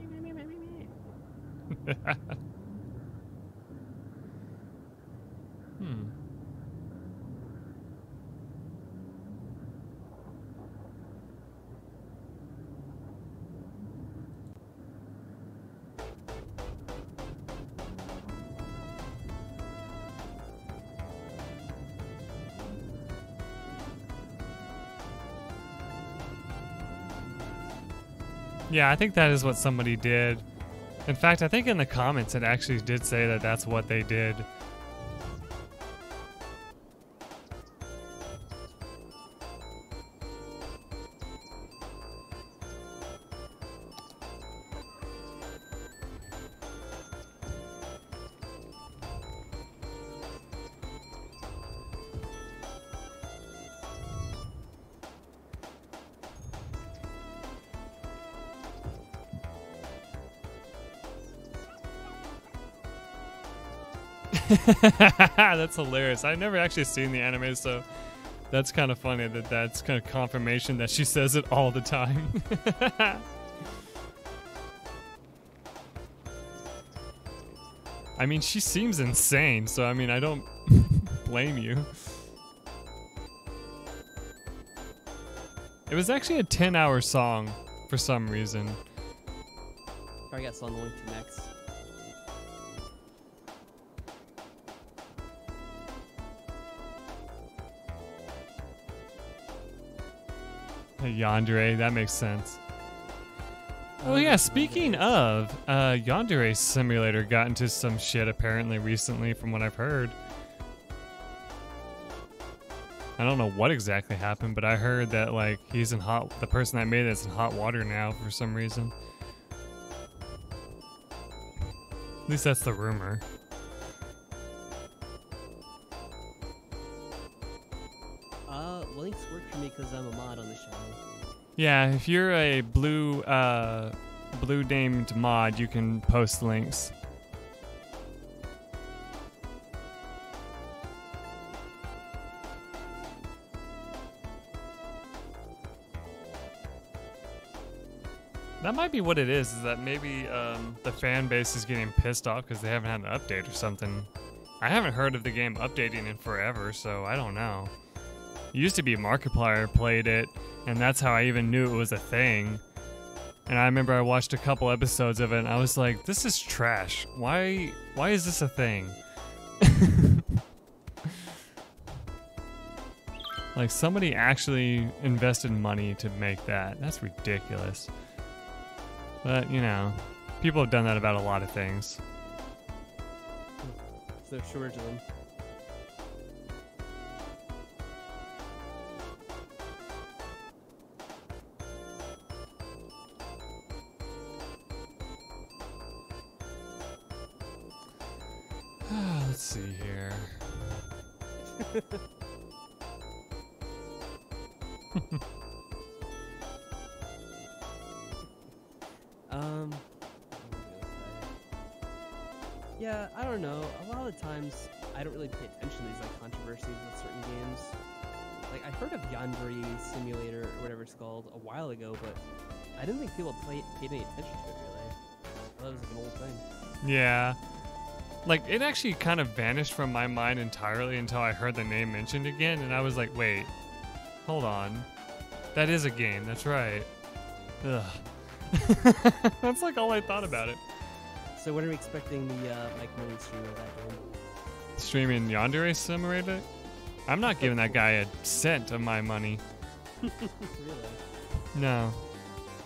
Yeah, I think that is what somebody did. In fact, I think in the comments it actually did say that that's what they did. That's hilarious. I've never actually seen the anime, so that's kind of funny that that's kind of confirmation that she says it all the time. I mean, she seems insane, so I mean, I don't blame you. It was actually a 10-hour song for some reason. I got something to link to next. Yandere, that makes sense. Oh yeah, speaking of, Yandere Simulator got into some shit apparently recently from what I've heard. I don't know what exactly happened, but I heard that like he's in the person that made it's in hot water now for some reason. At least that's the rumor. Links links work for me because I'm a mod on the channel. Yeah, if you're a blue named mod, you can post links. That might be what it is that maybe the fan base is getting pissed off because they haven't had an update or something. I haven't heard of the game updating in forever, so I don't know. It used to be Markiplier played it, and that's how I even knew it was a thing. And I remember I watched a couple episodes of it, and I was like, this is trash. Why is this a thing? Like, somebody actually invested money to make that. That's ridiculous. But, you know, people have done that about a lot of things. So shortage of them. Let's see here. Yeah, I don't know. A lot of the times, I don't really pay attention to these like controversies with certain games. Like, I heard of Yandere Simulator or whatever it's called a while ago, but I didn't think people paid any attention to it really. I thought it was like an old thing. Yeah. Like, it actually kind of vanished from my mind entirely until I heard the name mentioned again, and I was like, wait, hold on. That is a game, that's right. Ugh. That's like all I thought about it. So when are we expecting the Mike Money stream of that game? Streaming Yandere Simulator? I'm not giving that guy a cent of my money. Really? No.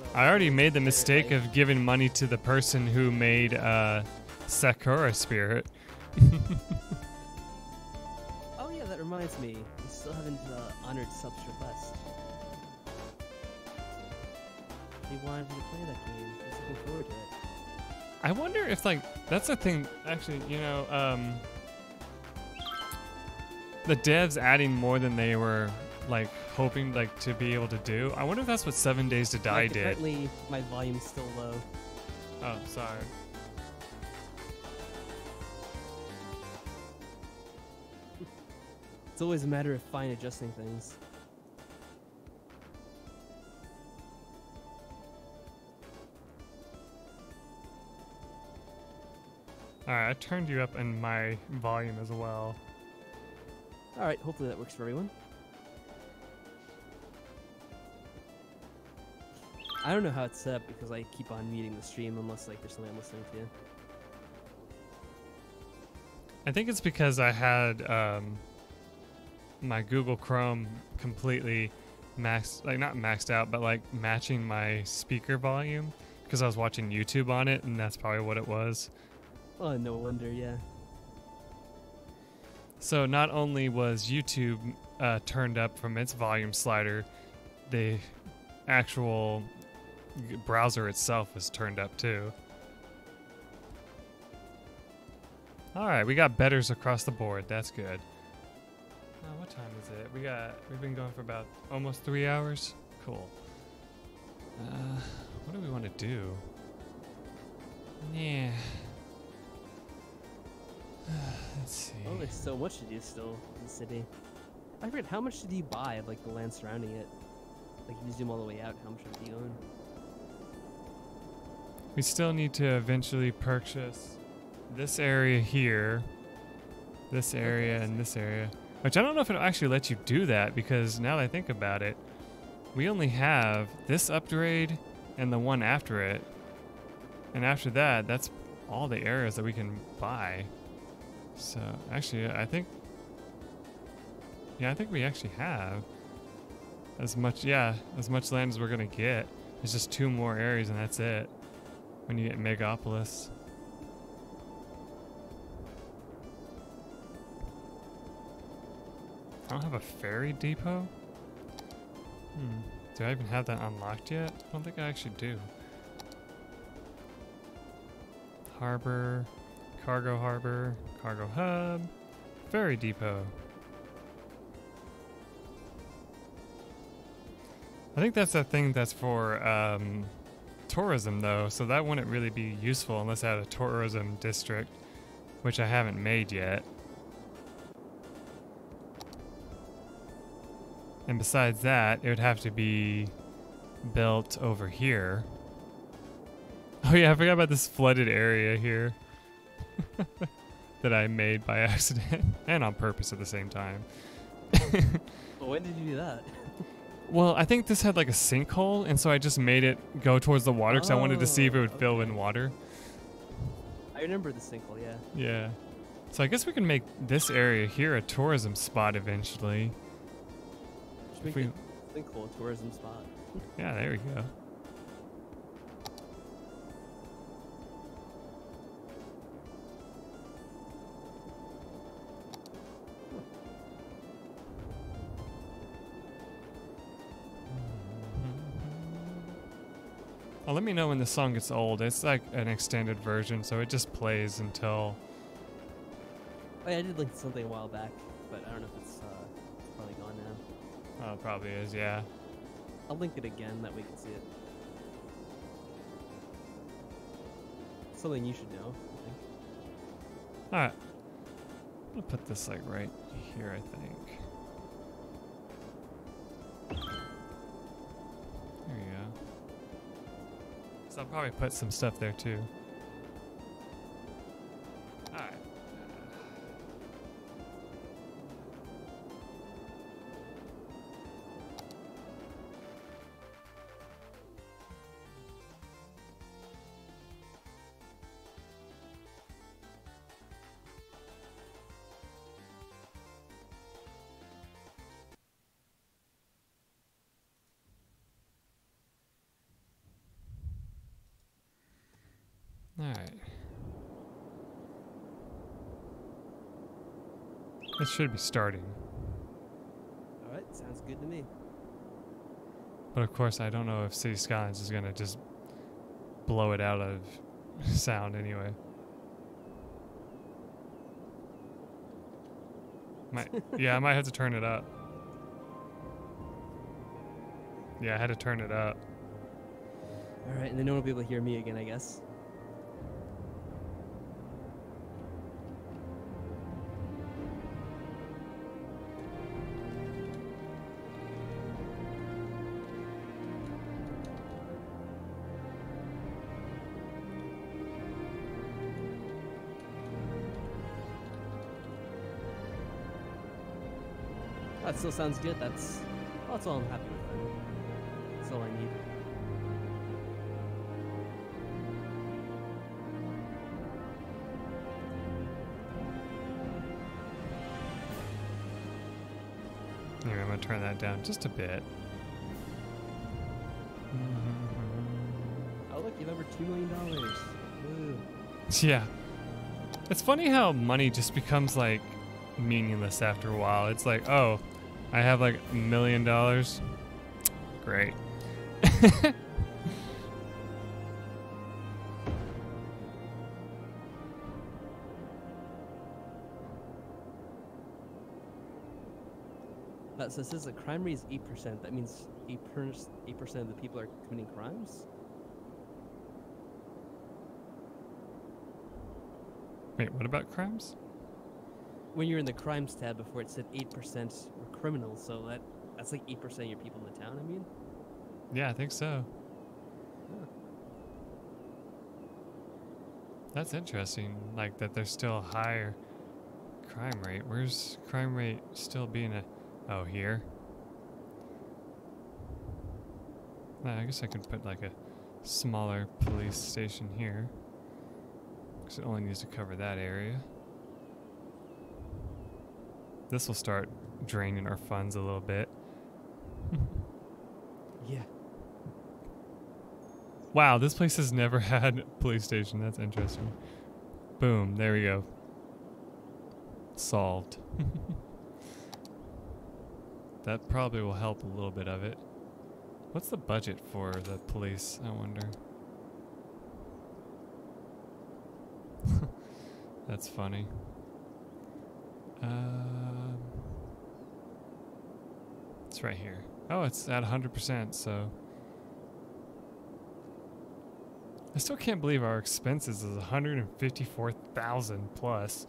Well, I already made the fair, mistake right? of giving money to the person who made Sakura Spirit. Oh yeah, that reminds me. We still haven't honored Sub's request. He wanted to play that game. He's looking forward to it. I wonder if, like, that's the thing, actually, you know, the devs adding more than they were, like, hoping, like, to be able to do. I wonder if that's what 7 Days to Die Like, did. apparently, my volume's still low. Oh, sorry. It's always a matter of fine adjusting things. Alright, I turned you up in my volume as well. Alright, hopefully that works for everyone. I don't know how it's set up because I keep on muting the stream unless like there's something I'm listening to. I think it's because I had my Google Chrome completely maxed, like not maxed out, but like matching my speaker volume because I was watching YouTube on it, and that's probably what it was. Oh, no wonder, yeah. So not only was YouTube turned up from its volume slider, the actual browser itself was turned up too. Alright, we got betters across the board. That's good. What time is it? We've been going for about almost 3 hours. Cool. What do we want to do? Yeah. Let's see. Oh, there's so much to do still in the city. I forget, how much did you buy of like the land surrounding it? Like if you zoom all the way out, how much would you own? We still need to eventually purchase this area here, this area, and this area. Which I don't know if it'll actually let you do that, because now that I think about it, we only have this upgrade and the one after it. And after that, that's all the areas that we can buy. So, actually, I think we actually have as much land as we're going to get. There's just 2 more areas and that's it when you get Megapolis. I don't have a ferry depot? Do I even have that unlocked yet? I don't think I actually do. Harbor, cargo hub, ferry depot. I think that's a thing that's for tourism, though, so that wouldn't really be useful unless I had a tourism district, which I haven't made yet. And besides that, it would have to be built over here. Oh yeah, I forgot about this flooded area here that I made by accident and on purpose at the same time. Well, when did you do that? Well, I think this had like a sinkhole, and so I just made it go towards the water because I wanted to see if it would fill in water. I remember the sinkhole, yeah. Yeah. So I guess we can make this area here a tourism spot eventually. Should make it sinkhole a tourism spot. Yeah, there we go. Oh, let me know when the song gets old. It's like an extended version, so it just plays until... Oh yeah, I did link to something a while back, but I don't know if it's probably gone now. Oh, it probably is, yeah. I'll link it again, that we can see it. Something you should know, I think. Alright. I'm gonna put this like right here, I think. There you go. So I'll probably put some stuff there too. Alright. Alright. It should be starting. Alright, sounds good to me. But of course, I don't know if City Skylines is gonna just blow it out of sound anyway. Yeah, I might have to turn it up. Yeah, I had to turn it up. Alright, and then no one will be able to hear me again, I guess. That still sounds good. That's all I'm happy with. Then. That's all I need. Anyway, I'm gonna turn that down just a bit. Oh look, you've over $2 million. Woo. Yeah. It's funny how money just becomes like meaningless after a while. It's like, oh, I have like $1 million. Great. So it says the crime rate is 8%. That means 8% of the people are committing crimes? Wait, what about crimes? When you're in the crimes tab before, it said 8% were criminals, so that's like 8% of your people in the town, I mean? Yeah, I think so. Huh. That's interesting, like that there's still a higher crime rate. Where's crime rate still being a... Oh, here? I guess I could put like a smaller police station here, because it only needs to cover that area. This will start draining our funds a little bit. Yeah. Wow, this place has never had a police station. That's interesting. Boom, there we go. Solved. That probably will help a little bit of it. What's the budget for the police, I wonder? That's funny. It's right here. Oh, it's at 100%, so. I still can't believe our expenses is 154,000 plus.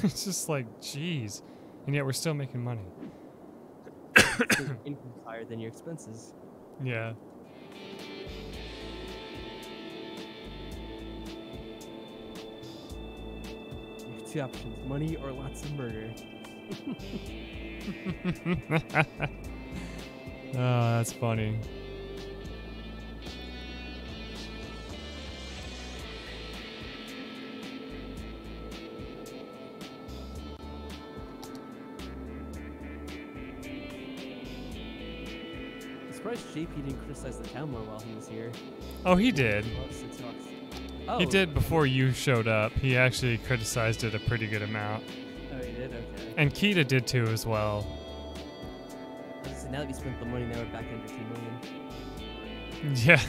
It's just like, geez. And yet we're still making money. Your income's higher than your expenses. Yeah. You have two options: money or lots of murder. Oh, that's funny. I'm surprised JP didn't criticize the town more while he was here. Oh, he did. Well, $6. Oh, He did before you showed up. He actually criticized it a pretty good amount. Oh, he did? Okay. And Kita did too as well. So now that we spent the money, now we're back under 2 million. Yeah.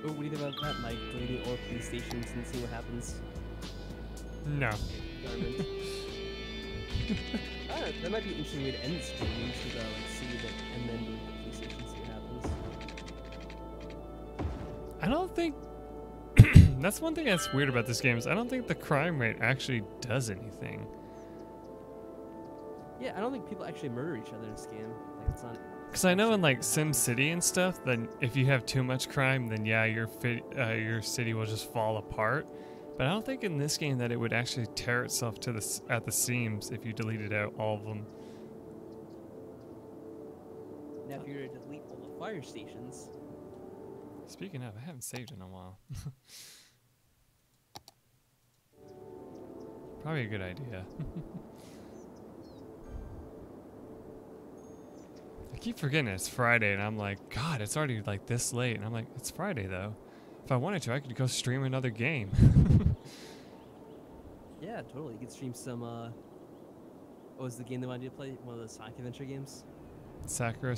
Oh, what do you think about that, Mike? Deleting all police stations and see what happens? No. Government. I don't know, that might be an interesting way to end the stream. You should like save it and then delete the police station, see what happens. I don't think that's one thing that's weird about this game is I don't think the crime rate actually does anything. Yeah, I don't think people actually murder each other in this game. Like it's not. Because I know in like Sim City and stuff, then if you have too much crime, then yeah, your city will just fall apart. But I don't think in this game that it would actually tear itself to at the seams if you deleted out all of them. Now, if you were to delete all the fire stations, Speaking of, I haven't saved in a while. Probably a good idea. I keep forgetting it's Friday, and I'm like, God, it's already like this late. And I'm like, it's Friday though. If I wanted to, I could go stream another game. yeah, totally. You could stream some. What was the game they wanted you to play? One of those Sonic Adventure games. Sakura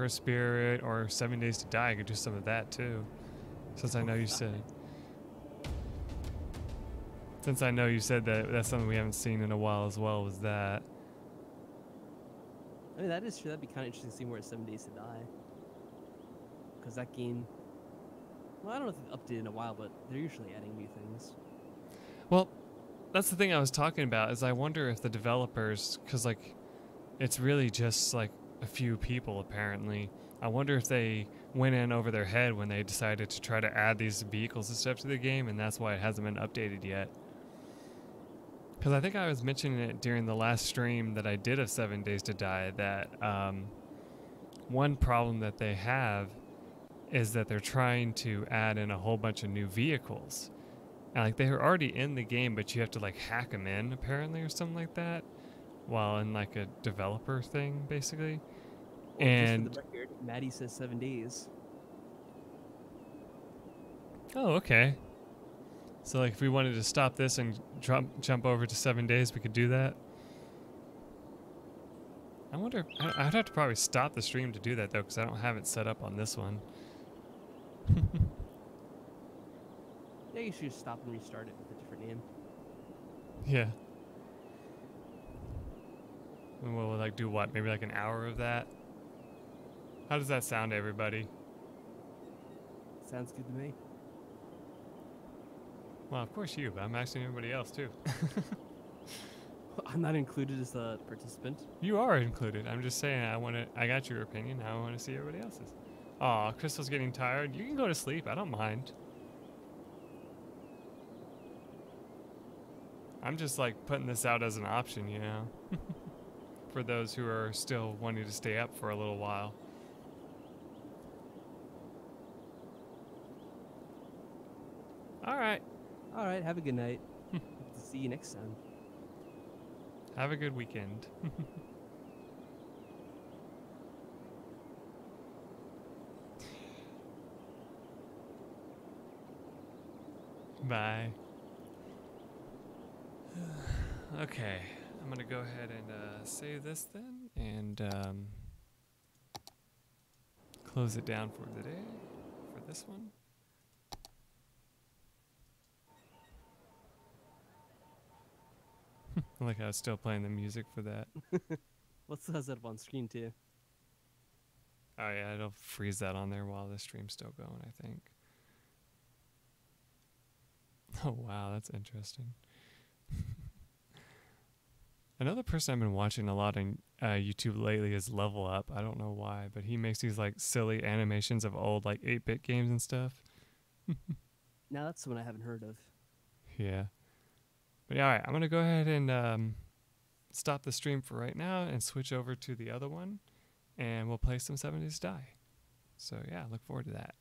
Spirit or 7 Days to Die. I could do some of that too. Since I know you said. Since I know you said that that's something we haven't seen in a while as well. Was that? I mean, that is true. That'd be kind of interesting to see more at 7 Days to Die. Because that game. Well, I don't know if they've updated in a while, but they're usually adding new things. Well, that's the thing I was talking about. Is I wonder if the developers, because like. It's really just like a few people apparently. I wonder if they went in over their head when they decided to try to add these vehicles and stuff to the game, and that's why it hasn't been updated yet. Because I think I was mentioning it during the last stream that I did of 7 Days to Die, that one problem that they have is that they're trying to add in a whole bunch of new vehicles. And like they're already in the game, but you have to like hack them in apparently or something like that. While in like a developer thing, basically. Well, and just for the record, Maddie says 7 days. Oh, okay. So like if we wanted to stop this and jump over to 7 days, we could do that. I wonder. I'd have to probably stop the stream to do that though, because I don't have it set up on this one. Yeah, you should just stop and restart it with a different name. Yeah. And we'll like do what? Maybe like an hour of that? How does that sound to everybody? Sounds good to me. Well, of course you, but I'm asking everybody else too. I'm not included as a participant. You are included. I'm just saying I got your opinion. I want to see everybody else's. Aw, Crystal's getting tired. You can go to sleep. I don't mind. I'm just like putting this out as an option, you know? For those who are still wanting to stay up for a little while. All right. All right, have a good night. See you next time. Have a good weekend. Bye. Okay. I'm going to go ahead and save this then. And close it down for the day for this one. I like how it's still playing the music for that. What's that up on screen too? Oh yeah, it'll freeze that on there while the stream's still going, I think. Oh wow, that's interesting. Another person I've been watching a lot on YouTube lately is Level Up. I don't know why, but he makes these like silly animations of old like 8-bit games and stuff. Now that's someone I haven't heard of. Yeah. But yeah, all right, I'm going to go ahead and stop the stream for right now and switch over to the other one, and we'll play some 70s Die. So yeah, look forward to that.